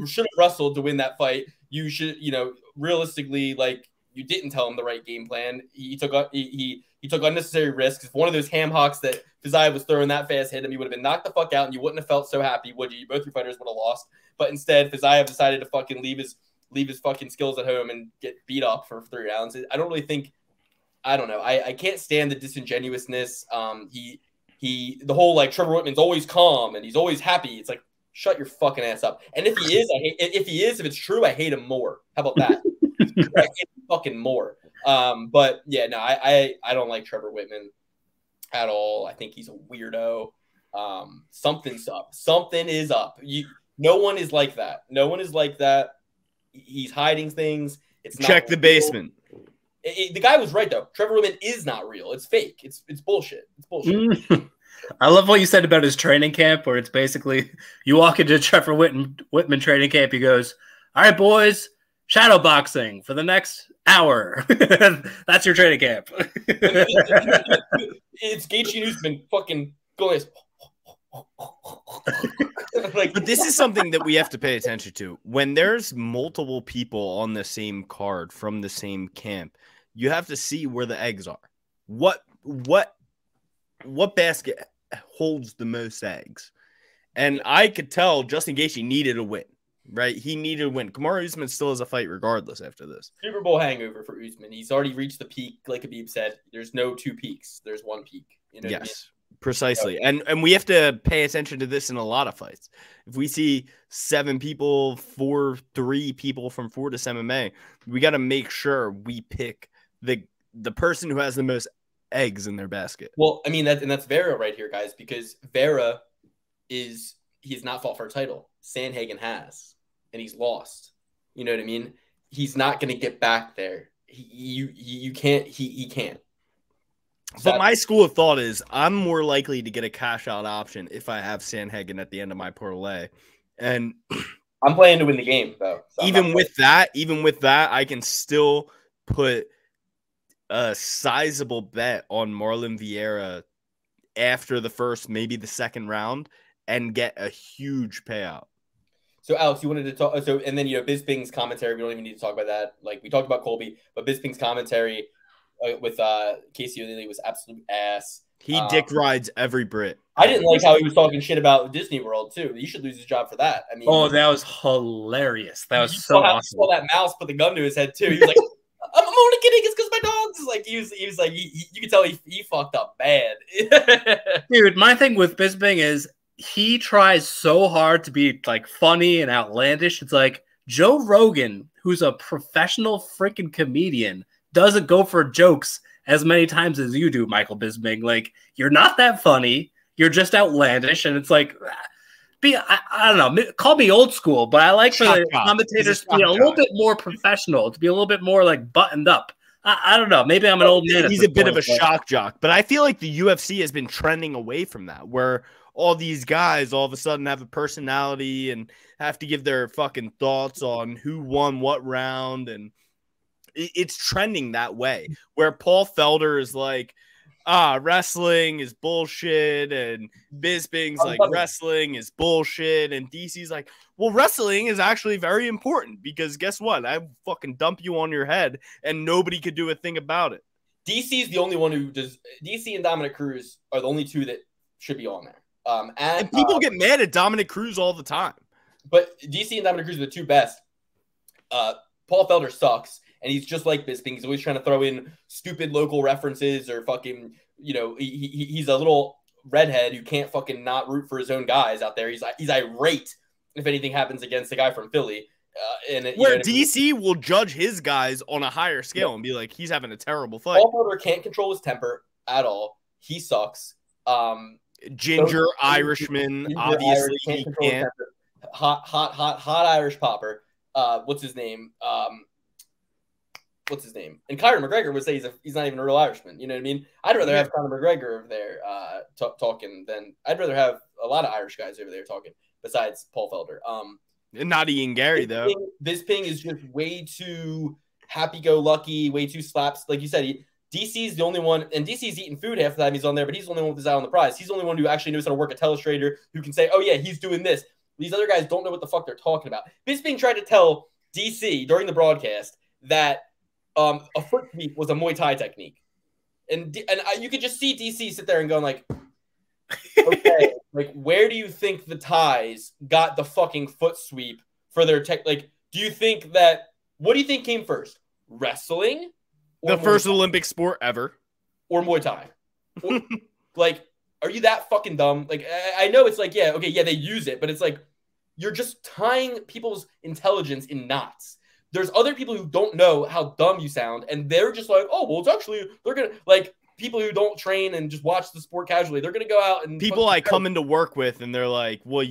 should have wrestled to win that fight. You should, you know, realistically, like, you didn't tell him the right game plan. He took unnecessary risks. If one of those ham hocks that Fiziev was throwing that fast hit him, he would have been knocked the fuck out, and you wouldn't have felt so happy, would you? Both your fighters would have lost. But instead, Fiziev decided to fucking leave his fucking skills at home and get beat up for 3 rounds. I don't really think, I don't know. I can't stand the disingenuousness. The whole like Trevor Whitman's always calm and he's always happy. It's like, shut your fucking ass up. And if he is, if it's true, I hate him more. How about that? I hate him fucking more. But yeah, no, I don't like Trevor Whitman at all. I think he's a weirdo. Something's up. Something is up. No one is like that. No one is like that. He's hiding things. It's not check the basement. The guy was right though. Trevor Whitman is not real. It's fake. It's bullshit. It's bullshit. I love what you said about his training camp, where it's basically you walk into Trevor Whitman training camp. He goes, "All right, boys, shadow boxing for the next hour." That's your training camp. It's Gaethje who's been fucking going. Like, but this is something that we have to pay attention to. When there's multiple people on the same card from the same camp, you have to see where the eggs are. What basket holds the most eggs? And I could tell Justin Gaethje needed a win, right? He needed a win. Kamaru Usman still has a fight regardless after this. Super Bowl hangover for Usman. He's already reached the peak. Like Khabib said, there's no 2 peaks. There's 1 peak. You know yes. What I mean? Precisely. And we have to pay attention to this in a lot of fights. If we see 7 people, 3 people from Fortis MMA, we got to make sure we pick the person who has the most eggs in their basket. Well, I mean, that's Vera right here, guys, because Vera he's not fought for a title. Sandhagen has, and he's lost. You know what I mean? He's not going to get back there. He can't. But my school of thought is I'm more likely to get a cash out option if I have Sandhagen at the end of my parlay. And I'm playing to win the game, though. So even with that, I can still put a sizable bet on Marlon Vieira after the first, maybe the second round, and get a huge payout. So, Alex, you wanted to talk. And then, Bisping's commentary, we don't even need to talk about that. Like, we talked about Colby, but Bisping's commentary with Casey O'Leary was absolute ass. He dick rides every Brit. I didn't like how he was talking shit about Disney World too. He should lose his job for that. I mean, oh, that was hilarious. That was so awesome. Saw that mouse put the gun to his head too. He was like, "I'm only kidding. It's because my dog's." Like he was like, you can tell he fucked up bad. Dude, my thing with Bisping is he tries so hard to be like funny and outlandish. It's like Joe Rogan, who's a professional freaking comedian, doesn't go for jokes as many times as you do, Michael Bisping. Like, you're not that funny. You're just outlandish. And it's like, I don't know, call me old school, but I like for the commentators to be a little bit more professional, to be a little bit more like buttoned up. I don't know. Maybe I'm an old man. He's a bit of a shock jock, but I feel like the UFC has been trending away from that, where all these guys all of a sudden have a personality and have to give their fucking thoughts on who won what round. And it's trending that way, where Paul Felder is like, wrestling is bullshit, and Bisping's like, wrestling is bullshit, and DC's like, well, wrestling is actually very important, because guess what? I fucking dump you on your head and nobody could do a thing about it. DC is the only one who does. DC and Dominic Cruz are the only two that should be on there. And people get mad at Dominic Cruz all the time. But DC and Dominic Cruz are the two best. Paul Felder sucks. And he's just like Bisping. He's always trying to throw in stupid local references or fucking, he's a little redhead who can't fucking not root for his own guys out there. He's irate if anything happens against the guy from Philly. Where DC will judge his guys on a higher scale and be like, he's having a terrible fight. Paul Felder can't control his temper at all. He sucks. Ginger Irishman, obviously he can't. Hot Irish popper. What's his name? And Conor McGregor would say he's not even a real Irishman. You know what I mean? I'd rather have Conor McGregor over there talking than I'd rather have a lot of Irish guys over there talking besides Paul Felder. And not Ian Gary, though. Bisping is just way too happy-go-lucky, way too slaps. Like you said, DC's the only one, and DC's eating food half the time he's on there, but he's the only one with his eye on the prize. He's the only one who actually knows how to work a telestrator, who can say, oh, yeah, he's doing this. These other guys don't know what the fuck they're talking about. Bisping tried to tell DC during the broadcast that a foot sweep was a Muay Thai technique. And you could just see DC sit there and going like, okay, like, where do you think the Thais got the fucking foot sweep for their tech? Like, what do you think came first? Wrestling? The first Olympic sport ever. Or Muay Thai? Like, are you that fucking dumb? Like, I know it's like, yeah, okay, yeah, they use it, but it's like, you're just tying people's intelligence in knots. There's other people who don't know how dumb you sound, and they're just like, oh, well, it's actually, they're going to, like, people who don't train and just watch the sport casually, they're going to go out and... People I come into work with, and they're like, well,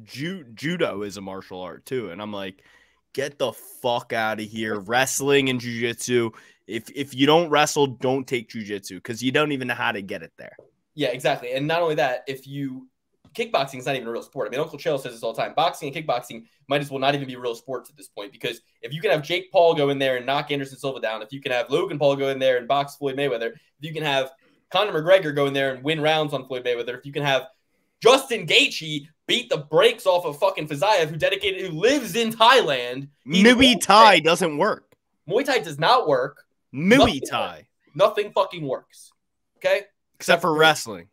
judo is a martial art, too. And I'm like, get the fuck out of here. Wrestling and jiu-jitsu. If you don't wrestle, don't take jiu-jitsu, because you don't even know how to get it there. Yeah, exactly. And not only that, kickboxing is not even a real sport. I mean, Uncle Chael says this all the time. Boxing and kickboxing might as well not even be real sports at this point, because if you can have Jake Paul go in there and knock Anderson Silva down, if you can have Logan Paul go in there and box Floyd Mayweather, if you can have Conor McGregor go in there and win rounds on Floyd Mayweather, if you can have Justin Gaethje beat the brakes off of fucking Fiziev, who lives in Thailand. Muay Thai doesn't work. Muay Thai does not work. Muay Thai. Nothing fucking works. Okay? Except for wrestling.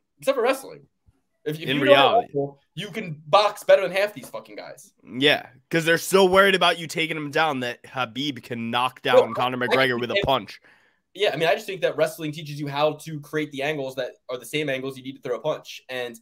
If in reality, you can box better than half these fucking guys. Yeah, because they're so worried about you taking them down that Khabib can knock down Conor McGregor with a punch. Yeah, I mean, I just think that wrestling teaches you how to create the angles that are the same angles you need to throw a punch. And,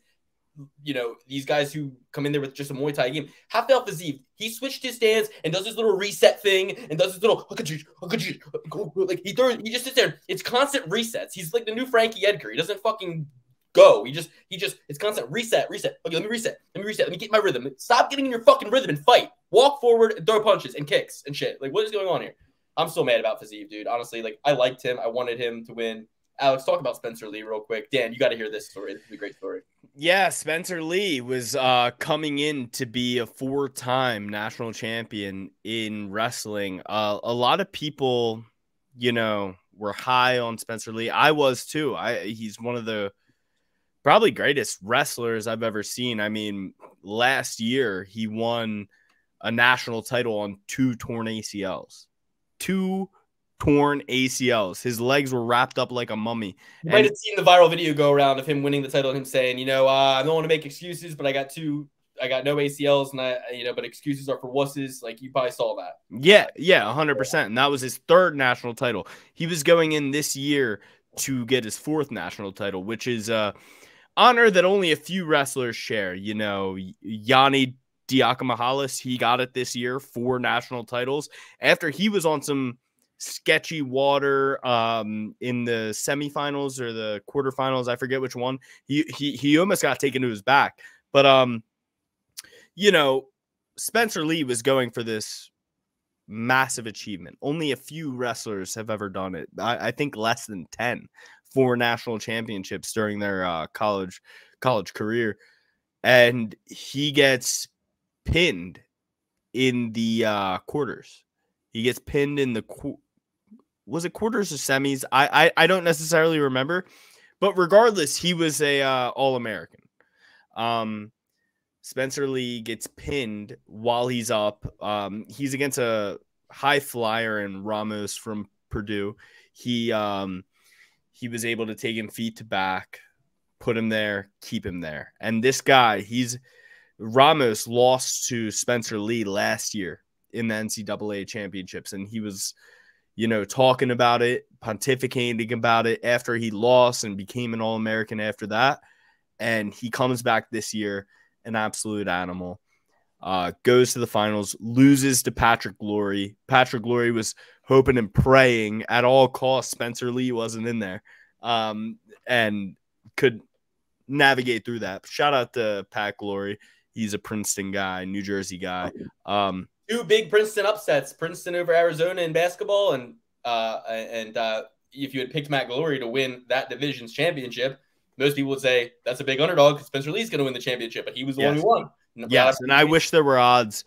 these guys who come in there with just a Muay Thai game, Rafael Fiziev, he switched his stance and does his little reset thing and does his little, like, he just sits there. It's constant resets. He's like the new Frankie Edgar. He doesn't fucking go. He just, it's constant reset. Okay, let me reset. Let me get my rhythm. Stop getting in your fucking rhythm and fight. Walk forward and throw punches and kicks and shit. Like, what is going on here? I'm so mad about Fiziev, dude. Honestly, like, I liked him. I wanted him to win. Alex, talk about Spencer Lee real quick. Dan, you got to hear this story. This is a great story. Yeah, Spencer Lee was coming in to be a 4-time national champion in wrestling. A lot of people, were high on Spencer Lee. I was too. He's one of the probably greatest wrestlers I've ever seen. I mean, last year he won a national title on 2 torn ACLs. 2 torn ACLs. His legs were wrapped up like a mummy. You might have seen the viral video go around of him winning the title and him saying, I don't want to make excuses, but I got no ACLs, and but excuses are for wusses. Like, you probably saw that. Yeah, 100%. And that was his 3rd national title. He was going in this year to get his 4th national title, which is honor that only a few wrestlers share. Yanni Diakomahalis, he got it this year, 4 national titles after he was on some sketchy water in the semifinals or the quarterfinals. I forget which one. He almost got taken to his back. But Spencer Lee was going for this massive achievement. Only a few wrestlers have ever done it. I think less than 10 for national championships during their college career. And he gets pinned in the quarters. He gets pinned in the was it quarters or semis? I don't necessarily remember, but regardless, he was a All-American. Spencer Lee gets pinned while he's up. He's against a high flyer in Ramos from Purdue. He was able to take him feet to back, put him there, keep him there. And this guy, Ramos lost to Spencer Lee last year in the NCAA championships, and he was, talking about it, pontificating about it after he lost and became an All-American after that. And he comes back this year, an absolute animal, goes to the finals, loses to Patrick Glory. Patrick Glory was hoping and praying at all costs Spencer Lee wasn't in there, and could navigate through that. Shout out to Pat Glory. He's a Princeton guy, New Jersey guy. 2 big Princeton upsets: Princeton over Arizona in basketball, and if you had picked Matt Glory to win that division's championship, most people would say that's a big underdog because Spencer Lee's going to win the championship, but he was the one who won. Yes, and I wish there were odds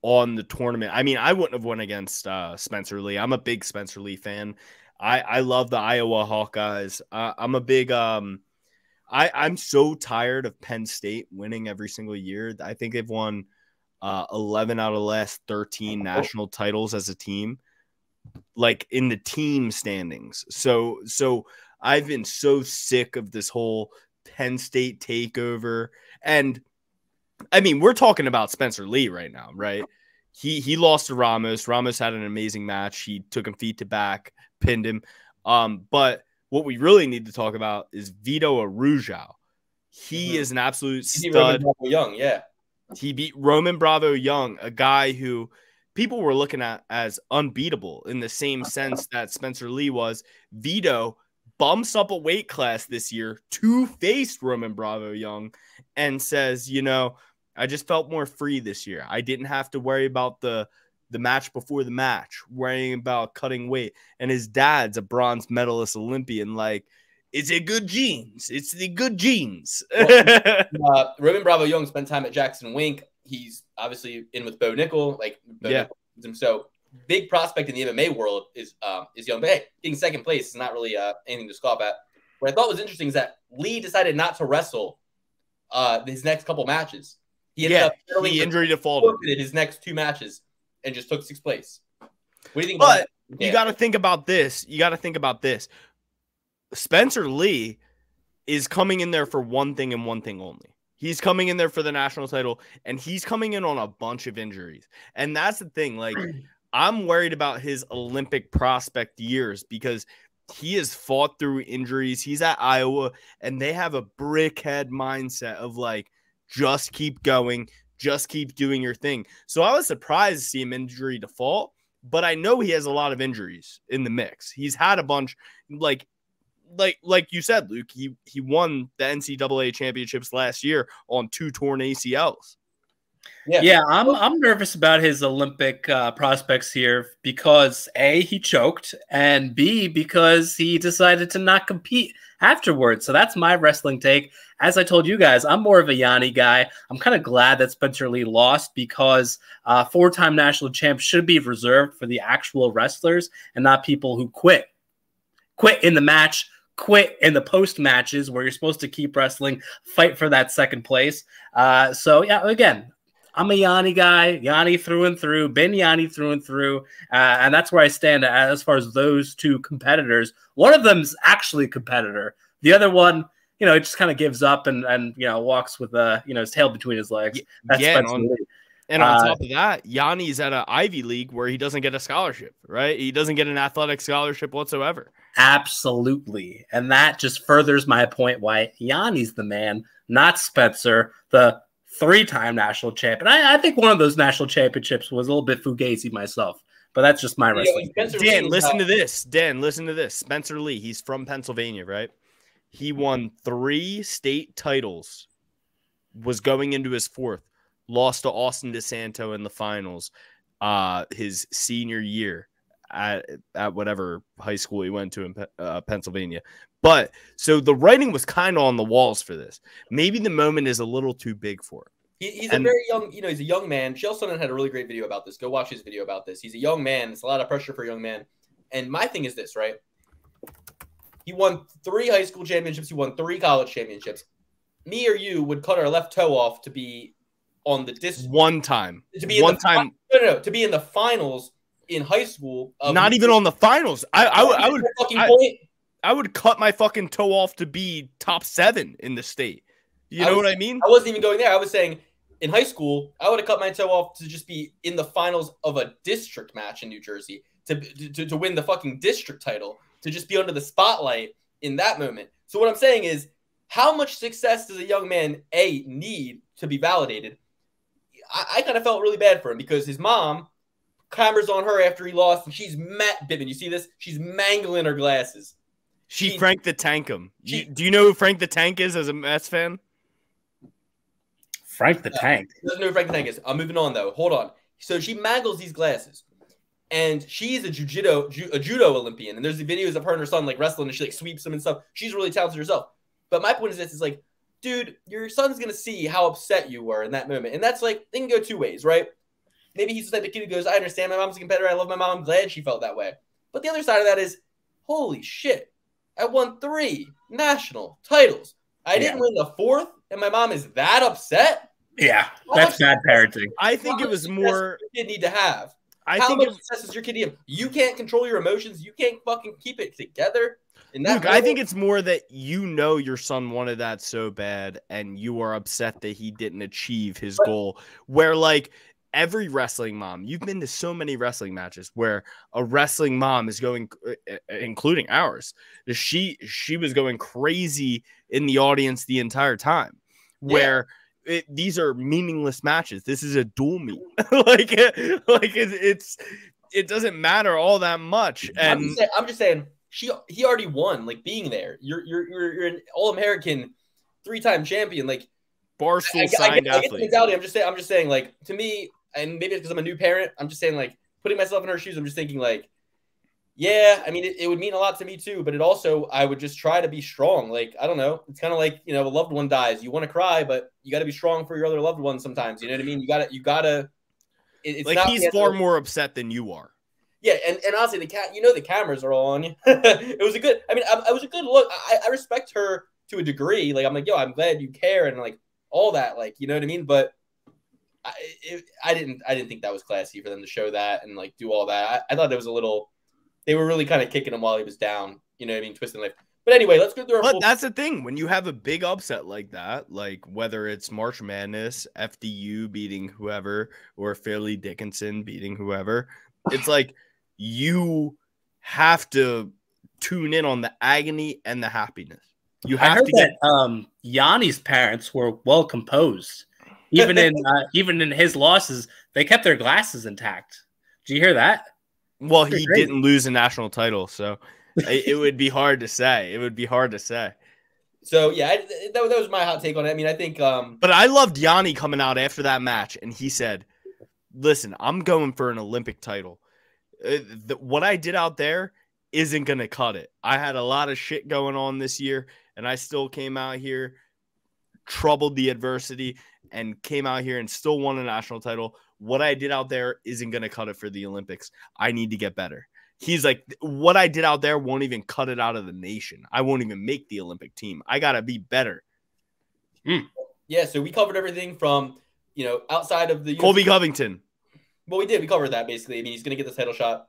on the tournament. I mean, I wouldn't have won against Spencer Lee. I'm a big Spencer Lee fan. I love the Iowa Hawkeyes. I'm a big I'm so tired of Penn State winning every single year. I think they've won 11 out of the last 13 national titles as a team, like in the team standings. So I've been so sick of this whole Penn State takeover. And I mean, we're talking about Spencer Lee right now, right? He lost to Ramos. Ramos had an amazing match. He took him feet to back, pinned him. But what we really need to talk about is Vito Arujau. He is an absolute stud. Young, yeah. He beat Roman Bravo Young, a guy who people were looking at as unbeatable in the same sense that Spencer Lee was. Vito bumps up a weight class this year, two-faced Roman Bravo Young, and says, I just felt more free this year. I didn't have to worry about the match before the match, worrying about cutting weight. And his dad's a bronze medalist Olympian. Like, it's a good genes. It's the good genes. Roman Bravo Young spent time at Jackson Wink. He's obviously in with Bo Nickel. So big prospect in the MMA world is Young. But hey, being second place is not really anything to scoff at. What I thought was interesting is that Lee decided not to wrestle his next couple matches. He ended up injury defaulted his next 2 matches and just took 6th place. What do you think? But you got to think about this. Spencer Lee is coming in there for one thing and one thing only. He's coming in there for the national title, and he's coming in on a bunch of injuries. And that's the thing. Like, I'm worried about his Olympic prospect years because he has fought through injuries. He's at Iowa, and they have a brickhead mindset of like, just keep going, just keep doing your thing. So I was surprised to see him injury default, but I know he has a lot of injuries in the mix. He's had a bunch, like you said, Luke, he won the NCAA championships last year on 2 torn ACLs. Yeah, I'm nervous about his Olympic prospects here because A, he choked, and B, because he decided to not compete afterwards. So that's my wrestling take. As I told you guys, I'm more of a Yanni guy. I'm kind of glad that Spencer Lee lost because 4-time national champ should be reserved for the actual wrestlers and not people who quit in the match, quit in the post matches where you're supposed to keep wrestling, fight for that second place. So yeah, again, I'm a Yanni guy, Yanni through and through, been Yanni through and through. And that's where I stand as far as those two competitors. One of them's actually a competitor. The other one, it just kind of gives up and walks with his tail between his legs. That's Spencer Lee. And on top of that, Yanni's at an Ivy League where he doesn't get a scholarship, right? He doesn't get an athletic scholarship whatsoever. Absolutely. And that just furthers my point why Yanni's the man, not Spencer, the 3-time national champion. I think one of those national championships was a little bit fugazi myself, but that's just my wrestling. Dan, listen to this. Dan, listen to this. Spencer Lee, he's from Pennsylvania, right? He won 3 state titles, was going into his 4th. Lost to Austin DeSanto in the finals his senior year at whatever high school he went to in Pennsylvania. But so the writing was kind of on the walls for this. Maybe the moment is a little too big for him. He's a very young, he's a young man. Chael Sonnen had a really great video about this. Go watch his video about this. He's a young man. It's a lot of pressure for a young man. And my thing is this, right? He won 3 high school championships. He won 3 college championships. Me or you would cut our left toe off to be on the one time to be in the finals in high school. Not even on the finals. I would cut my fucking toe off to be top 7 in the state. You know what I mean? I wasn't even going there. I was saying in high school, I would have cut my toe off to just be in the finals of a district match in New Jersey to win the fucking district title, to just be under the spotlight in that moment. So what I'm saying is, how much success does a young man need to be validated? I kind of felt really bad for him because his mom clambers on her after he lost, and she's Bibbin. You see this? She's mangling her glasses. She Frank the Tank him. Do you know who Frank the Tank is as a Mets fan? Frank the Tank. Doesn't know who Frank the Tank is. I'm moving on though. Hold on. So she mangles these glasses, and she's a judo Olympian. And there's the videos of her and her son like wrestling, and she like sweeps them and stuff. She's really talented herself. But my point is this: is like, dude, your son's going to see how upset you were in that moment. And that's like, they can go 2 ways, right? Maybe he's the type of kid who goes, I understand my mom's a competitor. I love my mom. I'm glad she felt that way. But the other side of that is, holy shit, I won 3 national titles. I didn't win the 4th, and my mom is that upset? Yeah, that's bad parenting. I think it was more... your kid need to have? How much success does your kid need? You can't control your emotions. You can't fucking keep it together. Look, I think it's more that your son wanted that so bad, and you are upset that he didn't achieve his goal. Where, like, every wrestling mom, you've been to so many wrestling matches where a wrestling mom is going, including ours, she was going crazy in the audience the entire time. Where these are meaningless matches. This is a dual meet. It doesn't matter all that much. And I'm just saying. He already won, like being there. You're an All-American 3-time champion. Like Barstool signed athlete. I'm just saying, like, to me, and maybe it's because I'm a new parent, I'm just saying, like, putting myself in her shoes, I'm just thinking, like, yeah, I mean, it would mean a lot to me too, but I would just try to be strong. Like, I don't know. It's kind of like, a loved one dies. You want to cry, but you got to be strong for your other loved ones sometimes. You know what I mean? You gotta. It's like, he's far more upset than you are. Yeah, and honestly, the cameras are all on you. It was a good. I mean, it was a good look. I respect her to a degree. Like, I'm like, yo, I'm glad you care, and like all that. Like, you know what I mean? But I didn't think that was classy for them to show that and like do all that. I thought it was a little. They were really kind of kicking him while he was down. You know what I mean? Twisting life. But anyway, let's go through our. But that's the thing when you have a big upset like that, like whether it's March Madness, FDU beating whoever, or Fairleigh Dickinson beating whoever, it's like. You have to tune in on the agony and the happiness. You have to get that Yanni's parents were well composed. Even in his losses, they kept their glasses intact. Did you hear that? Well, he didn't lose a national title, so it would be hard to say. So yeah, that was my hot take on it. I mean, I think but I loved Yanni coming out after that match, and he said, listen, I'm going for an Olympic title. What I did out there isn't going to cut it. I had a lot of shit going on this year, and I still came out here, troubled the adversity, and came out here and still won a national title. What I did out there isn't going to cut it for the Olympics. I need to get better. He's like, what I did out there won't even cut it out of the nation. I won't even make the Olympic team. I got to be better. Yeah, so we covered everything from you know, outside of the Colby Covington. Well, we did. We covered that basically. I mean, he's going to get this title shot.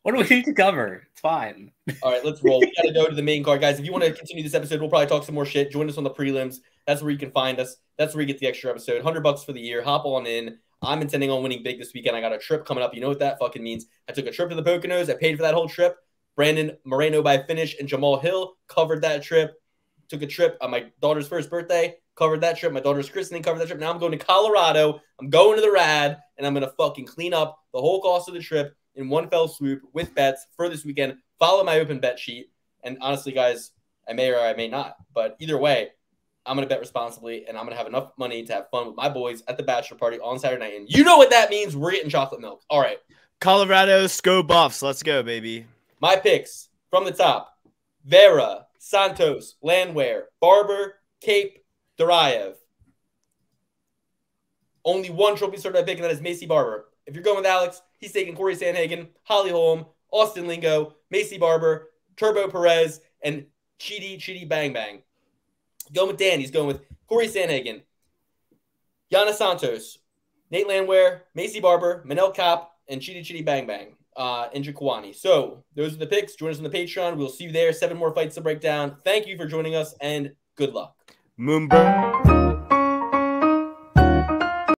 What do we need to cover? It's fine. All right, let's roll. We got to go to the main card, guys. If you want to continue this episode, we'll probably talk some more shit. Join us on the prelims. That's where you can find us. That's where you get the extra episode. $100 for the year. Hop on in. I'm intending on winning big this weekend. I got a trip coming up. You know what that fucking means. I took a trip to the Poconos. I paid for that whole trip. Brandon Moreno by finish and Jamal Hill covered that trip. Took a trip on my daughter's first birthday. Covered that trip. My daughter's christening covered that trip. Now I'm going to Colorado. I'm going to the Rad, and I'm going to fucking clean up the whole cost of the trip in one fell swoop with bets for this weekend. Follow my open bet sheet. And honestly, guys, I may or I may not. But either way, I'm going to bet responsibly, and I'm going to have enough money to have fun with my boys at the bachelor party on Saturday night. And you know what that means. We're getting chocolate milk. All right. Colorado, Sco Buffs. Let's go, baby. My picks from the top. Vera, Santos, Landwehr, Barber, Cape, Duraev. Only one trophy starter I pick, and that is Macy Barber. If you're going with Alex, he's taking Cory Sandhagen, Holly Holm, Austin Lingo, Macy Barber, Turbo Perez, and Chidi Bang Bang. Going with Dan, he's going with Cory Sandhagen, Yana Santos, Nate Landwehr, Macy Barber, Manel Kopp, and Chidi Bang Bang in Jaquani. So those are the picks. Join us on the Patreon. We'll see you there. 7 more fights to break down. Thank you for joining us, and good luck. Moonbird.